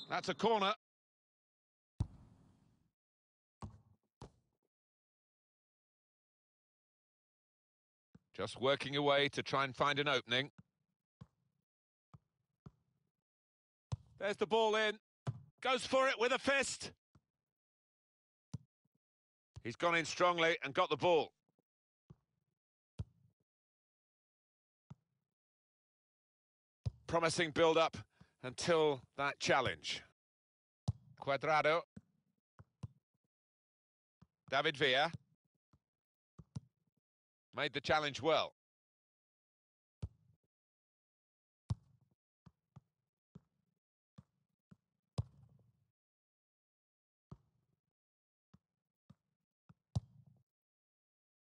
That's a corner. Just working away to try and find an opening. There's the ball in. Goes for it with a fist. He's gone in strongly and got the ball. Promising build-up until that challenge. Cuadrado. David Villa. Made the challenge well.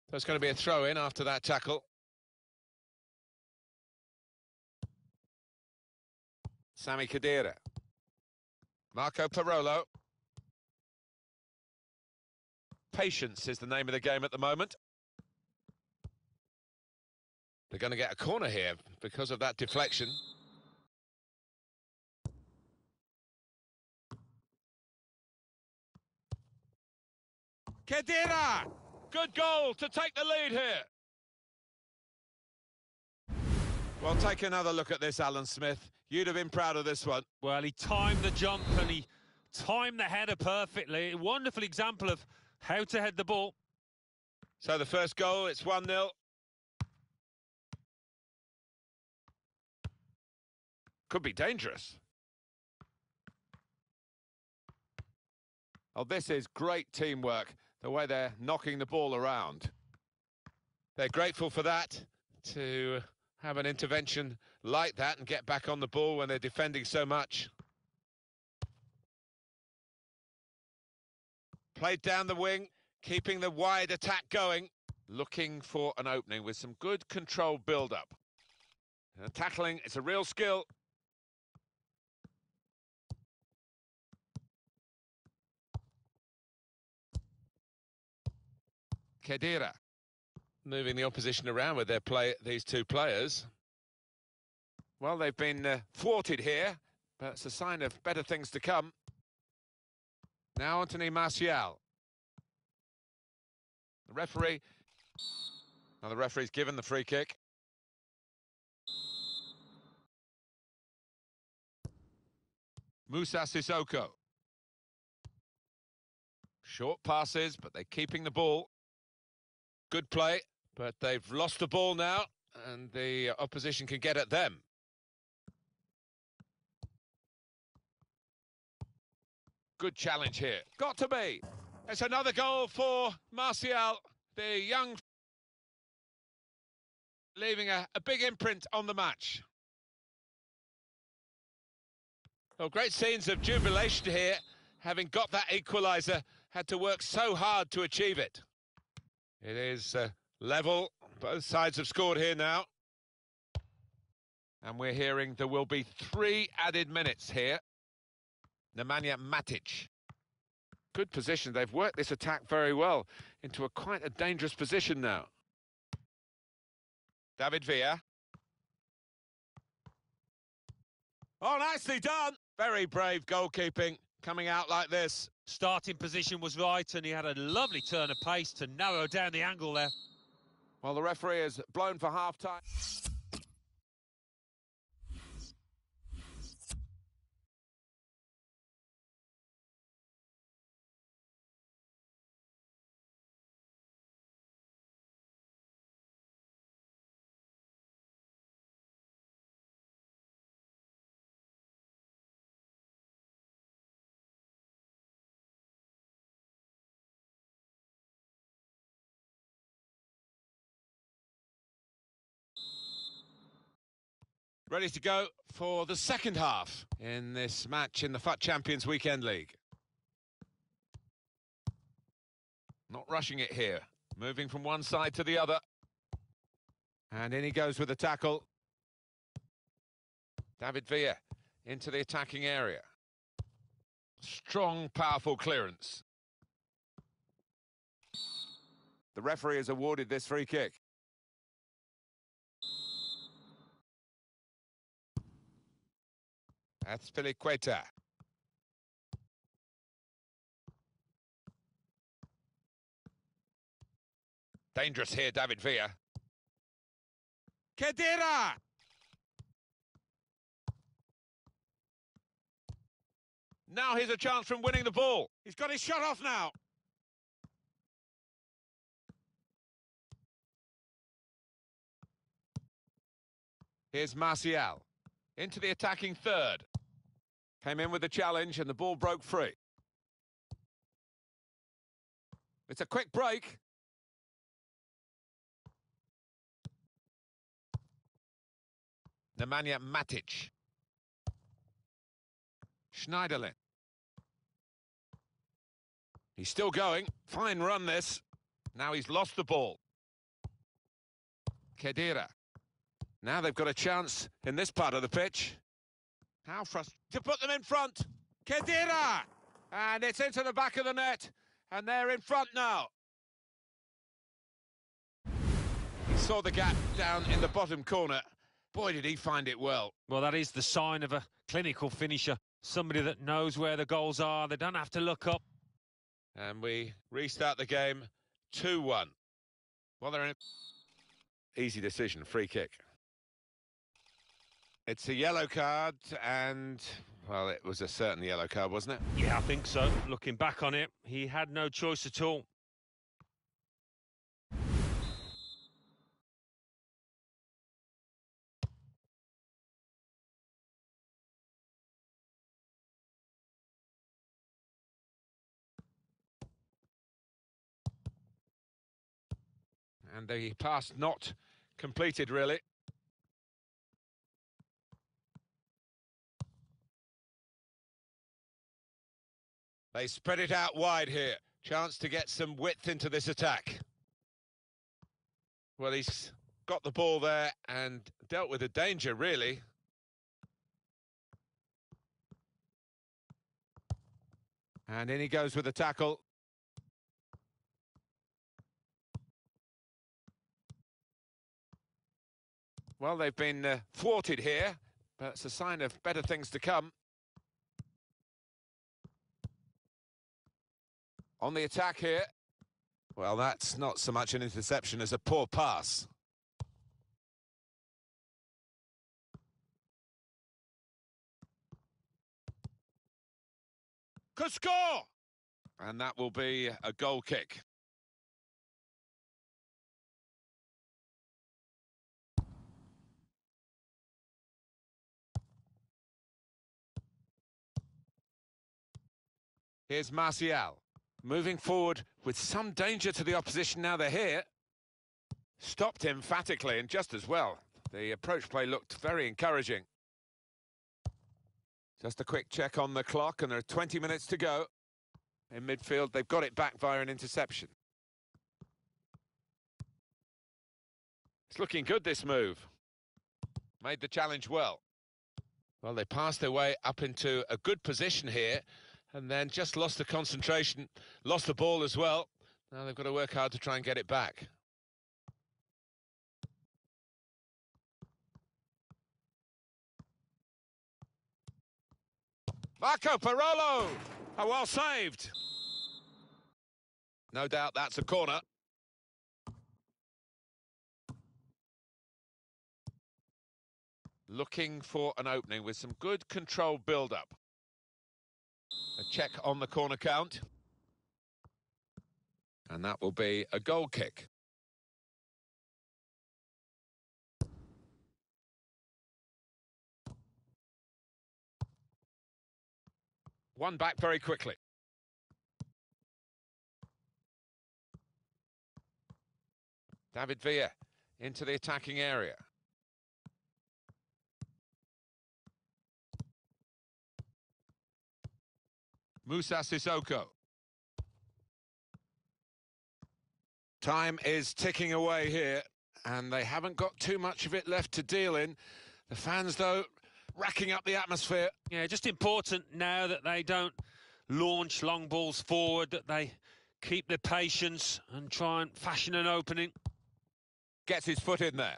There's going to be a throw-in after that tackle. Sami Khedira. Marco Parolo. Patience is the name of the game at the moment. They're going to get a corner here because of that deflection. Khedira! Good goal to take the lead here. Well, take another look at this, Alan Smith. You'd have been proud of this one.
Well, he timed the jump and he timed the header perfectly. A wonderful example of how to head the ball.
So the first goal, it's 1-0. Could be dangerous. Oh, this is great teamwork, the way they're knocking the ball around. They're grateful for that, to have an intervention like that and get back on the ball when they're defending so much. Played down the wing, keeping the wide attack going, looking for an opening with some good controlled build-up. Tackling, it's a real skill. Khedira moving the opposition around with these two players. Well, they've been thwarted here, but it's a sign of better things to come. Now Anthony Martial. The referee. Now the referee's given the free kick. Musa Sissoko. Short passes, but they're keeping the ball. Good play, but they've lost the ball now, and the opposition can get at them. Good challenge here. Got to be. It's another goal for Martial, the young, leaving a big imprint on the match. Well, great scenes of jubilation here, having got that equaliser, had to work so hard to achieve it. It is level. Both sides have scored here now. And we're hearing there will be 3 added minutes here. Nemanja Matic. Good position. They've worked this attack very well into quite a dangerous position now. David Villa. Oh, nicely done. Very brave goalkeeping coming out like this.
Starting position was right, and he had a lovely turn of pace to narrow down the angle there.
Well, the referee has blown for half-time. Ready to go for the second half in this match in the FUT Champions Weekend League. Not rushing it here. Moving from one side to the other. And in he goes with the tackle. David Villa into the attacking area. Strong, powerful clearance. The referee has awarded this free kick. Azpilicueta. Dangerous here, David Villa. Khedira! Now here's a chance from winning the ball. He's got his shot off now. Here's Martial. Into the attacking third. Came in with the challenge and the ball broke free. It's a quick break. Nemanja Matic. Schneiderlin. He's still going. Fine run this. Now he's lost the ball. Khedira. Now they've got a chance in this part of the pitch. How frustrating to put them in front. Khedira! And it's into the back of the net. And they're in front now. He saw the gap down in the bottom corner. Boy, did he find it well.
Well, that is the sign of a clinical finisher. Somebody that knows where the goals are. They don't have to look up.
And we restart the game 2-1. Well, they're in. Easy decision, free kick. It's a yellow card and, well, it was a certain yellow card, wasn't it?
Yeah, I think so. Looking back on it, he had no choice at all.
And the pass not completed, really. They spread it out wide here. Chance to get some width into this attack. Well, he's got the ball there and dealt with the danger, really. And in he goes with the tackle. Well, they've been thwarted here, but it's a sign of better things to come. On the attack here. Well, that's not so much an interception as a poor pass. Could score! And that will be a goal kick. Here's Martial, moving forward with some danger to the opposition now they're here. Stopped emphatically and just as well. The approach play looked very encouraging. Just a quick check on the clock and there are 20 minutes to go. In midfield, they've got it back via an interception. It's looking good, this move. Made the challenge well. Well, they passed their way up into a good position here and then just lost the concentration, lost the ball as well. Now they've got to work hard to try and get it back. Marco Parolo! Oh, well saved. No doubt that's a corner. Looking for an opening with some good controlled build-up. A check on the corner count. And that will be a goal kick. One back very quickly. David Villa into the attacking area. Moussa Sissoko. Time is ticking away here, and they haven't got too much of it left to deal in. The fans, though, racking up the atmosphere.
Yeah, just important now that they don't launch long balls forward, that they keep their patience and try and fashion an opening.
Gets his foot in there.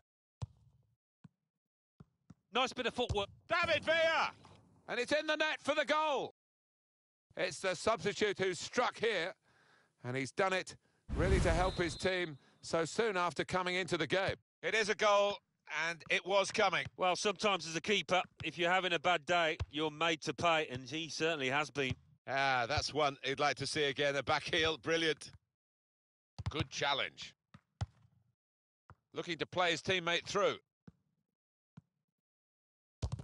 Nice bit of footwork.
David Villa! And it's in the net for the goal. It's the substitute who's struck here, and he's done it really to help his team so soon after coming into the game. It is a goal, and it was coming.
Well, sometimes as a keeper, if you're having a bad day, you're made to pay, and he certainly has been.
Ah, that's one he'd like to see again. A back heel, brilliant. Good challenge. Looking to play his teammate through.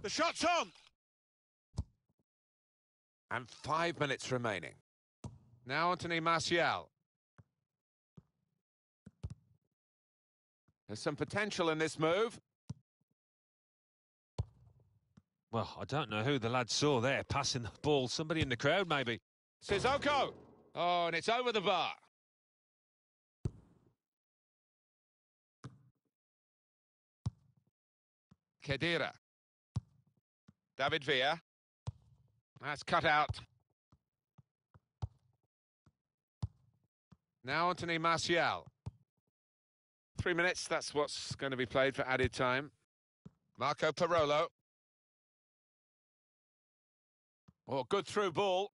The shot's on! And 5 minutes remaining. Now Anthony Martial. There's some potential in this move.
Well, I don't know who the lad saw there, passing the ball. Somebody in the crowd, maybe.
Sissoko! Oh, and it's over the bar. Khedira. David Villa. That's cut out. Now Anthony Martial. 3 minutes, that's what's going to be played for added time. Marco Parolo. Oh, good through ball.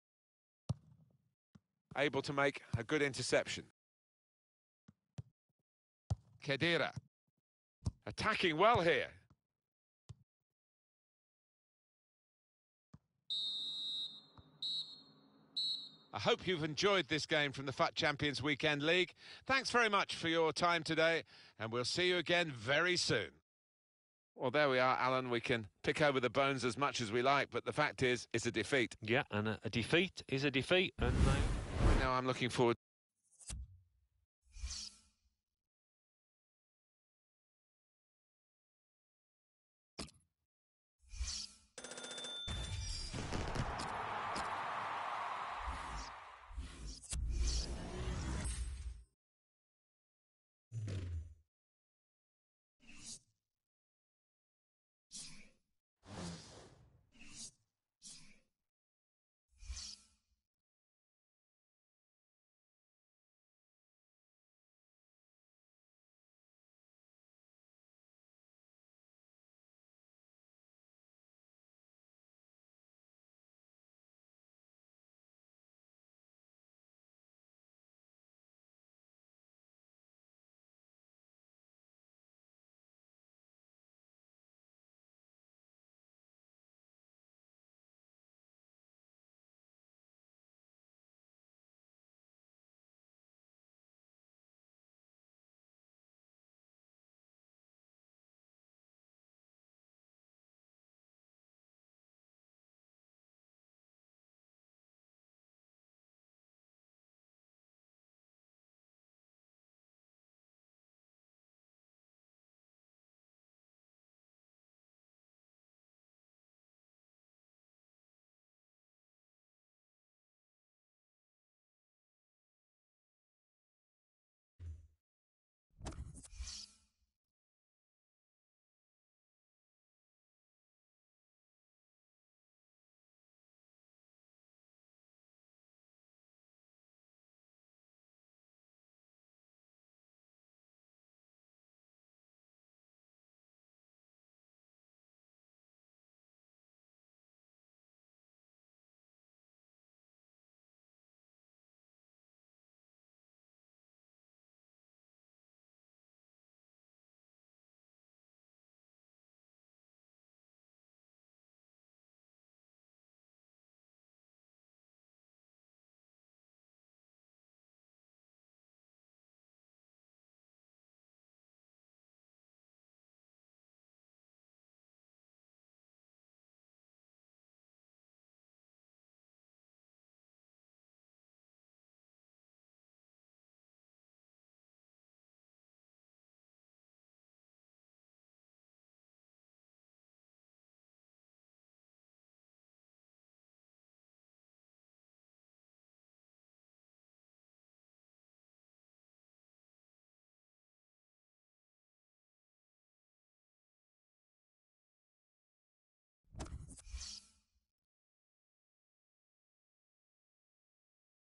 Able to make a good interception. Khedira. Attacking well here. I hope you've enjoyed this game from the FUT Champions Weekend League. Thanks very much for your time today, and we'll see you again very soon. Well, there we are, Alan. We can pick over the bones as much as we like, but the fact is, it's a defeat.
Yeah, and a defeat is a defeat. And
Now I'm looking forward